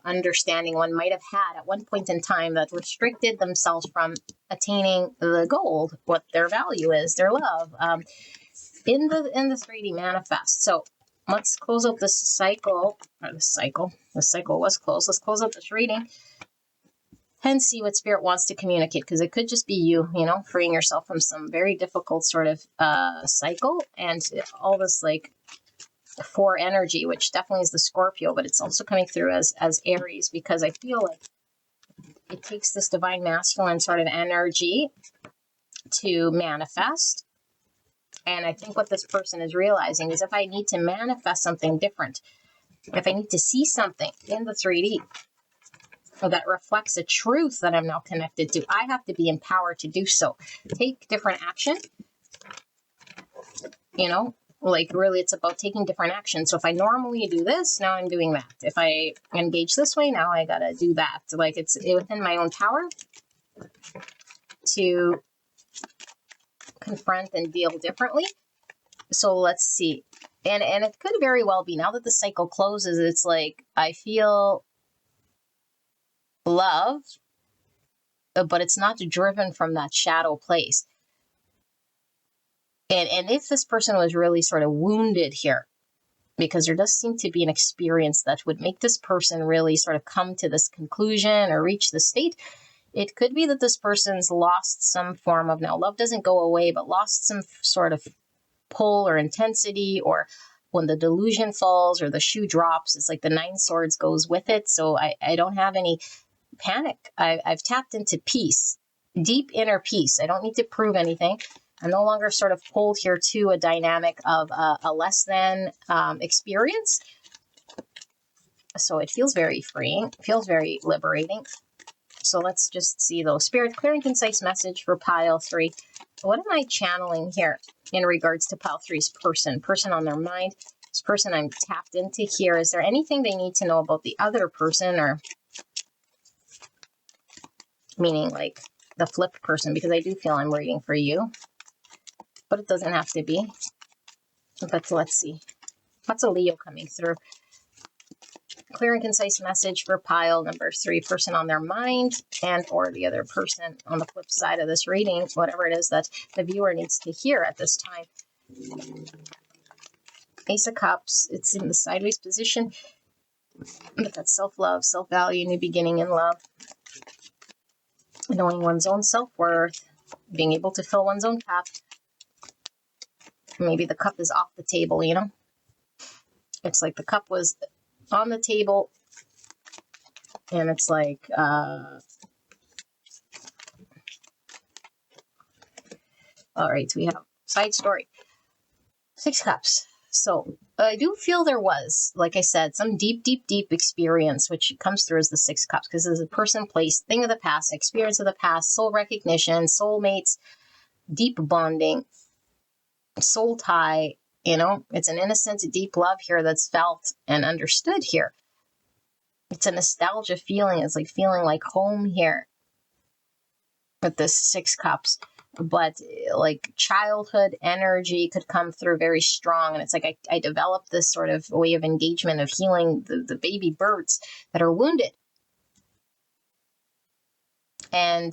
S2: understanding one might have had at one point in time that restricted themselves from attaining the gold, what their value is, their love, in the 3D manifest. So let's close out this cycle, or the cycle was closed. Let's close out this reading and see what Spirit wants to communicate, because it could just be you, you know, freeing yourself from some very difficult sort of cycle, and all this like 4 energy, which definitely is the Scorpio, but it's also coming through as Aries, because I feel like it takes this divine masculine sort of energy to manifest. And I think what this person is realizing is, if I need to manifest something different, if I need to see something in the 3D that reflects a truth that I'm now connected to, I have to be empowered to do so. Take different action, you know, like really it's about taking different action. So if I normally do this, now I'm doing that. If I engage this way, now I gotta do that. Like it's within my own power to confront and deal differently. So let's see. And it could very well be, now that the cycle closes, it's like I feel love, but it's not driven from that shadow place. And if this person was really sort of wounded here, because there does seem to be an experience that would make this person really sort of come to this conclusion or reach the state, it could be that this person's lost some form of, now love doesn't go away, but lost some sort of pull or intensity, or when the delusion falls or the shoe drops, it's like the 9 swords goes with it. So I don't have any panic. I've tapped into peace, deep inner peace. I don't need to prove anything. I'm no longer sort of pulled here to a dynamic of a less than experience. So it feels very freeing. It feels very liberating. So let's just see though. Spirit, clear and concise message for pile 3. What am I channeling here in regards to pile 3's person on their mind? This person I'm tapped into here. Is there anything they need to know about the other person, or meaning like the flipped person, because I do feel I'm reading for you, but it doesn't have to be. But let's see. What's a Leo coming through? Clear and concise message for pile number 3, person on their mind and or the other person on the flip side of this reading, whatever it is that the viewer needs to hear at this time. Ace of Cups, it's in the sideways position, but that's self-love, self-value, new beginning in love, knowing one's own self-worth, being able to fill one's own cup. Maybe the cup is off the table, you know? It's like the cup was on the table, and it's like, all right, so we have side story. 6 cups. So I do feel there was, like I said, some deep experience, which comes through as the 6 cups, because there's a person, place, thing of the past, experience of the past, soul recognition, soulmates, deep bonding, soul tie, you know, it's an innocent, deep love here that's felt and understood here. It's a nostalgia feeling. It's like feeling like home here with this 6 cups. But like childhood energy could come through very strong. And it's like I developed this sort of way of engagement of healing the baby birds that are wounded. And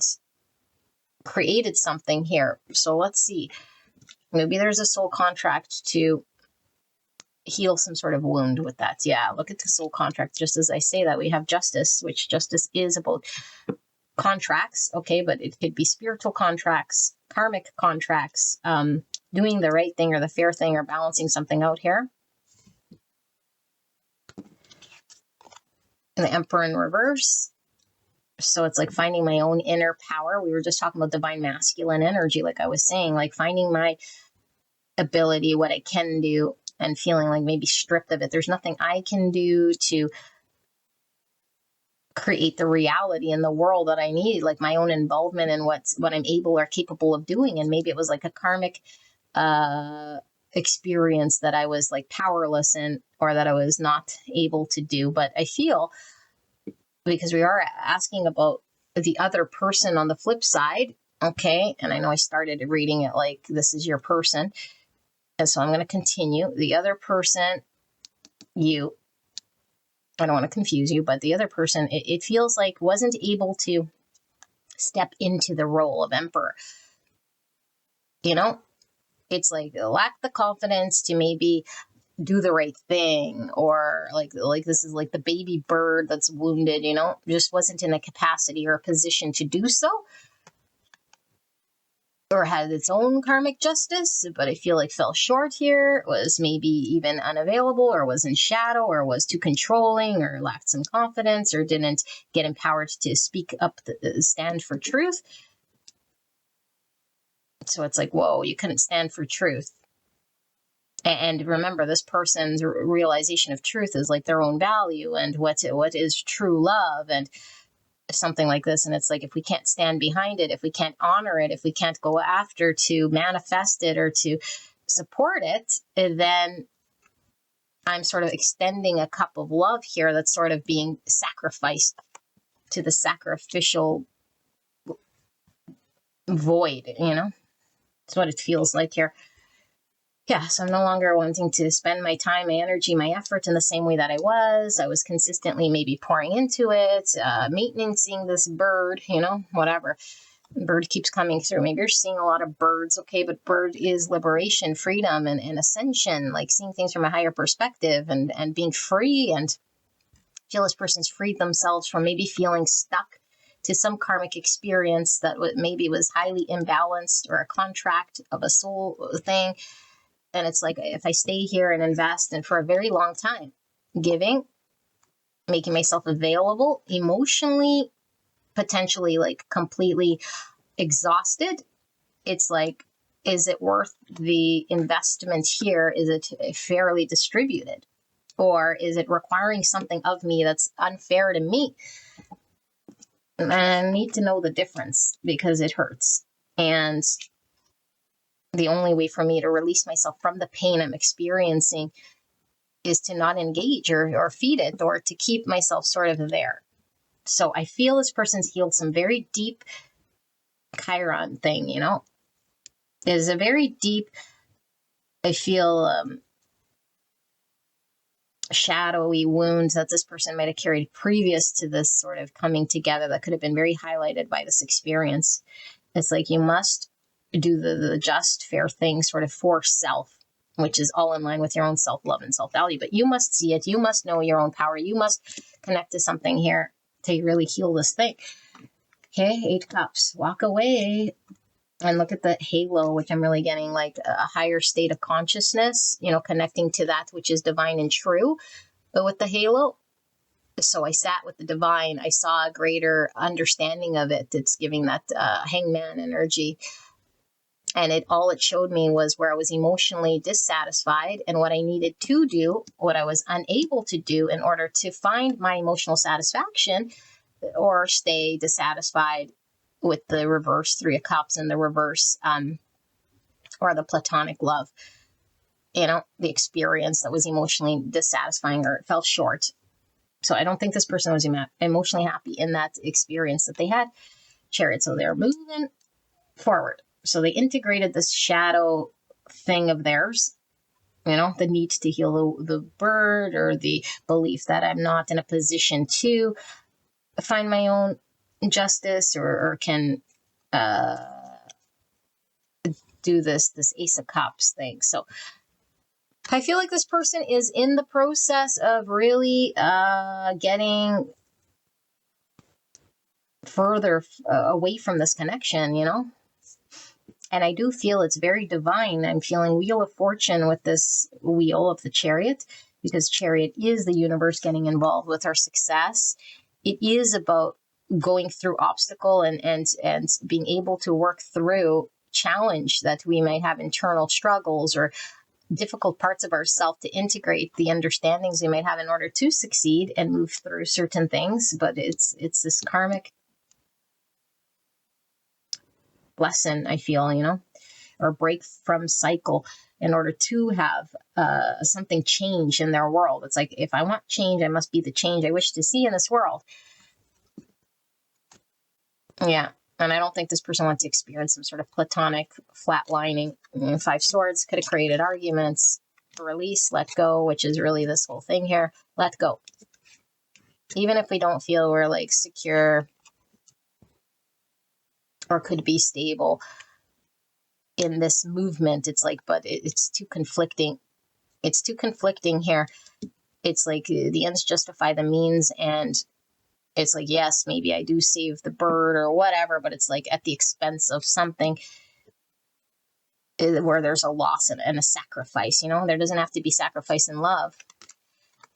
S2: created something here. So let's see. Maybe there's a soul contract to heal some sort of wound with that. Yeah, look at the soul contract. Just as I say that, we have justice, which justice is about contracts, okay, but it could be spiritual contracts, karmic contracts, doing the right thing or the fair thing or balancing something out here. And the Emperor in reverse. So it's like finding my own inner power. We were just talking about divine masculine energy, like I was saying, like finding my ability, what I can do, and feeling like maybe stripped of it. There's nothing I can do to create the reality in the world that I need, like my own involvement in what I'm able or capable of doing. And maybe it was like a karmic experience that I was like powerless in, or that I was not able to do. But I feel, because we are asking about the other person on the flip side, okay, and I know I started reading it like this is your person, and so I'm going to continue. The other person, you, I don't want to confuse you, but the other person, it feels like wasn't able to step into the role of emperor. You know, it's like lack the confidence to maybe do the right thing, or like this is like the baby bird that's wounded, you know, just wasn't in a capacity or a position to do so, or had its own karmic justice, but I feel like fell short here, was maybe even unavailable, or was in shadow, or was too controlling, or lacked some confidence, or didn't get empowered to speak up, stand for truth. So it's like, whoa, you couldn't stand for truth. And remember, this person's realization of truth is like their own value and what is true love and something like this. And it's like, if we can't stand behind it, if we can't honor it, if we can't go after to manifest it or to support it, then I'm sort of extending a cup of love here that's sort of being sacrificed to the sacrificial void, you know? That's what it feels like here. Yeah, so I'm no longer wanting to spend my time, my energy, my effort in the same way that I was. I was consistently maybe pouring into it, maintaining this bird, you know, whatever. Bird keeps coming through. Maybe you're seeing a lot of birds, okay, but bird is liberation, freedom, and ascension, like seeing things from a higher perspective and being free, and feel this person's freed themselves from maybe feeling stuck to some karmic experience that maybe was highly imbalanced, or a contract of a soul thing. And it's like, if I stay here and invest, and for a very long time, giving, making myself available, emotionally, potentially like completely exhausted, it's like, is it worth the investment here? Is it fairly distributed? Or is it requiring something of me that's unfair to me? And I need to know the difference, because it hurts. And the only way for me to release myself from the pain I'm experiencing is to not engage or feed it, or to keep myself sort of there. So I feel this person's healed some very deep Chiron thing, is a very deep, I feel, shadowy wound that this person might have carried previous to this sort of coming together that could have been very highlighted by this experience. It's like you must do the just, fair thing sort of for self, which is all in line with your own self-love and self-value. But you must see it. You must know your own power. You must connect to something here to really heal this thing. Okay, 8 cups. Walk away and look at the halo, which I'm really getting like a higher state of consciousness, connecting to that which is divine and true. But with the halo, so I sat with the divine. I saw a greater understanding of it. It's giving that hangman energy. And all it showed me was where I was emotionally dissatisfied and what I needed to do, what I was unable to do in order to find my emotional satisfaction or stay dissatisfied with the reverse 3 of Cups and the reverse or the platonic love, the experience that was emotionally dissatisfying or it fell short. So I don't think this person was emotionally happy in that experience that they had. Chariot. So they're moving forward. So they integrated this shadow thing of theirs, the need to heal the bird or the belief that I'm not in a position to find my own justice or can do this Ace of Cups thing. So I feel like this person is in the process of really getting further away from this connection, And I do feel it's very divine. I'm feeling Wheel of Fortune with this wheel of the Chariot, because Chariot is the universe getting involved with our success. It is about going through obstacle and being able to work through challenge that we might have, internal struggles or difficult parts of ourselves, to integrate the understandings we might have in order to succeed and move through certain things. But it's this karmic lesson, I feel, or break from cycle in order to have something change in their world. It's like, if I want change, I must be the change I wish to see in this world. Yeah. And I don't think this person wants to experience some sort of platonic flatlining. 5 Swords could have created arguments. Release, let go, which is really this whole thing here. Let go. Even if we don't feel we're like secure or could be stable in this movement, it's like, but it's too conflicting. It's too conflicting here. It's like the ends justify the means, and it's like, yes, maybe I do save the bird or whatever, but it's like at the expense of something where there's a loss and a sacrifice, There doesn't have to be sacrifice in love.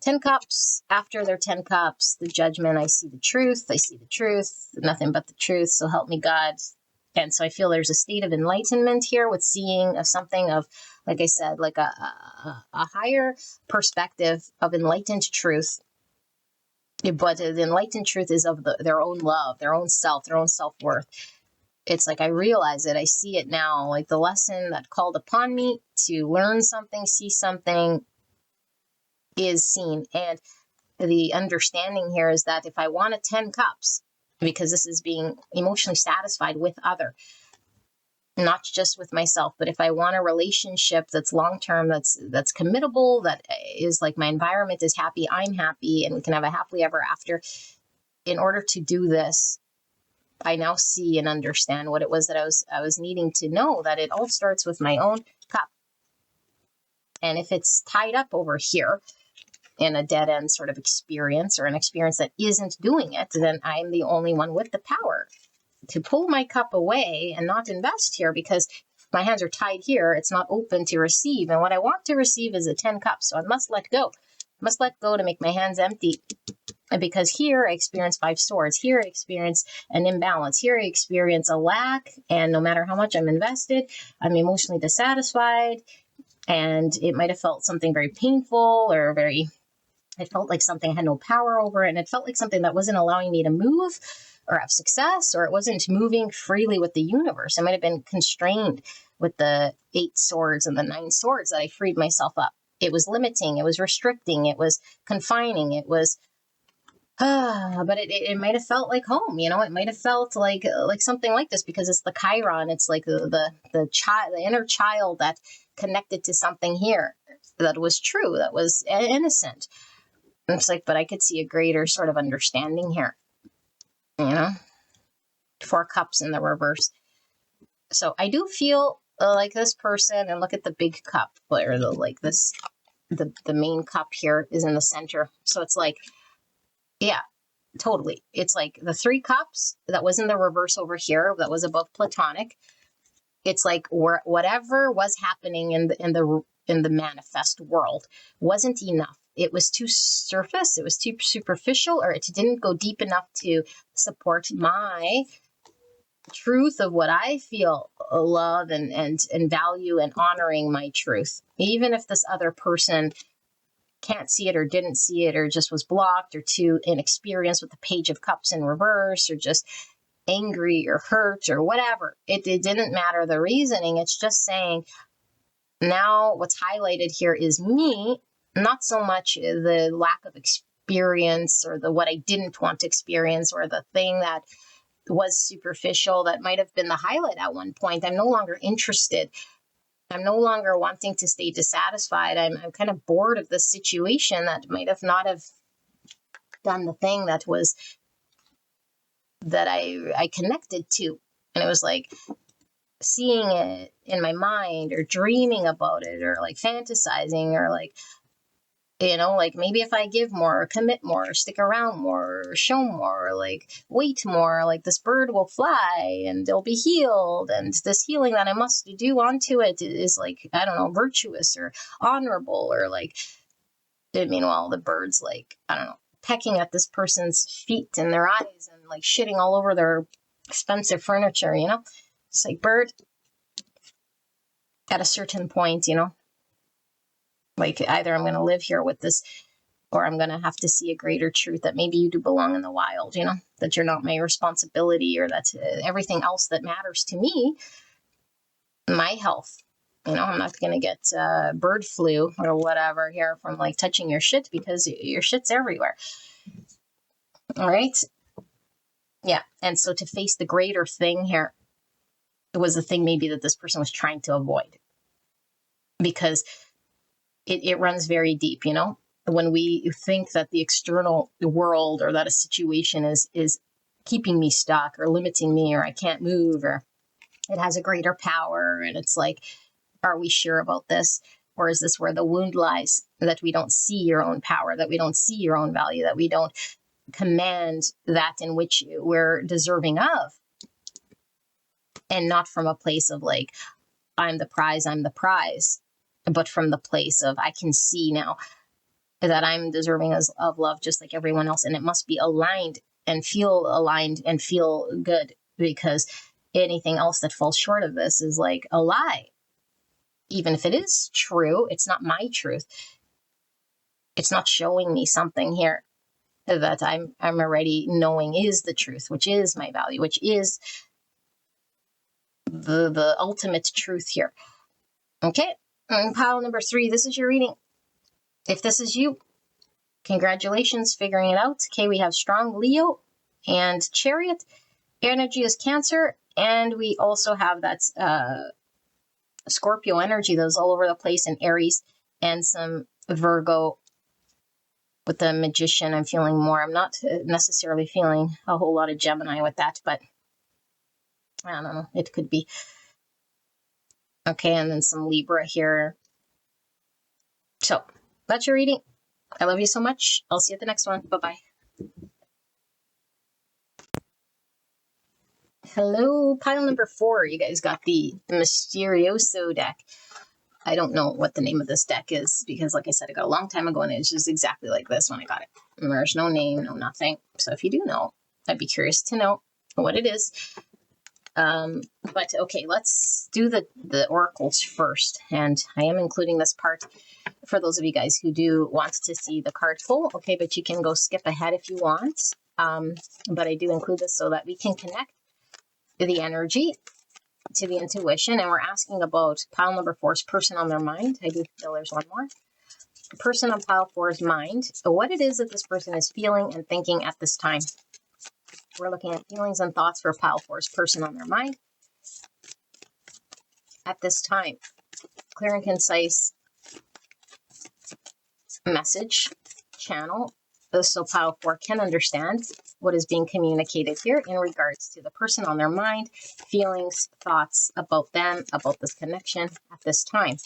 S2: 10 Cups, after their 10 Cups, the Judgment, I see the truth, nothing but the truth, so help me God. And so I feel there's a state of enlightenment here with seeing of something of, like I said, like a higher perspective of enlightened truth. But the enlightened truth is of their own love, their own self, their own self-worth. It's like I realize it, I see it now, like the lesson that called upon me to learn something, see something, is seen. And the understanding here is that if I want a 10 Cups, because this is being emotionally satisfied with other, not just with myself, but if I want a relationship that's long-term, that's committable, that is like my environment is happy, I'm happy, and we can have a happily ever after. In order to do this, I now see and understand what it was that I was needing to know, that it all starts with my own cup. And if it's tied up over here in a dead end sort of experience, or an experience that isn't doing it, then I'm the only one with the power to pull my cup away and not invest here, because if my hands are tied here, it's not open to receive. And what I want to receive is a 10 Cups. So I must let go. I must let go to make my hands empty. And because here I experience 5 Swords, here I experience an imbalance, here I experience a lack, and no matter how much I'm invested, I'm emotionally dissatisfied, and it might have felt something very painful or it felt like something I had no power over, and it felt like something that wasn't allowing me to move or have success, or it wasn't moving freely with the universe. I might have been constrained with the 8 Swords and the 9 Swords that I freed myself up. It was limiting, it was restricting, it was confining, it was But it might have felt like home, you know. It might have felt like something like this because it's the Chiron. It's like the child, the inner child that connected to something here that was true, that was innocent. And it's like, but I could see a greater sort of understanding here, you know. 4 cups in the reverse. So I do feel like this person, and look at the big cup, or the main cup here is in the center. So it's like, yeah, totally. It's like the 3 cups that was in the reverse over here, that was above platonic. It's like whatever was happening in the manifest world wasn't enough. It was too surface, it was too superficial, or it didn't go deep enough to support my truth of what I feel love and value, and honoring my truth. Even if this other person can't see it, or didn't see it, or just was blocked, or too inexperienced with the Page of Cups in reverse, or just angry or hurt or whatever. It didn't matter the reasoning. It's just saying, now what's highlighted here is me, not so much the lack of experience, or the what I didn't want to experience, or the thing that was superficial that might have been the highlight at one point. I'm no longer interested. I'm no longer wanting to stay dissatisfied. I'm kind of bored of this situation that might have not have done the thing that was that I connected to. And it was like seeing it in my mind, or dreaming about it, or like fantasizing, or like, you know, like maybe if I give more, or commit more, or stick around more, or show more, or like wait more, like this bird will fly and they'll be healed. And this healing that I must do onto it is like, I don't know, virtuous or honorable, or like, meanwhile, the bird's like, I don't know, pecking at this person's feet and their eyes, and like shitting all over their expensive furniture, you know? It's like, bird, at a certain point, you know, like either I'm going to live here with this, or I'm going to have to see a greater truth that maybe you do belong in the wild, you know, that you're not my responsibility, or that everything else that matters to me, my health, you know, I'm not going to get bird flu or whatever here from like touching your shit, because your shit's everywhere. All right. Yeah. And so to face the greater thing here, it was the thing maybe that this person was trying to avoid, because it runs very deep, you know. When we think that the external world, or that a situation is keeping me stuck, or limiting me, or I can't move, or it has a greater power, and it's like, are we sure about this? Or is this where the wound lies, that we don't see your own power, that we don't see your own value, that we don't command that in which we're deserving of, and not from a place of like, I'm the prize, but from the place of, I can see now that I'm deserving of love just like everyone else, and it must be aligned and feel good, because anything else that falls short of this is like a lie. Even if it is true, it's not my truth. It's not showing me something here that I'm already knowing is the truth, which is my value, which is the ultimate truth here. Okay, and pile number 3, this is your reading. If this is you, congratulations, figuring it out. Okay, we have strong Leo and Chariot. Energy is Cancer, and we also have that Scorpio energy that's all over the place, in Aries, and some Virgo with the Magician. I'm feeling more. I'm not necessarily feeling a whole lot of Gemini with that, but I don't know. It could be. Okay, and then some Libra here. So that's your reading. I love you so much. I'll see you at the next one. Bye-bye. Hello, pile number 4. You guys got the Mysterioso deck. I don't know what the name of this deck is, because like I said, I got a long time ago, and it's just exactly like this when I got it. And there's no name, no nothing. So if you do know, I'd be curious to know what it is. But okay, let's do the oracles first. And I am including this part for those of you guys who do want to see the card full. Okay, but you can go skip ahead if you want. But I do include this so that we can connect the energy to the intuition. And we're asking about pile number 4's person on their mind. I do feel there's one more. person on pile 4's mind, what it is that this person is feeling and thinking at this time. We're looking at feelings and thoughts for pile 4's person on their mind at this time. Clear and concise message channel so pile 4 can understand what is being communicated here in regards to the person on their mind, feelings, thoughts about them, about this connection at this time.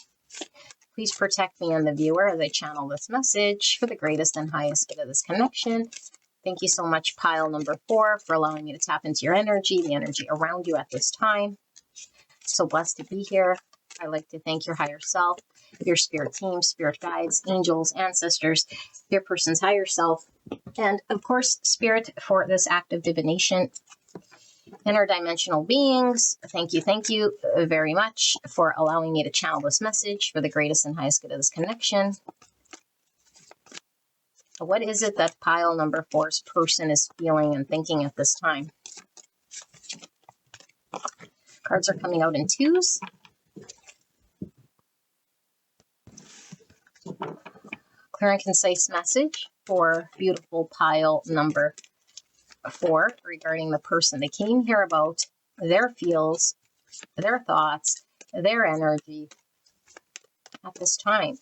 S2: Please protect me and the viewer as I channel this message for the greatest and highest good of this connection. Thank you so much, pile number 4, for allowing me to tap into your energy, the energy around you at this time. So blessed to be here. I'd like to thank your higher self, your spirit team, spirit guides, angels, ancestors, your person's higher self, and of course, spirit for this act of divination. Interdimensional beings, thank you very much for allowing me to channel this message for the greatest and highest good of this connection. What is it that pile number 4's person is feeling and thinking at this time? Cards are coming out in 2s. Clear and concise message for beautiful pile number 4 regarding the person they came here about, their feels, their thoughts, their energy at this time.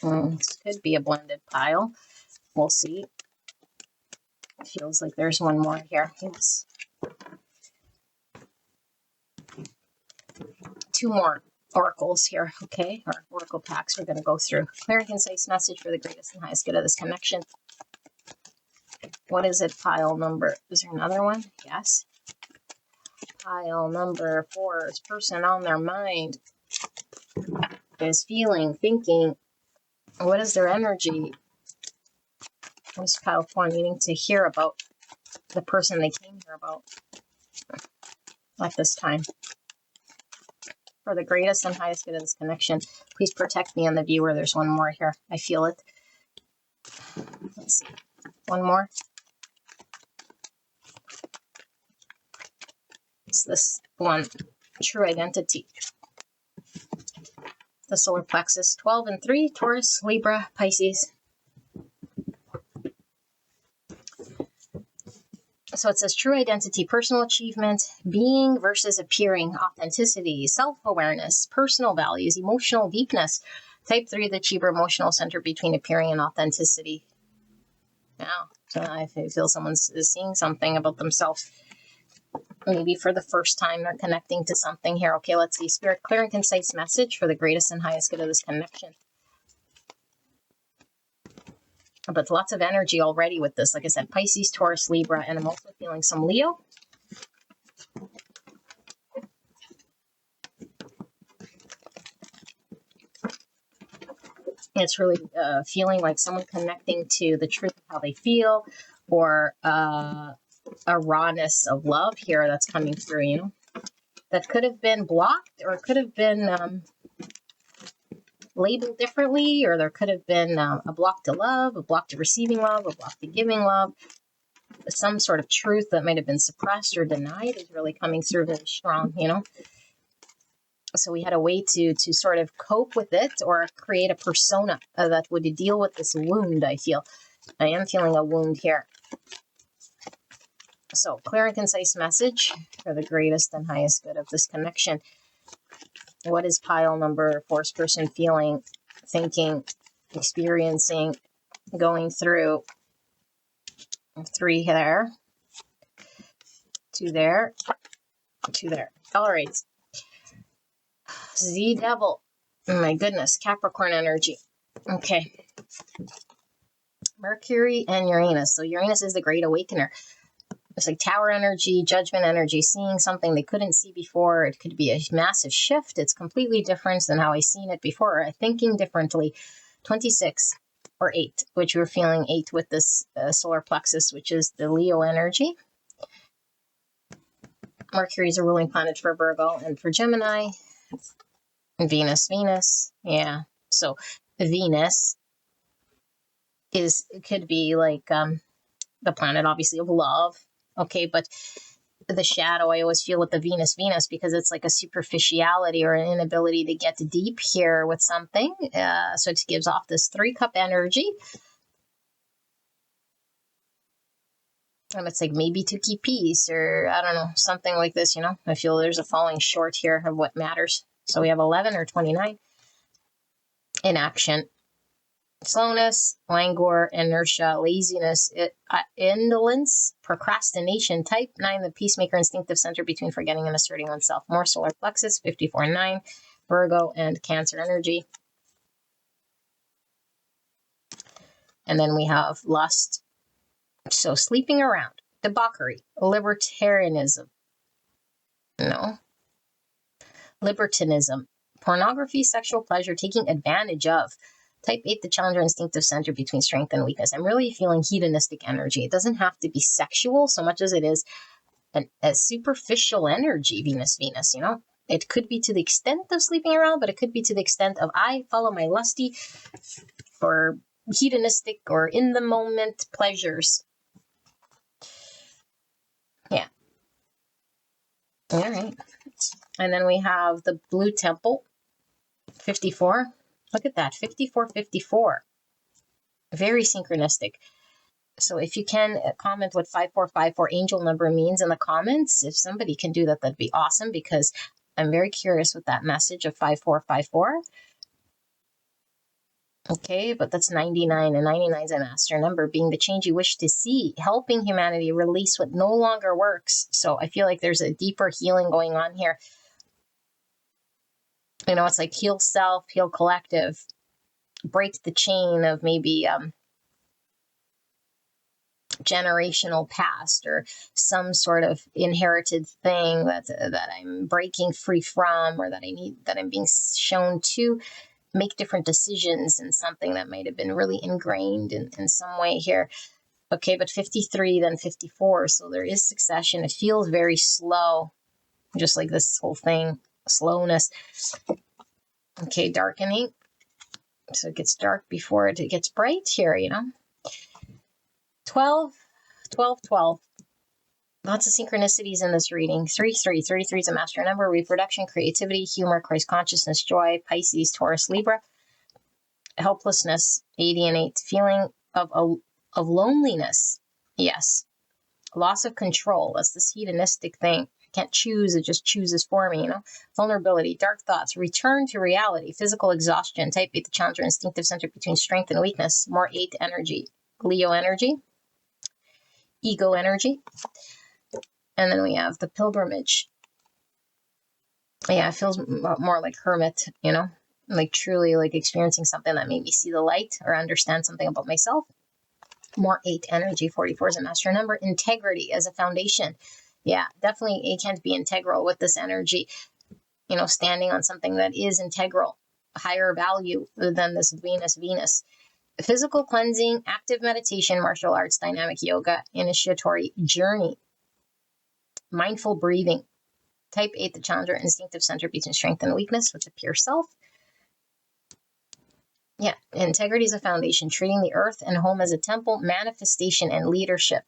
S2: This could be a blended pile. We'll see. It feels like there's one more here. Yes. 2 more oracles here, okay? Or oracle packs we're going to go through. Clear and concise message for the greatest and highest good of this connection. What is it, pile number? Is there another one? Yes. Pile number 4's person on their mind is feeling, thinking. What is their energy? What is pile 4 needing to hear about the person they came here about at this time? For the greatest and highest good of this connection, please protect me and the viewer. There's one more here. I feel it. Let's see. One more. It's this one. True identity. The solar plexus, 12 and 3, Taurus, Libra, Pisces. So it says true identity, personal achievement, being versus appearing, authenticity, self-awareness, personal values, emotional deepness. Type 3, the Chiba emotional center between appearing and authenticity. Now, so I feel someone's seeing something about themselves. Maybe for the first time they're connecting to something here. Okay, let's see. Spirit, clear and concise message for the greatest and highest good of this connection. But lots of energy already with this. Like I said, Pisces, Taurus, Libra, and I'm also feeling some Leo. It's really feeling like someone connecting to the truth of how they feel, or a rawness of love here that's coming through, you know. That could have been blocked, or it could have been labeled differently, or there could have been a block to love, a block to receiving love, a block to giving love. Some sort of truth that might have been suppressed or denied is really coming through very strong, you know. So we had a way to sort of cope with it, or create a persona that would deal with this wound. I am feeling a wound here. So clear and concise message for the greatest and highest good of this connection. What is pile number 4's person feeling, thinking, experiencing, going through? 3 there, 2 there, 2 there. All right. Z Devil. Oh my goodness. Capricorn energy. Okay. Mercury and Uranus. So Uranus is the great awakener. It's like tower energy, judgment energy, seeing something they couldn't see before. It could be a massive shift. It's completely different than how I seen it before. Thinking differently. 26 or 8, which we're feeling 8 with this solar plexus, which is the Leo energy. Mercury is a ruling planet for Virgo and for Gemini. Venus. Yeah. So Venus could be like the planet, obviously, of love. Okay, but the shadow I always feel with the Venus, because it's like a superficiality or an inability to get deep here with something. So it gives off this 3-cup energy. And it's like maybe to keep peace, or I don't know, something like this, you know. I feel there's a falling short here of what matters. So we have 11 or 29. Inaction. Slowness, languor, inertia, laziness, indolence, procrastination. Type 9, the peacemaker, instinctive center between forgetting and asserting oneself. More solar plexus, 54-9, Virgo and Cancer energy. And then we have lust. So sleeping around, debauchery, libertarianism. No. Libertinism, pornography, sexual pleasure, taking advantage of. Type 8, the challenger, instinctive center between strength and weakness. I'm really feeling hedonistic energy. It doesn't have to be sexual so much as it is a superficial energy, Venus, you know. It could be to the extent of sleeping around, but it could be to the extent of I follow my lusty or hedonistic or in the moment pleasures. Yeah. All right. And then we have the blue temple, 54. Look at that, 5454. Very synchronistic. So if you can comment what 5454 angel number means in the comments, if somebody can do that, that'd be awesome, because I'm very curious with that message of 5454. Okay, but that's 99, and 99 is a master number, being the change you wish to see, helping humanity release what no longer works. So I feel like there's a deeper healing going on here. You know, it's like heal self, heal collective, break the chain of maybe generational past or some sort of inherited thing that I'm breaking free from, or that I'm being shown to make different decisions in something that might have been really ingrained in some way here. Okay, but 53, then 54. So there is succession. It feels very slow, just like this whole thing, slowness. Okay, darkening. So it gets dark before it gets bright here, you know. 12, 12, 12. Lots of synchronicities in this reading. 33. 33 is a master number. Reproduction, creativity, humor, Christ consciousness, joy, Pisces, Taurus, Libra. Helplessness, 80 and 8. Feeling of loneliness. Yes. Loss of control. That's this hedonistic thing. I can't choose. It just chooses for me, you know. Vulnerability, dark thoughts, return to reality, physical exhaustion. Type 8, the challenger, instinctive center between strength and weakness. More 8 energy. Leo energy. Ego energy. And then we have the pilgrimage. Yeah, it feels more like hermit, you know, like truly like experiencing something that made me see the light or understand something about myself. More 8 energy. 44 is a master number. Integrity as a foundation. Yeah, definitely it can't be integral with this energy, you know, standing on something that is integral, higher value than this Venus. Physical cleansing, active meditation, martial arts, dynamic yoga, initiatory journey, mindful breathing. Type 8, the challenger, instinctive center between strength and weakness, which is pure self. Yeah, integrity is a foundation, treating the earth and home as a temple, manifestation and leadership.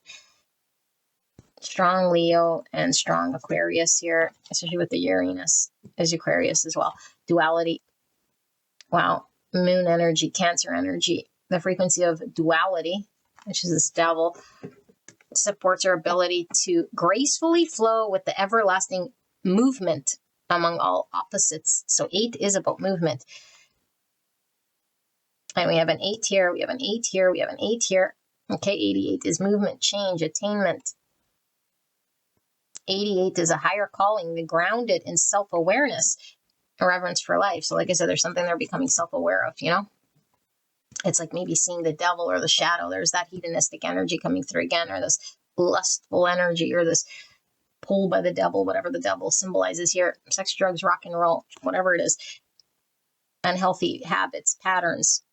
S2: Strong Leo and strong Aquarius here, especially with the Uranus as Aquarius as well. Duality. Wow. Moon energy, Cancer energy. The frequency of duality, which is this devil, supports our ability to gracefully flow with the everlasting movement among all opposites. So 8 is about movement. And we have an 8 here, we have an 8 here, we have an 8 here. Okay, 88 is movement, change, attainment. 88 is a higher calling, the grounded in self-awareness, reverence for life. So like I said, there's something they're becoming self-aware of, you know? It's like maybe seeing the devil or the shadow. There's that hedonistic energy coming through again, or this lustful energy, or this pull by the devil, whatever the devil symbolizes here. Sex, drugs, rock and roll, whatever it is. Unhealthy habits, patterns.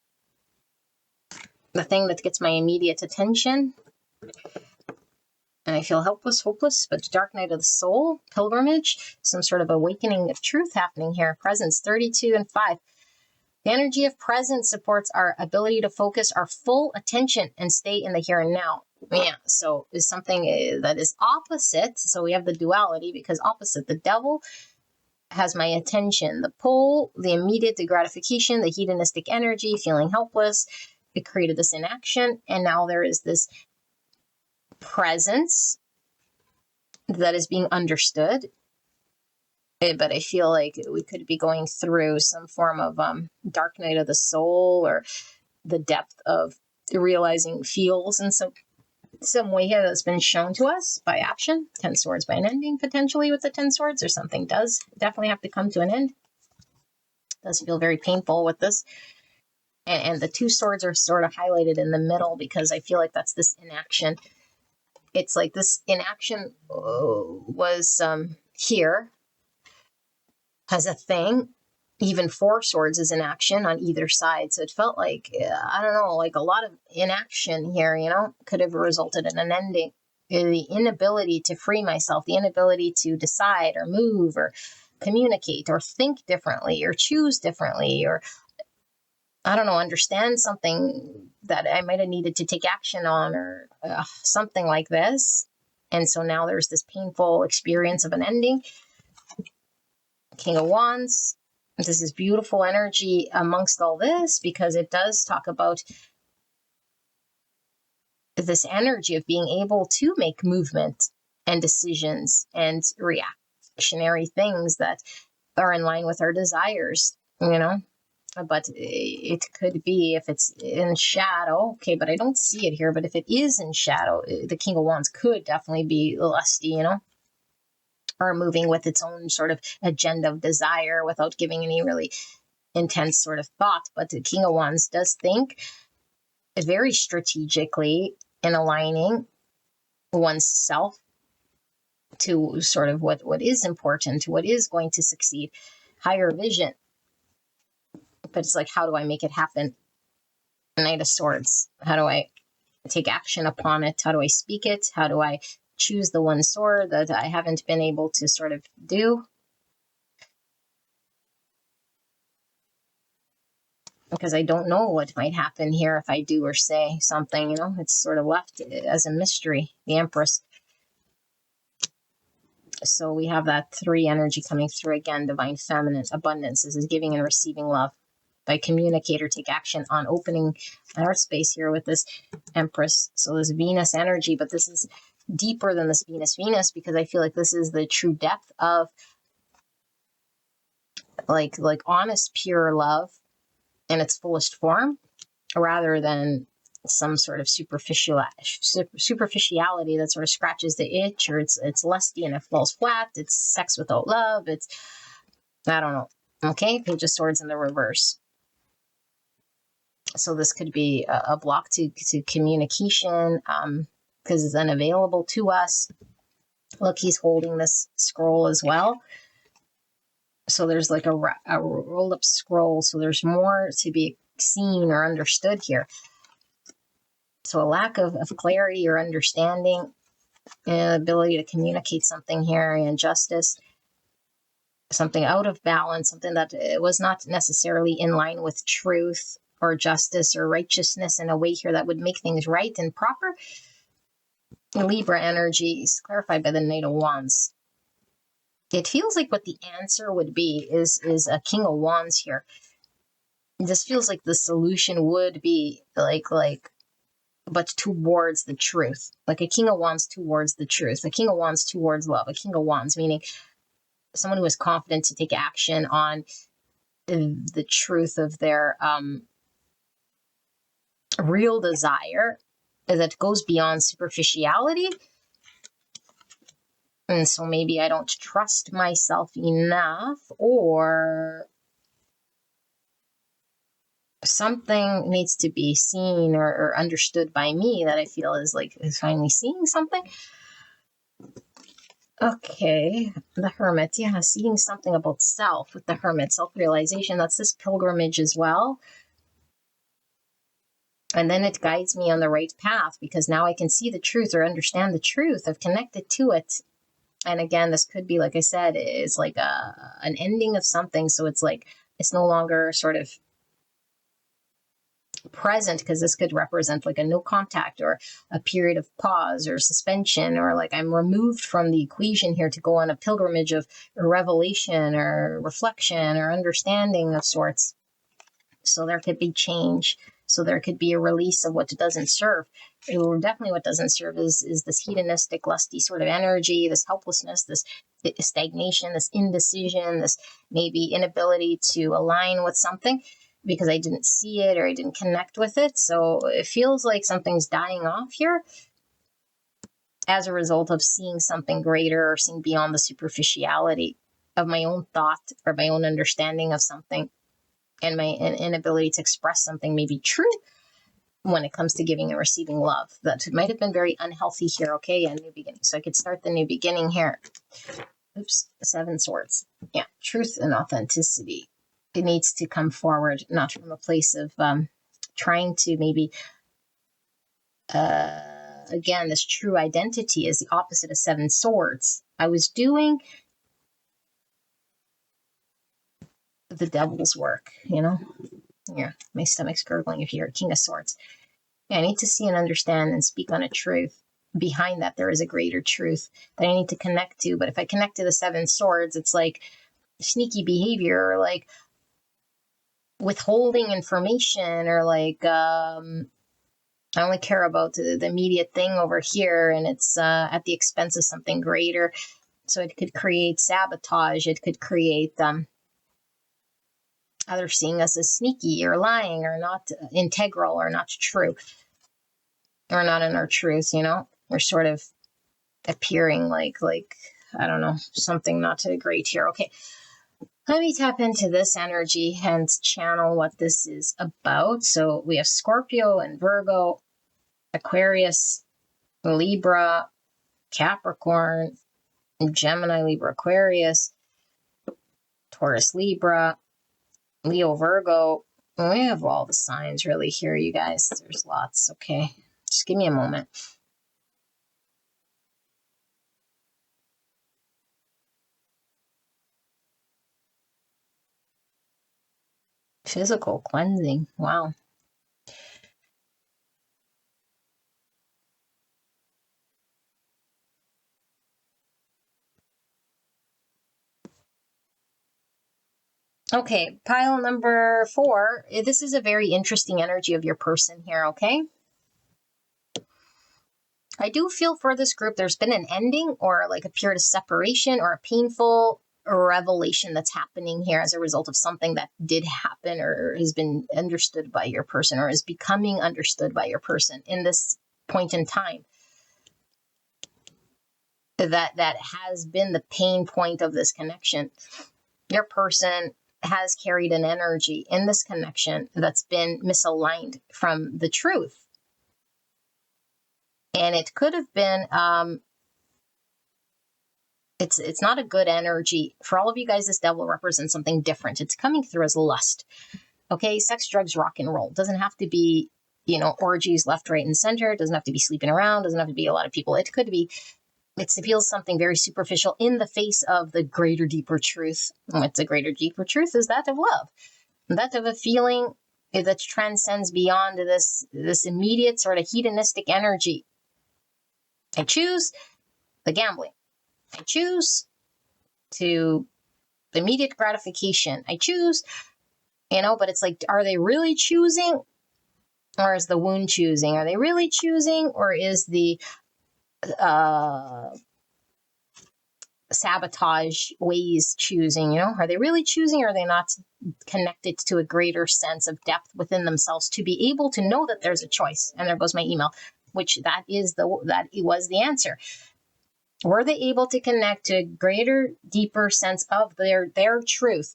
S2: The thing that gets my immediate attention. And I feel helpless, hopeless, but dark night of the soul, pilgrimage, some sort of awakening of truth happening here. Presence, 32 and 5. The energy of presence supports our ability to focus our full attention and stay in the here and now. Yeah, so is something that is opposite. So we have the duality because opposite, the devil has my attention, the pull, the immediate gratification, the hedonistic energy, feeling helpless. It created this inaction, and now there is this presence that is being understood. But I feel like we could be going through some form of dark night of the soul, or the depth of realizing feels in some way here that's been shown to us by action. 10 swords by an ending, potentially, with the 10 swords, or something does definitely have to come to an end. It does feel very painful with this. And the 2 swords are sort of highlighted in the middle because I feel like that's this inaction. It's like this inaction was here as a thing. Even 4 swords is in action on either side. So it felt like, I don't know, like a lot of inaction here, could have resulted in an ending. The inability to free myself, the inability to decide or move or communicate or think differently or choose differently, or, I don't know, understand something that I might have needed to take action on, or something like this. And so now there's this painful experience of an ending. King of Wands. This is beautiful energy amongst all this, because it does talk about this energy of being able to make movement and decisions and reactionary things that are in line with our desires, But it could be, if it's in shadow, okay, but I don't see it here. But if it is in shadow, the King of Wands could definitely be lusty, or moving with its own sort of agenda of desire without giving any really intense sort of thought. But the King of Wands does think very strategically in aligning oneself to sort of what is important, what is going to succeed, higher vision. But it's like, how do I make it happen? Knight of Swords. How do I take action upon it? How do I speak it? How do I choose the one sword that I haven't been able to sort of do? Because I don't know what might happen here if I do or say something, it's sort of left as a mystery. The Empress. So we have that 3 energy coming through again. Divine feminine, abundance. This is giving and receiving love. By communicate or take action on opening our space here with this Empress. So this Venus energy, but this is deeper than this Venus, because I feel like this is the true depth of like honest, pure love in its fullest form, rather than some sort of superficiality that sort of scratches the itch, or it's lusty and it falls flat. It's sex without love. It's, I don't know. Okay, Page of Swords in the reverse. So this could be a block to communication, because it's unavailable to us. Look, he's holding this scroll as well. So there's like a rolled up scroll. So there's more to be seen or understood here. So a lack of clarity or understanding, ability to communicate something here, injustice, something out of balance, something that was not necessarily in line with truth or justice or righteousness in a way here that would make things right and proper. Libra energy is clarified by the Knight of Wands. It feels like what the answer would be is a King of Wands here. This feels like the solution would be like but towards the truth. Like a King of Wands towards the truth. A King of Wands towards love. A King of Wands meaning someone who is confident to take action on the truth of their real desire that goes beyond superficiality. And so maybe I don't trust myself enough, or something needs to be seen or understood by me that I feel is finally seeing something. Okay, the Hermit. Yeah, seeing something about self with the Hermit. Self-realization. That's this pilgrimage as well. And then it guides me on the right path, because now I can see the truth or understand the truth. I've connected to it. And again, this could be, like I said, it's like an ending of something. So it's like, it's no longer sort of present, because this could represent like a no contact or a period of pause or suspension, or like I'm removed from the equation here to go on a pilgrimage of revelation or reflection or understanding of sorts. So there could be change. So there could be a release of what doesn't serve. Definitely what doesn't serve is this hedonistic, lusty sort of energy, this helplessness, this stagnation, this indecision, this maybe inability to align with something because I didn't see it or I didn't connect with it. So it feels like something's dying off here as a result of seeing something greater or seeing beyond the superficiality of my own thought or my own understanding of something, and my inability to express something maybe true when it comes to giving and receiving love. That might have been very unhealthy here. Okay, a new beginning. So I could start the new beginning here. Oops, 7 swords. Yeah, truth and authenticity. It needs to come forward, not from a place of trying to maybe, again, this true identity is the opposite of 7 swords. I was doing the devil's work, you know? Yeah, my stomach's gurgling if you hear King of Swords. Yeah, I need to see and understand and speak on a truth. Behind that, there is a greater truth that I need to connect to. But if I connect to the 7 swords, it's like sneaky behavior, or like withholding information, or like I only care about the immediate thing over here, and it's at the expense of something greater. So it could create sabotage. It could create others seeing us as sneaky or lying or not integral or not true or not in our truth, you know? We're sort of appearing like I don't know, something not too great here. Okay, let me tap into this energy and channel what this is about. So we have Scorpio and Virgo, Aquarius, Libra, Capricorn, Gemini, Libra, Aquarius, Taurus, Libra, Leo, Virgo. We have all the signs really here, you guys. There's lots. Okay, just give me a moment. Physical cleansing. Wow. Okay, pile number 4. This is a very interesting energy of your person here, okay? I do feel for this group there's been an ending or like a period of separation or a painful revelation that's happening here as a result of something that did happen or has been understood by your person or is becoming understood by your person in this point in time. That has been the pain point of this connection. Your person has carried an energy in this connection that's been misaligned from the truth. And it could have been, it's not a good energy. For all of you guys, this devil represents something different. It's coming through as lust. Okay, sex, drugs, rock and roll. It doesn't have to be, you know, orgies left, right, and center. It doesn't have to be sleeping around. It doesn't have to be a lot of people. It could be, it feels something very superficial in the face of the greater, deeper truth. And what's the greater, deeper truth is that of love. That of a feeling that transcends beyond this immediate sort of hedonistic energy. I choose the gambling. I choose to immediate gratification. I choose, you know, but it's like, are they really choosing? Or is the wound choosing? Are they really choosing? Or is the sabotage ways choosing? You know, are they really choosing, or are they not connected to a greater sense of depth within themselves to be able to know that there's a choice? And there goes my email, which that was the answer. Were they able to connect to a greater, deeper sense of their truth?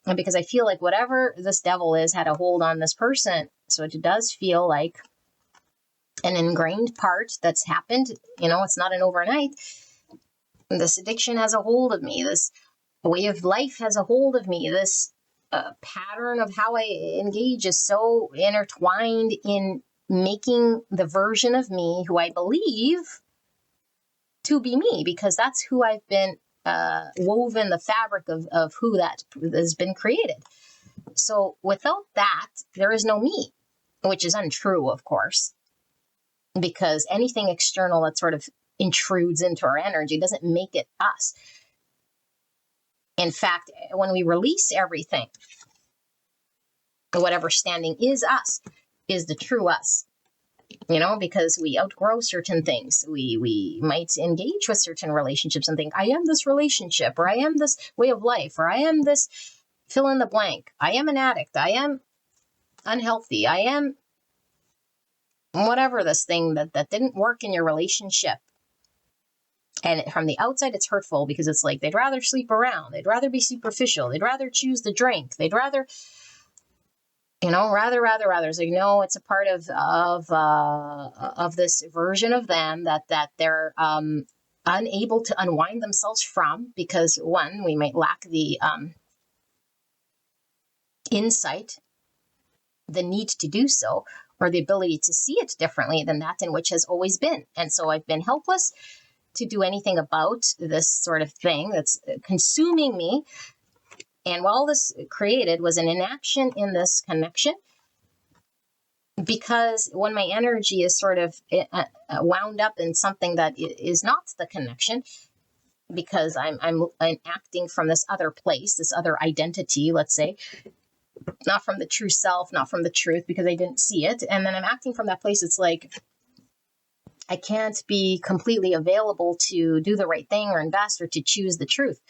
S2: And because I feel like whatever this devil is had a hold on this person. So it does feel like an ingrained part that's happened. You know, it's not an overnight. This addiction has a hold of me. This way of life has a hold of me. This pattern of how I engage is so intertwined in making the version of me who I believe to be me, because that's who I've been woven the fabric of who that has been created. So without that, there is no me. which is untrue, of course, because anything external that sort of intrudes into our energy doesn't make it us. In fact, when we release everything, whatever standing is us is the true us. Because we outgrow certain things. We might engage with certain relationships and think, I am this relationship, or I am this way of life, or I am this fill in the blank. I am an addict. I am unhealthy. I am whatever this thing that didn't work in your relationship. And from the outside, it's hurtful because it's like they'd rather sleep around. They'd rather be superficial. They'd rather choose the drink. They'd rather... rather. It's like, no, it's a part of this version of them that they're unable to unwind themselves from, because one, we might lack the insight, the need to do so, or the ability to see it differently than that in which has always been. And so I've been helpless to do anything about this sort of thing that's consuming me. And while this created was an inaction in this connection, because when my energy is sort of wound up in something that is not the connection, because I'm acting from this other place, this other identity, let's say, not from the true self, not from the truth, because I didn't see it. And then I'm acting from that place. It's like I can't be completely available to do the right thing or invest or to choose the truth.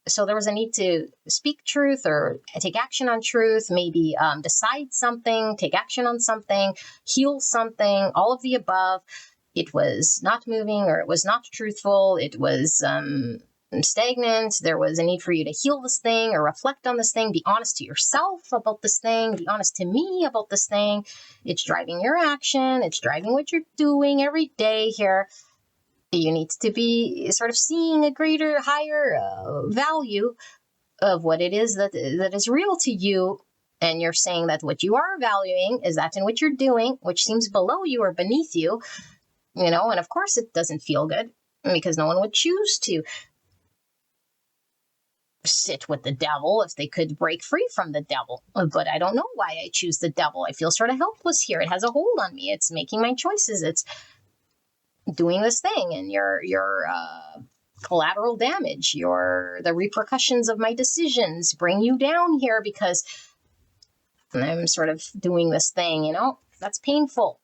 S2: So there was a need to speak truth or take action on truth, maybe decide something, take action on something, heal something, all of the above. It was not moving, or it was not truthful. It was stagnant. There was a need for you to heal this thing or reflect on this thing, be honest to yourself about this thing, be honest to me about this thing. It's driving your action. It's driving what you're doing every day here. You need to be sort of seeing a greater, higher value of what it is that is real to you. And you're saying that what you are valuing is that in what you're doing, which seems below you or beneath you, and of course it doesn't feel good, because no one would choose to sit with the devil if they could break free from the devil. But I don't know why I choose the devil. I feel sort of helpless here. It has a hold on me. It's making my choices. It's doing this thing, and your collateral damage, the repercussions of my decisions bring you down here because I'm sort of doing this thing, that's painful.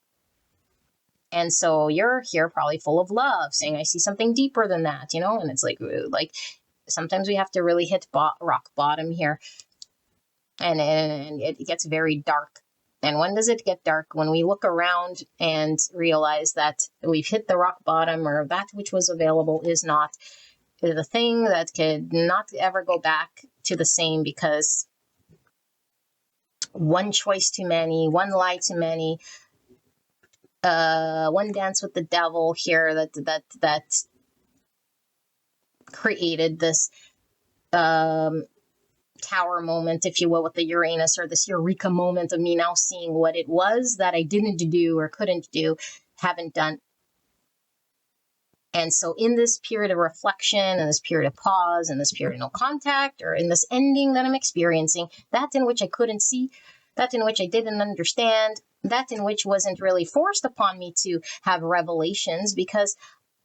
S2: And so you're here probably full of love, saying, I see something deeper than that, and it's like sometimes we have to really hit rock bottom here, and it gets very dark. And when does it get dark? When we look around and realize that we've hit the rock bottom, or that which was available is not the thing that could not ever go back to the same, because one choice too many, one lie too many, one dance with the devil here that created this tower moment, if you will, with the Uranus, or this eureka moment of me now seeing what it was that I didn't do or couldn't do, haven't done. And so in this period of reflection, and this period of pause, and this period of no contact, or in this ending that I'm experiencing, that in which I couldn't see, that in which I didn't understand, that in which wasn't really forced upon me to have revelations, because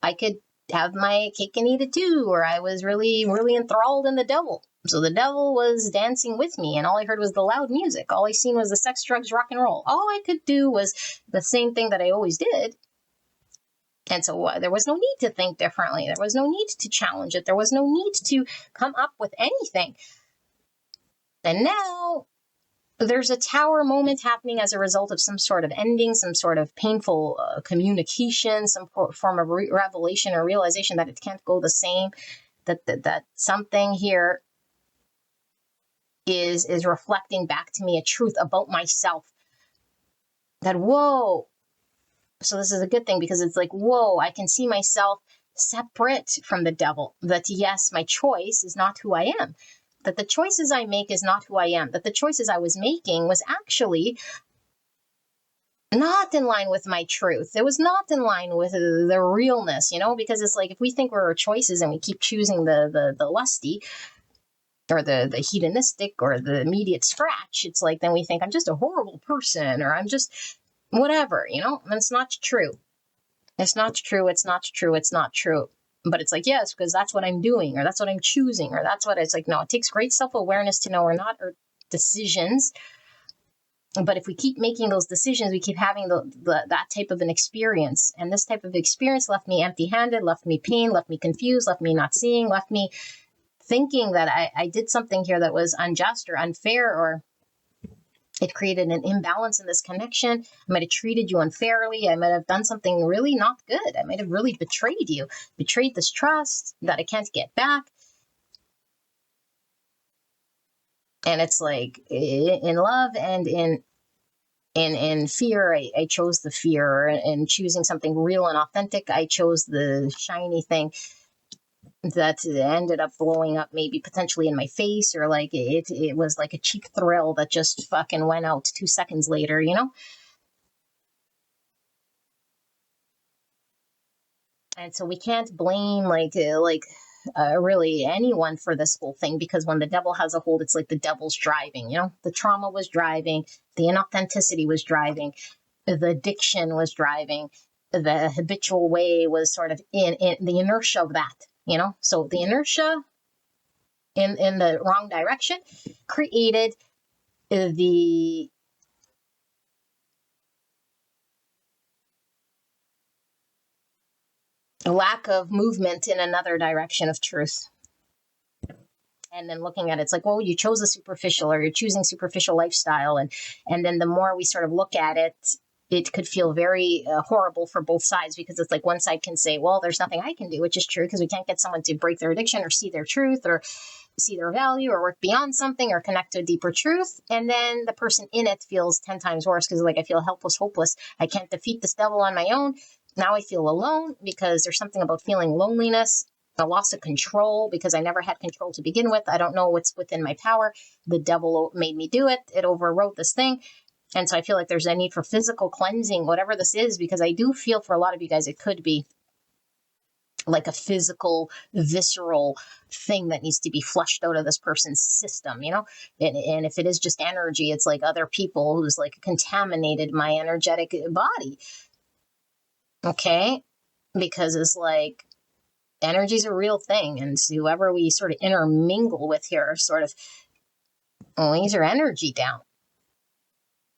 S2: I could have my cake and eat it too, or I was really, really enthralled in the devil. So the devil was dancing with me, and all I heard was the loud music. All I seen was the sex, drugs, rock and roll. All I could do was the same thing that I always did. And so there was no need to think differently. There was no need to challenge it. There was no need to come up with anything. And now there's a tower moment happening as a result of some sort of ending, some sort of painful communication, some form of revelation or realization that it can't go the same, that something here is reflecting back to me a truth about myself. That, whoa. So this is a good thing, because it's like, whoa, I can see myself separate from the devil. That yes, my choice is not who I am. That the choices I make is not who I am. That the choices I was making was actually not in line with my truth. It was not in line with the realness, because it's like, if we think we're our choices and we keep choosing the lusty, or the hedonistic or the immediate scratch, it's like then we think I'm just a horrible person or I'm just whatever, you know, and it's not true. It's not true. It's not true. It's not true. But it's like, yes, because that's what I'm doing or that's what I'm choosing or that's what it's like. No, it takes great self-awareness to know we're not our decisions. But if we keep making those decisions, we keep having that type of an experience. And this type of experience left me empty-handed, left me pain, left me confused, left me not seeing, left me thinking that I did something here that was unjust or unfair, or it created an imbalance in this connection. I might have treated you unfairly. I might have done something really not good. I might have really betrayed you, betrayed this trust that I can't get back. And it's like in love and in fear, I chose the fear. In choosing something real and authentic, I chose the shiny thing that ended up blowing up maybe potentially in my face, or like it was like a cheap thrill that just fucking went out 2 seconds later, you know? And so we can't blame really anyone for this whole thing, because when the devil has a hold, it's like the devil's driving, you know? The trauma was driving, the inauthenticity was driving, the addiction was driving, the habitual way was sort of in the inertia of that, you know? So the inertia in the wrong direction created the lack of movement in another direction of truth. And then looking at it, it's like, well, you chose a superficial, or you're choosing superficial lifestyle. And then the more we sort of look at it, it could feel very horrible for both sides, because it's like one side can say, well, there's nothing I can do, which is true, because we can't get someone to break their addiction or see their truth or see their value or work beyond something or connect to a deeper truth. And then the person in it feels 10 times worse, because like, I feel helpless, hopeless. I can't defeat this devil on my own. Now I feel alone, because there's something about feeling loneliness, a loss of control, because I never had control to begin with. I don't know what's within my power. The devil made me do it. It overwrote this thing. And so I feel like there's a need for physical cleansing, whatever this is, because I do feel for a lot of you guys, it could be like a physical, visceral thing that needs to be flushed out of this person's system, you know? And if it is just energy, it's like other people who's like contaminated my energetic body. Okay? Because it's like, energy is a real thing, and whoever we sort of intermingle with here sort of lays our energy down.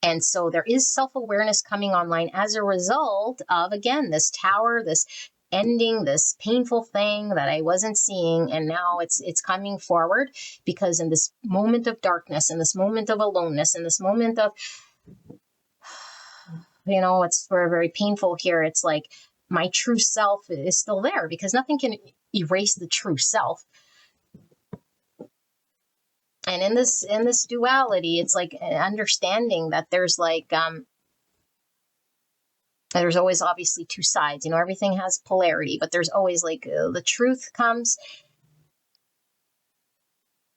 S2: And so there is self-awareness coming online as a result of, again, this tower, this ending, this painful thing that I wasn't seeing, and now it's coming forward, because in this moment of darkness, in this moment of aloneness, in this moment of, you know, it's very, very painful here. It's like, my true self is still there, because nothing can erase the true self. And in this duality, it's like understanding that there's like there's always obviously two sides. You know, everything has polarity, but there's always like the truth comes,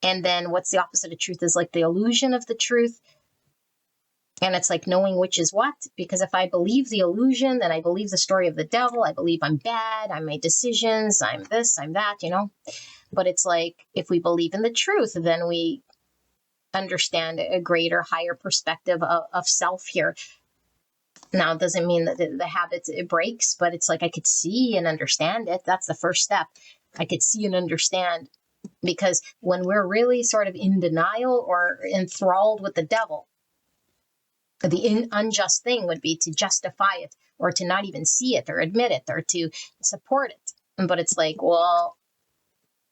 S2: and then what's the opposite of truth is like the illusion of the truth. And it's like knowing which is what, because if I believe the illusion, then I believe the story of the devil. I believe I'm bad, I made decisions, I'm this, I'm that, you know. But it's like, if we believe in the truth, then we understand a greater, higher perspective of self here. Now, it doesn't mean that the habit it breaks, but it's like I could see and understand it. That's the first step. I could see and understand, because when we're really sort of in denial or enthralled with the devil, the unjust thing would be to justify it, or to not even see it or admit it or to support it. But it's like, well,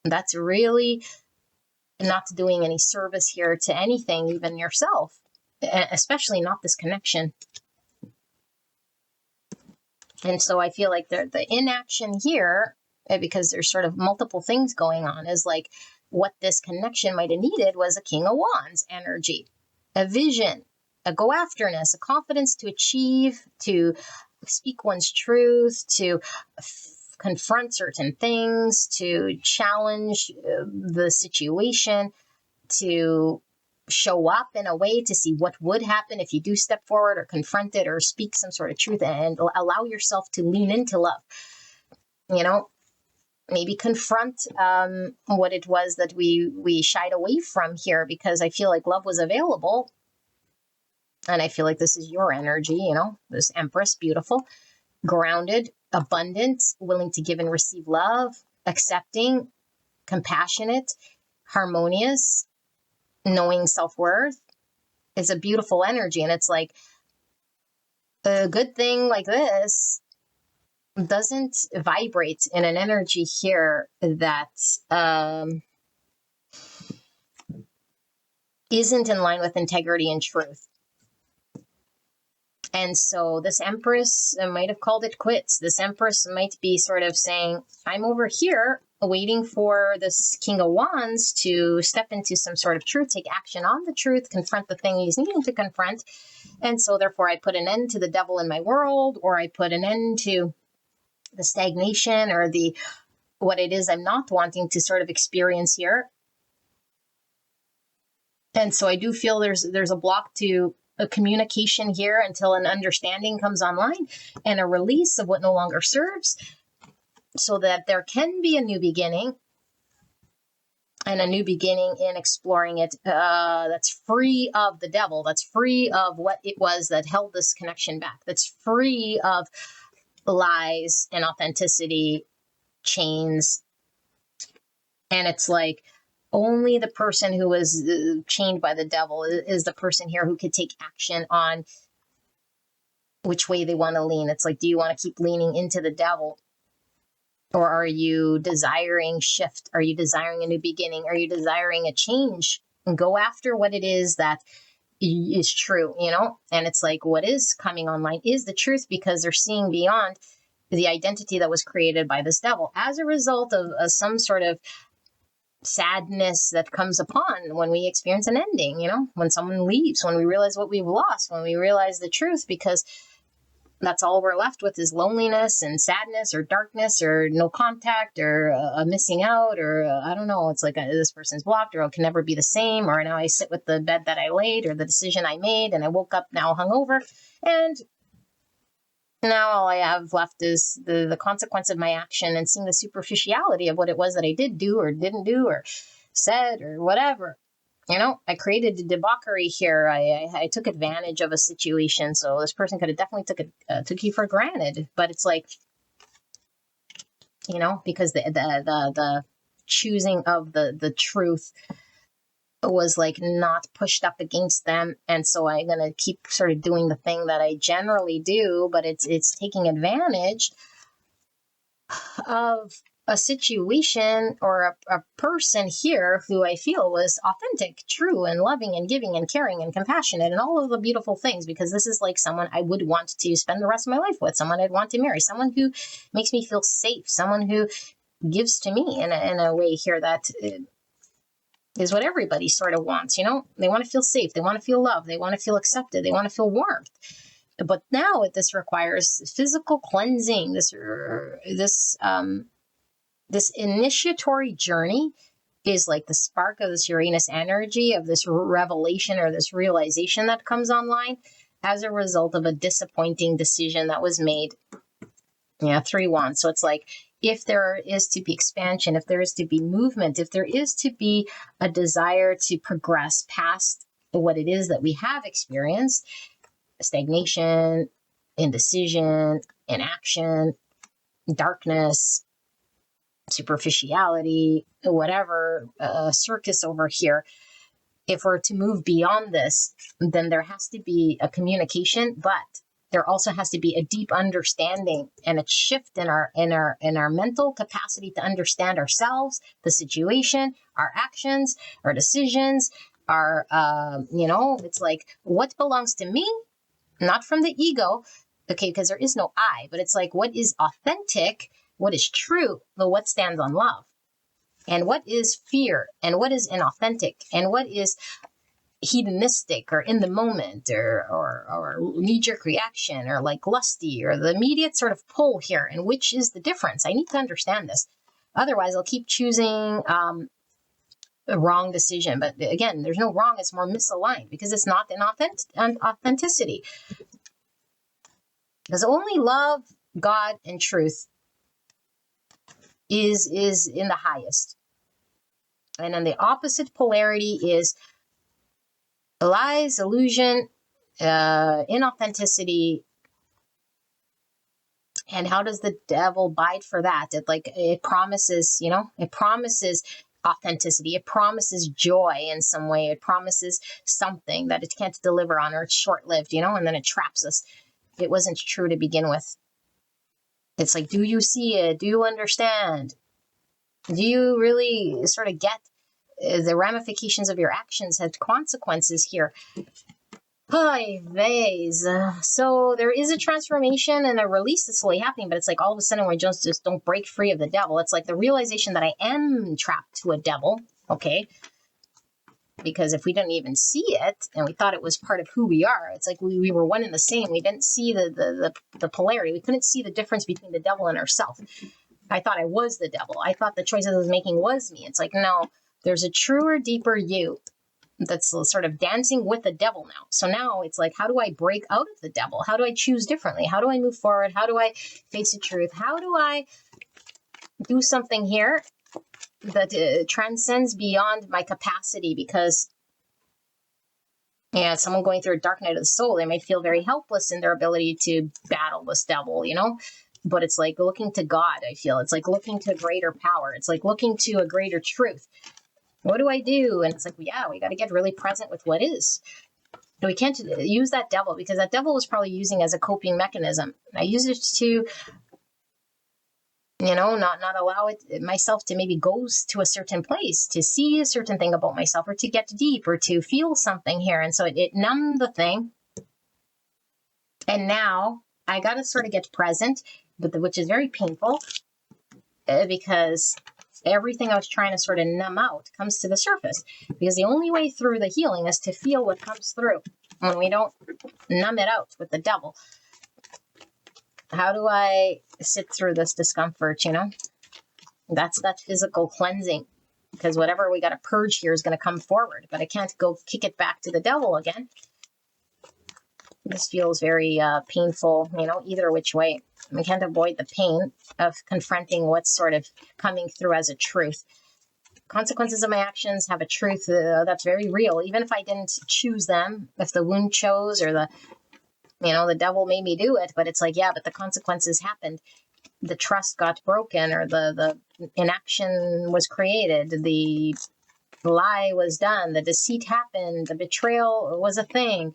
S2: that's really not doing any service here to anything, even yourself, especially not this connection. And so I feel like the inaction here, because there's sort of multiple things going on, is like what this connection might have needed was a King of Wands energy, a vision, a go-afterness, a confidence to achieve, to speak one's truth, to confront certain things, to challenge the situation, to show up in a way to see what would happen if you do step forward or confront it or speak some sort of truth, and allow yourself to lean into love, you know? maybe confront what it was that we shied away from here, because I feel like love was available. And I feel like this is your energy, you know, this Empress, beautiful, grounded, abundant, willing to give and receive love, accepting, compassionate, harmonious, knowing self-worth. It's a beautiful energy. And it's like, a good thing like this doesn't vibrate in an energy here that isn't in line with integrity and truth. And so this Empress might have called it quits. This Empress might be sort of saying, I'm over here waiting for this King of Wands to step into some sort of truth, take action on the truth, confront the thing he's needing to confront. And so therefore I put an end to the devil in my world, or I put an end to the stagnation or the what it is I'm not wanting to sort of experience here. And so I do feel there's a block to a communication here until an understanding comes online and a release of what no longer serves, so that there can be a new beginning, and a new beginning in exploring it that's free of the devil, that's free of what it was that held this connection back, that's free of lies and authenticity chains. And it's like, only the person who is chained by the devil is the person here who could take action on which way they want to lean. It's like, do you want to keep leaning into the devil? Or are you desiring shift? Are you desiring a new beginning? Are you desiring a change? And go after what it is that is true, you know? And it's like, what is coming online is the truth, because they're seeing beyond the identity that was created by this devil as a result of some sort of sadness that comes upon when we experience an ending, you know, when someone leaves, when we realize what we've lost, when we realize the truth, because that's all we're left with is loneliness and sadness or darkness or no contact or a missing out, or I don't know, it's like this person's blocked, or it can never be the same, or now I sit with the bed that I laid, or the decision I made and I woke up now hungover, and now all I have left is the consequence of my action, and seeing the superficiality of what it was that I did do or didn't do or said or whatever. You know, I created a debauchery here. I took advantage of a situation. So this person could have definitely took you for granted. But it's like, you know, because the choosing of the truth was like not pushed up against them. And so I'm going to keep sort of doing the thing that I generally do, but it's taking advantage of a situation or a person here who I feel was authentic, true, and loving and giving and caring and compassionate and all of the beautiful things, because this is like someone I would want to spend the rest of my life with, someone I'd want to marry, someone who makes me feel safe, someone who gives to me in a way here that is what everybody sort of wants, you know? They want to feel safe, they want to feel loved, they want to feel accepted, they want to feel warmth. But now this requires physical cleansing, this initiatory journey is like the spark of this Uranus energy, of this revelation or this realization that comes online as a result of a disappointing decision that was made. Yeah, 3 wands. So it's like, if there is to be expansion, if there is to be movement, if there is to be a desire to progress past what it is that we have experienced, stagnation, indecision, inaction, darkness, superficiality, whatever, circus over here. If we're to move beyond this, then there has to be a communication, but there also has to be a deep understanding and a shift in our mental capacity to understand ourselves, the situation, our actions, our decisions, our it's like, what belongs to me, not from the ego, okay, because there is no I, but it's like, what is authentic, what is true, but what stands on love, and what is fear, and what is inauthentic, and what is hedonistic or in the moment or knee-jerk reaction or like lusty or the immediate sort of pull here, and which is the difference. I need to understand this. Otherwise, I'll keep choosing a wrong decision. But again, there's no wrong. It's more misaligned because it's not an authenticity. Because only love, God, and truth is in the highest. And then the opposite polarity is lies, illusion, inauthenticity. And how does the devil bide for that? It promises, it promises authenticity. It promises joy in some way. It promises something that it can't deliver on, or it's short-lived, and then it traps us. It wasn't true to begin with. It's like, do you see it? Do you understand? Do you really sort of get the ramifications of your actions have consequences here? So there is a transformation and a release that's slowly happening, but it's like all of a sudden we just don't break free of the devil. It's like the realization that I am trapped to a devil, okay? Because if we didn't even see it and we thought it was part of who we are, it's like we were one and the same. We didn't see the polarity. We couldn't see the difference between the devil and ourselves. I thought I was the devil. I thought the choices I was making was me. It's like, no, there's a truer, deeper you that's sort of dancing with the devil now. So now it's like, how do I break out of the devil? How do I choose differently? How do I move forward? How do I face the truth? How do I do something here that transcends beyond my capacity? Because someone going through a dark night of the soul, they might feel very helpless in their ability to battle this devil, but it's like looking to God. I feel it's like looking to greater power. It's like looking to a greater truth. What do I do? And it's like, we got to get really present with what is. We can't use that devil, because that devil was probably using as a coping mechanism. I use it to, not allow myself to maybe go to a certain place, to see a certain thing about myself, or to get deep, or to feel something here. And so it numbed the thing. And now I got to sort of get present, which is very painful, because everything I was trying to sort of numb out comes to the surface, because the only way through the healing is to feel what comes through when we don't numb it out with the devil. How do I sit through this discomfort? That's that physical cleansing, because whatever we got to purge here is going to come forward, but I can't go kick it back to the devil again. This feels very painful, either which way. We can't avoid the pain of confronting what's sort of coming through as a truth. Consequences of my actions have a truth that's very real, even if I didn't choose them, if the wound chose, or the devil made me do it. But it's like, but the consequences happened. The trust got broken, or the inaction was created. The lie was done. The deceit happened. The betrayal was a thing.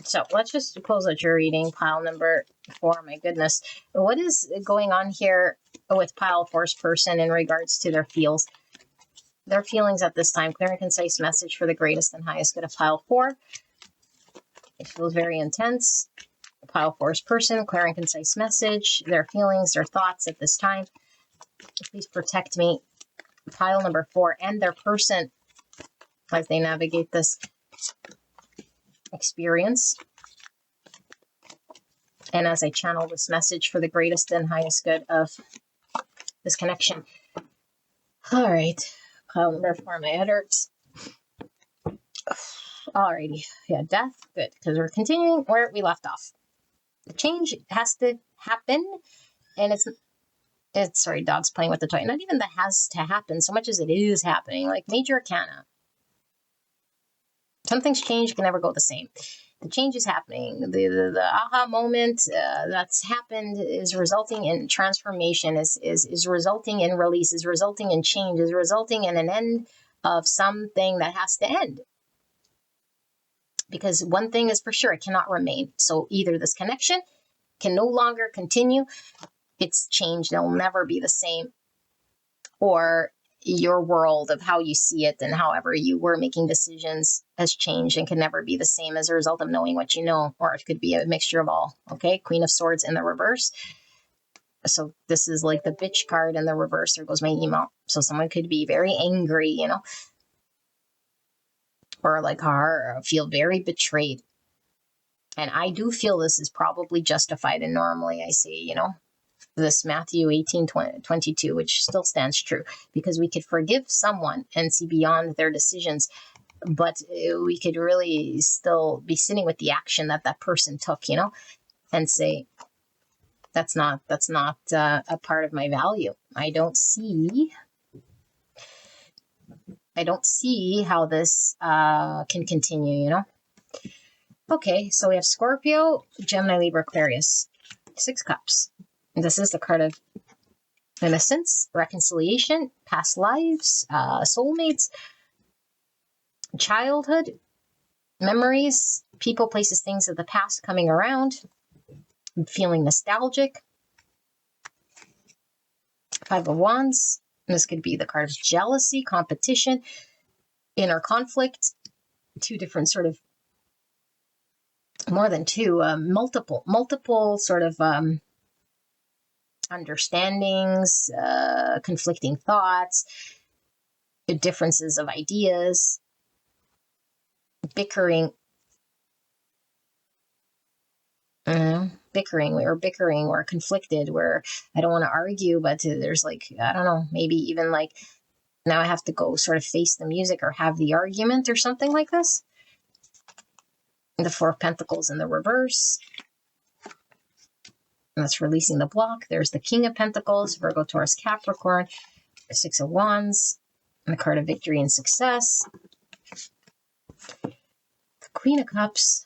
S2: So let's just close out your reading, pile number 4. My goodness. What is going on here with pile 4's person in regards to their feels? Their feelings at this time. Clear and concise message for the greatest and highest good of pile 4. It feels very intense. Pile 4's person, clear and concise message. Their feelings, their thoughts at this time. Please protect me. Pile number 4 and their person as they navigate this experience, and as I channel this message for the greatest and highest good of this connection. All right, pile number 4, my head hurts. Alrighty, death, good, because we're continuing where we left off. The change has to happen, and it's sorry, dog's playing with the toy. Not even that has to happen so much as it is happening, like major arcana. Something's changed, can never go the same. The change is happening. The aha moment that's happened is resulting in transformation, is resulting in release, is resulting in change, is resulting in an end of something that has to end. Because one thing is for sure, it cannot remain. So either this connection can no longer continue, it's changed, it'll never be the same, or your world of how you see it and however you were making decisions has changed and can never be the same as a result of knowing what you know, or it could be a mixture of all. Okay, Queen of Swords in the reverse. So this is like the bitch card in the reverse. There goes my email. So someone could be very angry, or like her, feel very betrayed. And I do feel this is probably justified, and normally I say, this Matthew 18:22, which still stands true, because we could forgive someone and see beyond their decisions, but we could really still be sitting with the action that person took, and say, That's not a part of my value. I don't see how this can continue, Okay, so we have Scorpio, Gemini, Libra, Aquarius. 6 Cups. And this is the card of innocence, reconciliation, past lives, soulmates, childhood, memories, people, places, things of the past coming around, feeling nostalgic. 5 of Wands. This could be the card of jealousy, competition, inner conflict, 2 different sort of, more than 2, multiple sort of understandings, conflicting thoughts, differences of ideas, bickering. We're conflicted, where I don't want to argue, but there's like, I don't know, maybe even like now I have to go sort of face the music or have the argument or something like this. The 4 of Pentacles in the reverse. And that's releasing the block. There's the King of Pentacles, Virgo, Taurus, Capricorn, the 6 of Wands, and the card of victory and success. The Queen of Cups.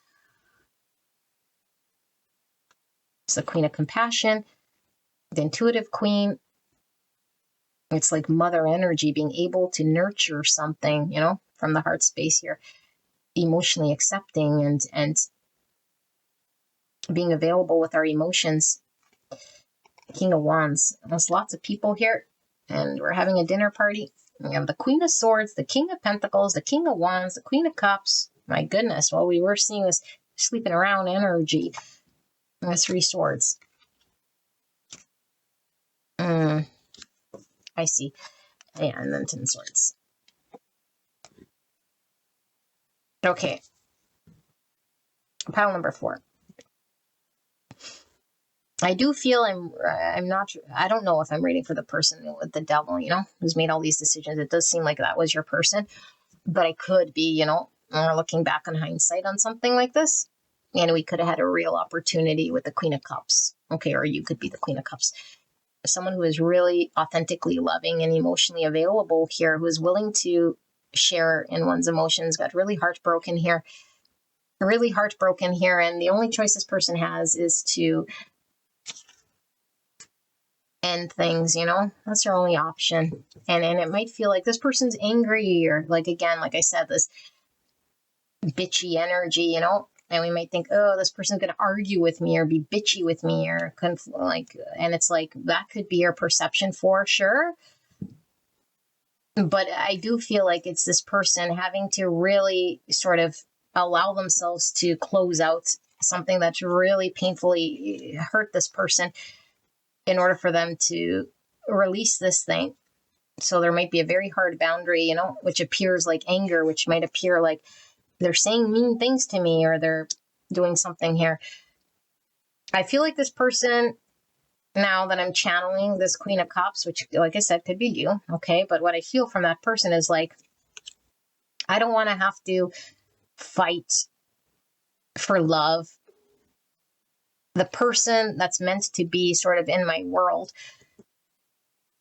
S2: It's the Queen of Compassion, the intuitive queen. It's like mother energy, being able to nurture something, from the heart space here, emotionally accepting and being available with our emotions. King of Wands. There's lots of people here, and we're having a dinner party. We have the Queen of Swords, the King of Pentacles, the King of Wands, the Queen of Cups. My goodness, well, we were seeing this sleeping around energy. And the 3 Swords. I see. Yeah, and then 10 Swords. Okay. Pile number 4. I do feel I don't know if I'm reading for the person with the devil, who's made all these decisions. It does seem like that was your person, but I could be, looking back on hindsight on something like this, and we could have had a real opportunity with the Queen of Cups. Okay, or you could be the Queen of Cups. Someone who is really authentically loving and emotionally available here, who is willing to share in one's emotions, got really heartbroken here. And the only choice this person has is to end things, that's their only option. And it might feel like this person's angry, or like, again, like I said, this bitchy energy, and we might think, oh, this person's going to argue with me or be bitchy with me or and it's like, that could be your perception for sure. But I do feel like it's this person having to really sort of allow themselves to close out something that's really painfully hurt this person in order for them to release this thing. So there might be a very hard boundary, which appears like anger, which might appear like they're saying mean things to me or they're doing something here. I feel like this person, now that I'm channeling this Queen of Cups, which, like I said, could be you, okay? But what I feel from that person is like, I don't want to have to fight for love. The person that's meant to be sort of in my world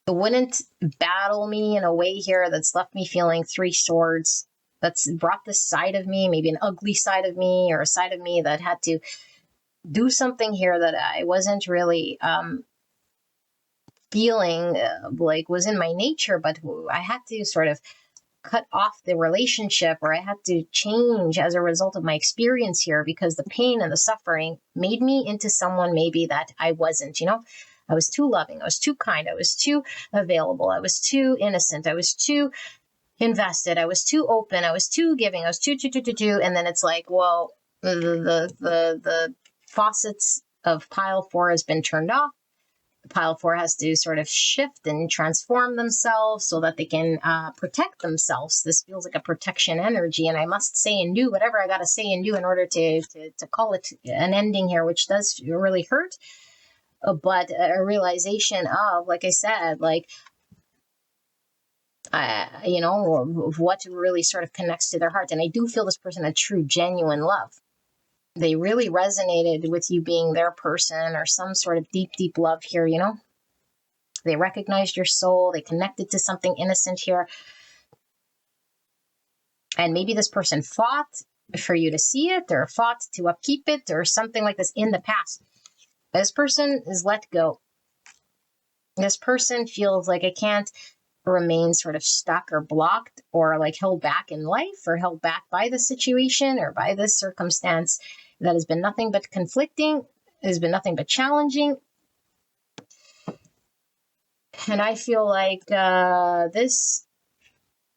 S2: wouldn't battle me in a way here that's left me feeling 3 swords, that's brought this side of me, maybe an ugly side of me, or a side of me that had to do something here that I wasn't really feeling like was in my nature, but I had to sort of cut off the relationship, or I had to change as a result of my experience here, because the pain and the suffering made me into someone maybe that I wasn't, I was too loving, I was too kind, I was too available, I was too innocent, I was too invested, I was too open, I was too giving, I was too, and then it's like, well, the faucets of pile 4 has been turned off. Pile 4 has to sort of shift and transform themselves so that they can protect themselves. This feels like a protection energy, and I must say and do whatever I got to say and do in order to call it an ending here, which does really hurt. But a realization of, like I said, like, of what really sort of connects to their heart. And I do feel this person a true, genuine love. They really resonated with you being their person, or some sort of deep, deep love here, you know? They recognized your soul. They connected to something innocent here. And maybe this person fought for you to see it, or fought to upkeep it, or something like this in the past. This person is let go. This person feels like it can't remain sort of stuck or blocked or like held back in life, or held back by the situation or by this circumstance that has been nothing but conflicting, has been nothing but challenging. And I feel like this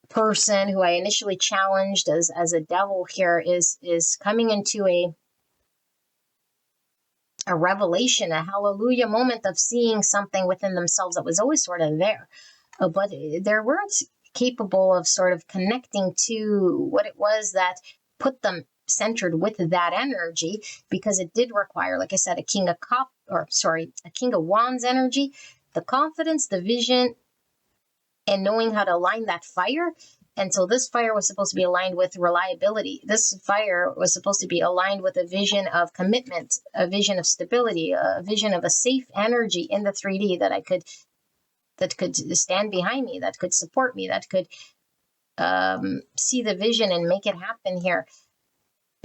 S2: person who I initially challenged as a devil here is coming into a revelation, a hallelujah moment of seeing something within themselves that was always sort of there, but they weren't capable of sort of connecting to what it was that put them centered with that energy, because it did require, like I said, a king of wands energy, the confidence, the vision, and knowing how to align that fire. And so this fire was supposed to be aligned with reliability. This fire was supposed to be aligned with a vision of commitment, a vision of stability, a vision of a safe energy in the 3D that could stand behind me, that could support me, that could see the vision and make it happen here.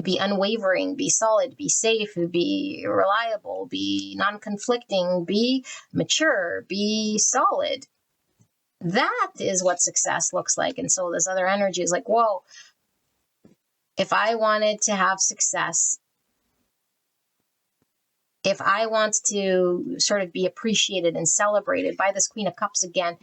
S2: Be unwavering, be solid, be safe, be reliable, be non-conflicting, be mature, be solid. That is what success looks like. And so this other energy is like, whoa, if I wanted to have success, if I want to sort of be appreciated and celebrated by this Queen of Cups again,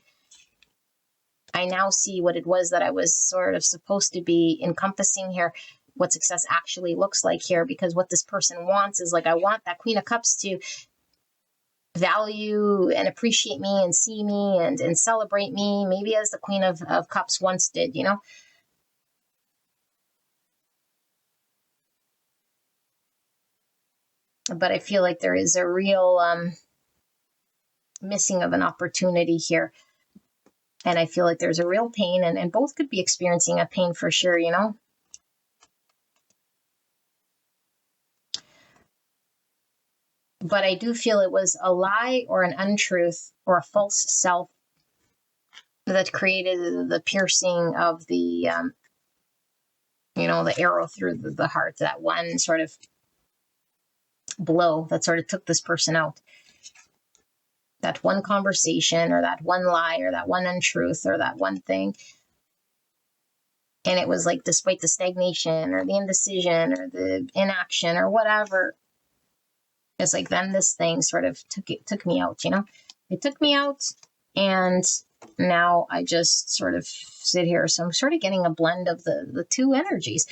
S2: I now see what it was that I was sort of supposed to be encompassing here, what success actually looks like here, because what this person wants is like, I want that Queen of Cups to value and appreciate me and see me and celebrate me, maybe as the Queen of Cups once did, you know? But I feel like there is a real missing of an opportunity here. And I feel like there's a real pain, and both could be experiencing a pain for sure, you know? But I do feel it was a lie or an untruth or a false self that created the piercing of the, the arrow through the heart, that one sort of blow that sort of took this person out. That one conversation, or that one lie, or that one untruth, or that one thing. And it was like, despite the stagnation or the indecision or the inaction or whatever, it's like, then this thing sort of took me out, you know? It took me out, and now I just sort of sit here. So I'm sort of getting a blend of the two energies.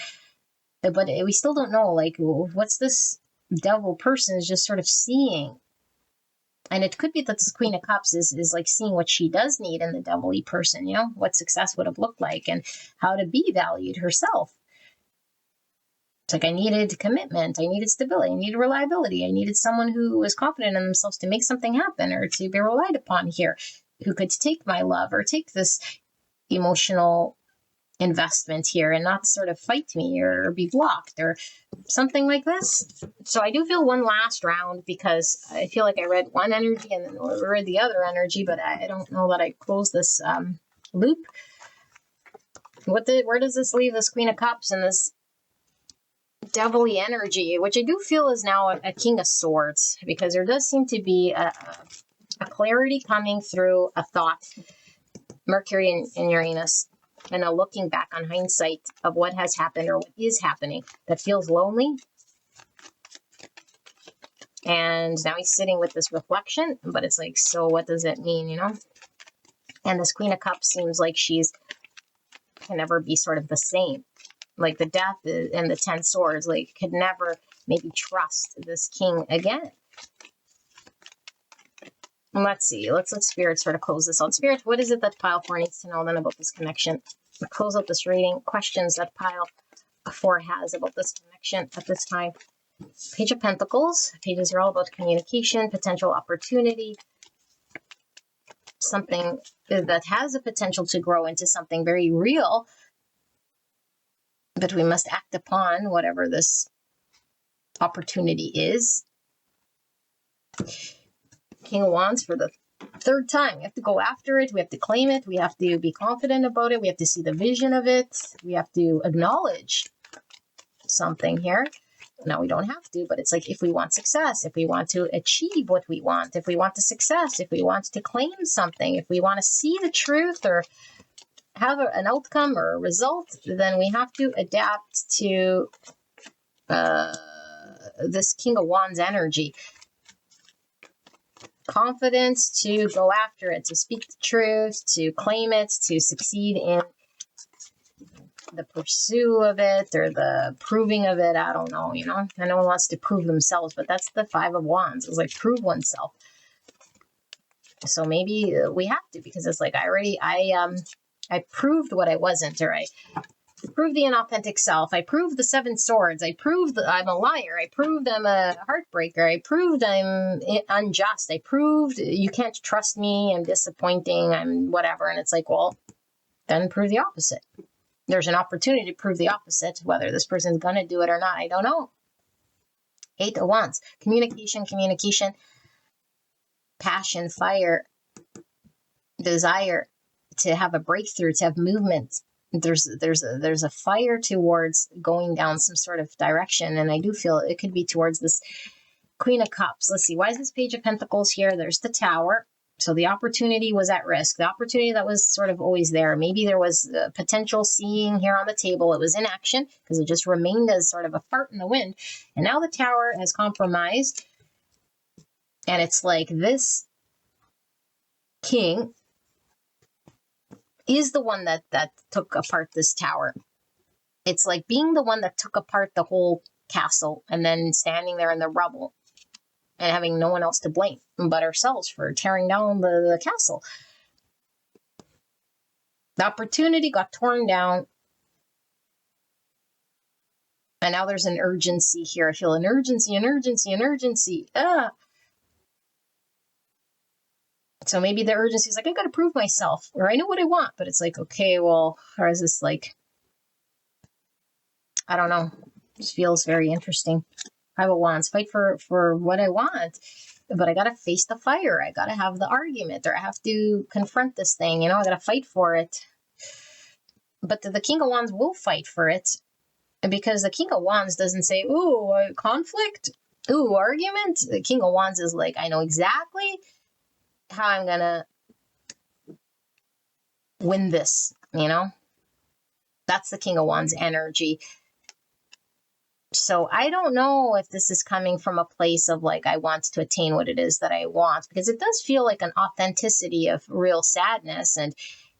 S2: But we still don't know, like, what's this devil person is just sort of seeing. And it could be that this Queen of Cups is like seeing what she does need in the devil-y person, you know, what success would have looked like and how to be valued herself. It's like, I needed commitment, I needed stability, I needed reliability, I needed someone who was confident in themselves to make something happen, or to be relied upon here, who could take my love or take this emotional investment here and not sort of fight me or be blocked or something like this. So I do feel one last round, because I feel like I read one energy and then read the other energy, but I don't know that I closed this loop. Where does this leave this Queen of Cups and this devilly energy, which I do feel is now a King of Swords, because there does seem to be a clarity coming through a thought, Mercury and Uranus, and a looking back on hindsight of what has happened or what is happening that feels lonely. And now he's sitting with this reflection, but it's like, so what does it mean, you know? And this Queen of Cups seems like she's can never be sort of the same. Like the Death and the 10 Swords, like, could never maybe trust this king again. Let's see. Let's let Spirit sort of close this out. Spirit, what is it that Pile 4 needs to know then about this connection? We'll close out this reading. Questions that Pile 4 has about this connection at this time. Page of Pentacles. Pages are all about communication, potential opportunity, something that has a potential to grow into something very real, but we must act upon whatever this opportunity is. King of Wands for the third time. We have to go after it. We have to claim it. We have to be confident about it. We have to see the vision of it. We have to acknowledge something here. Now, we don't have to, but it's like if we want success, if we want to achieve what we want, if we want the success, if we want to claim something, if we want to see the truth or have an outcome or a result, then we have to adapt to this King of Wands energy. Confidence to go after it, to speak the truth, to claim it, to succeed in the pursuit of it or the proving of it. I don't know, you know. No one wants to prove themselves, but that's the Five of Wands. It's like prove oneself. So maybe we have to, because it's like I proved what I wasn't, or I proved the inauthentic self. I proved the Seven Swords. I proved that I'm a liar. I proved I'm a heartbreaker. I proved I'm unjust. I proved you can't trust me. I'm disappointing. I'm whatever. And it's like, well, then prove the opposite. There's an opportunity to prove the opposite. Whether this person's going to do it or not, I don't know. Eight of Wands. Communication, passion, fire, desire to have a breakthrough, to have movement. There's a fire towards going down some sort of direction, and I do feel it could be towards this Queen of Cups. Let's see, why is this Page of Pentacles here? There's the Tower. So the opportunity was at risk. The opportunity that was sort of always there. Maybe there was potential seeing here on the table. It was in action because it just remained as sort of a fart in the wind. And now the Tower has compromised. And it's like this king is the one that took apart this tower. It's like being the one that took apart the whole castle and then standing there in the rubble and having no one else to blame but ourselves for tearing down the castle. The opportunity got torn down. And now there's an urgency here. I feel an urgency. So maybe the urgency is like, I got to prove myself, or I know what I want. But it's like, okay, well, or is this like, I don't know. This feels very interesting. Five of Wands, fight for what I want. But I got to face the fire. I got to have the argument, or I have to confront this thing. You know, I got to fight for it. But the King of Wands will fight for it. Because the King of Wands doesn't say, ooh, conflict, ooh, argument. The King of Wands is like, I know exactly how I'm going to win this, you know? That's the King of Wands energy. So I don't know if this is coming from a place of like, I want to attain what it is that I want, because it does feel like an authenticity of real sadness and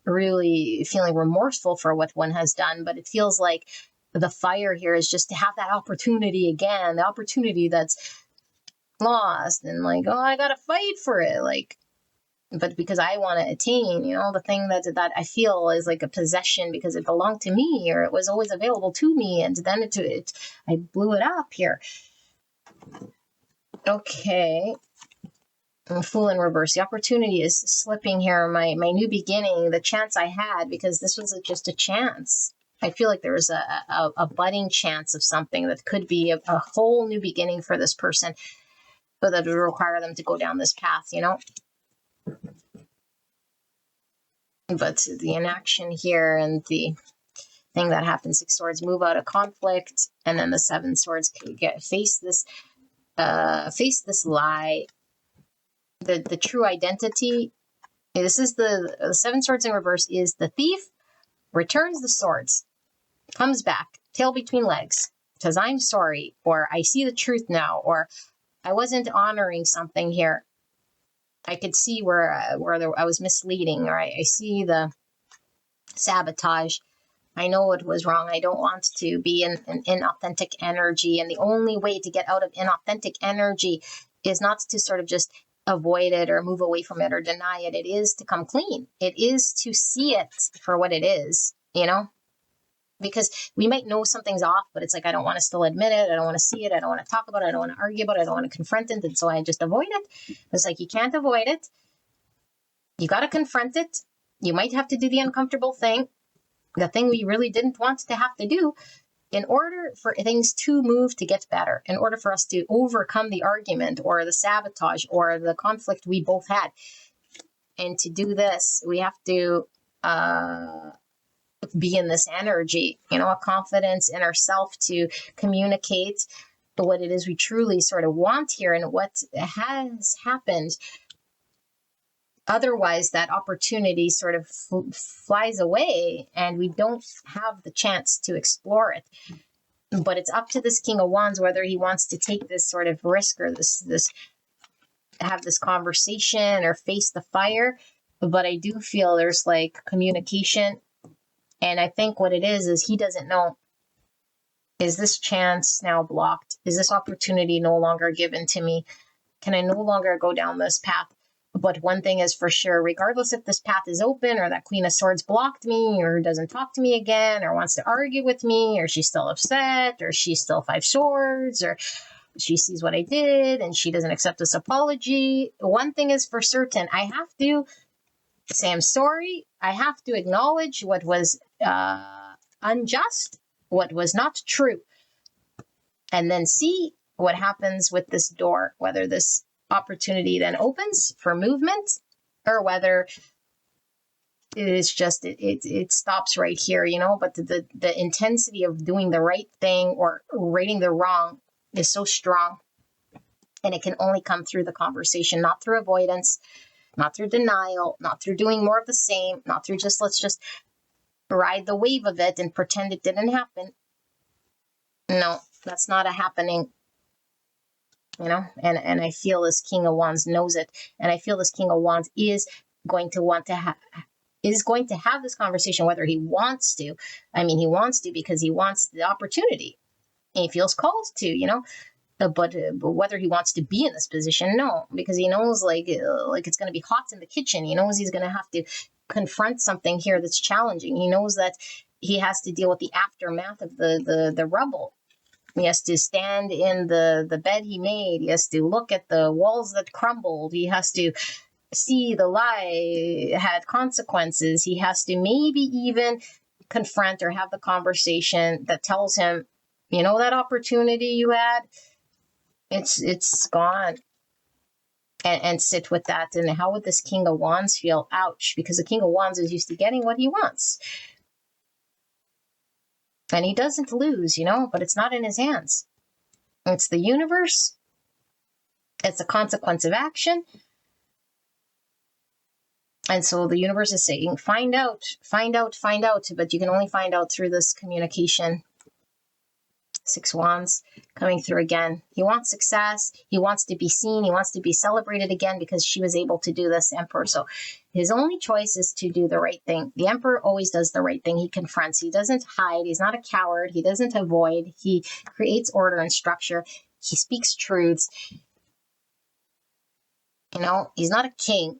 S2: really feeling remorseful for what one has done. But it feels like the fire here is just to have that opportunity again, the opportunity that's lost, and like, oh, I got to fight for it. Like, but because I want to attain, you know, the thing that I feel is like a possession because it belonged to me, or it was always available to me. And then I blew it up here. Okay. Fool in reverse. The opportunity is slipping here. My new beginning, the chance I had, because this was just a chance. I feel like there was a budding chance of something that could be a whole new beginning for this person, but that would require them to go down this path, you know? But the inaction here and the thing that happens, Six Swords, move out of conflict, and then the Seven Swords face this lie, the true identity. This is the Seven Swords in reverse is the thief, returns the swords, comes back, tail between legs, says, I'm sorry, or I see the truth now, or I wasn't honoring something here. I could see where I was misleading, or I see the sabotage. I know it was wrong. I don't want to be in inauthentic energy. And the only way to get out of inauthentic energy is not to sort of just avoid it or move away from it or deny it. It is to come clean. It is to see it for what it is, you know? Because we might know something's off, but it's like, I don't want to still admit it. I don't want to see it. I don't want to talk about it. I don't want to argue about it. I don't want to confront it. And so I just avoid it. It's like, you can't avoid it. You got to confront it. You might have to do the uncomfortable thing. The thing we really didn't want to have to do. in order for things to move, to get better, in order for us to overcome the argument or the sabotage or the conflict we both had, and to do this, we have to be in this energy, a confidence in ourselves to communicate what it is we truly sort of want here and what has happened. Otherwise, that opportunity sort of flies away and we don't have the chance to explore it. But it's up to this King of Wands whether he wants to take this sort of risk or this have this conversation or face the fire. But I do feel there's like communication. And I think what it is he doesn't know, is this chance now blocked? Is this opportunity no longer given to me? Can I no longer go down this path? But one thing is for sure, regardless if this path is open or that Queen of Swords blocked me or doesn't talk to me again or wants to argue with me or she's still upset or she's still 5 swords or she sees what I did and she doesn't accept this apology. One thing is for certain, I have to say I'm sorry. I have to acknowledge what was unjust, what was not true, and then see what happens with this door, whether this opportunity then opens for movement or whether it's just it stops right here, but the intensity of doing the right thing or righting the wrong is so strong, and it can only come through the conversation, not through avoidance, not through denial, not through doing more of the same, not through let's just ride the wave of it and pretend it didn't happen. No, that's not a happening. And I feel this King of Wands knows it. And I feel this King of Wands is going to have this conversation, whether he wants to. I mean, he wants to because he wants the opportunity. And he feels called to, but whether he wants to be in this position, no, because he knows like it's going to be hot in the kitchen. He knows he's going to have to confront something here that's challenging. He knows that he has to deal with the aftermath of the rubble. He has to stand in the bed he made. He has to look at the walls that crumbled. He has to see the lie had consequences. He has to maybe even confront or have the conversation that tells him, that opportunity you had, it's gone. And sit with that. And how would this King of Wands feel? Ouch, because the King of Wands is used to getting what he wants. And he doesn't lose, but it's not in his hands. It's the universe. It's a consequence of action. And so the universe is saying, find out, but you can only find out through this communication. 6 Wands coming through again. He wants success. He wants to be seen. He wants to be celebrated again because she was able to do this, Emperor. So his only choice is to do the right thing. The Emperor always does the right thing. He confronts. He doesn't hide. He's not a coward. He doesn't avoid. He creates order and structure. He speaks truths. He's not a king.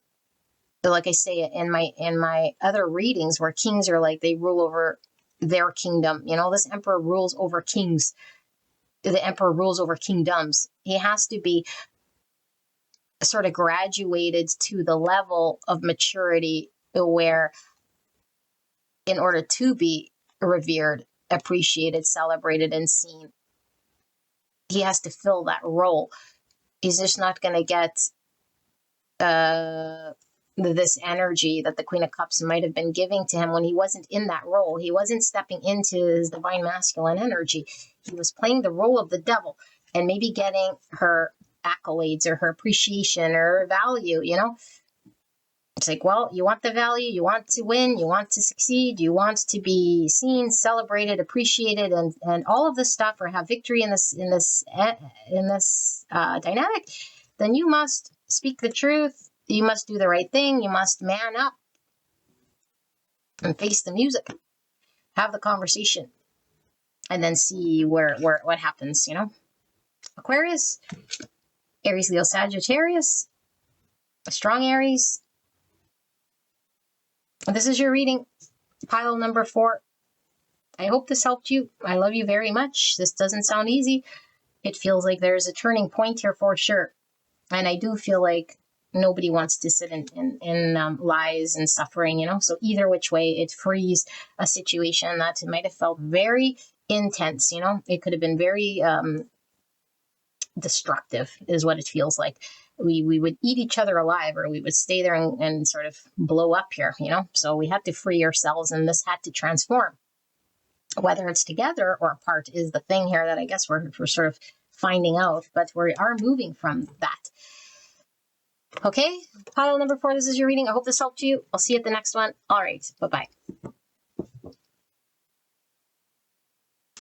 S2: But like I say in my other readings where kings are like they rule over their kingdom. This Emperor rules over kings. The Emperor rules over kingdoms. He has to be sort of graduated to the level of maturity where, in order to be revered, appreciated, celebrated, and seen, he has to fill that role. He's just not going to get this energy that the Queen of Cups might have been giving to him when he wasn't in that role. He wasn't stepping into his divine masculine energy. He was playing the role of the devil and maybe getting her accolades or her appreciation or her value, It's like, well, you want the value, you want to win, you want to succeed, you want to be seen, celebrated, appreciated, and all of this stuff, or have victory in this dynamic, then you must speak the truth. You must do the right thing. You must man up and face the music, have the conversation, and then see what happens, Aquarius, Aries, Leo, Sagittarius, a strong Aries. This is your reading, pile number 4. I hope this helped you. I love you very much. This doesn't sound easy. It feels like there's a turning point here for sure. And I do feel like nobody wants to sit in lies and suffering, So either which way, it frees a situation that might have felt very intense, you know? It could have been very destructive is what it feels like. We would eat each other alive, or we would stay there and sort of blow up here, you know? So we had to free ourselves, and this had to transform. Whether it's together or apart is the thing here that I guess we're sort of finding out, but we are moving from that. Okay, pile number 4, this is your reading. I hope this helped you. I'll see you at the next one. All right, bye-bye.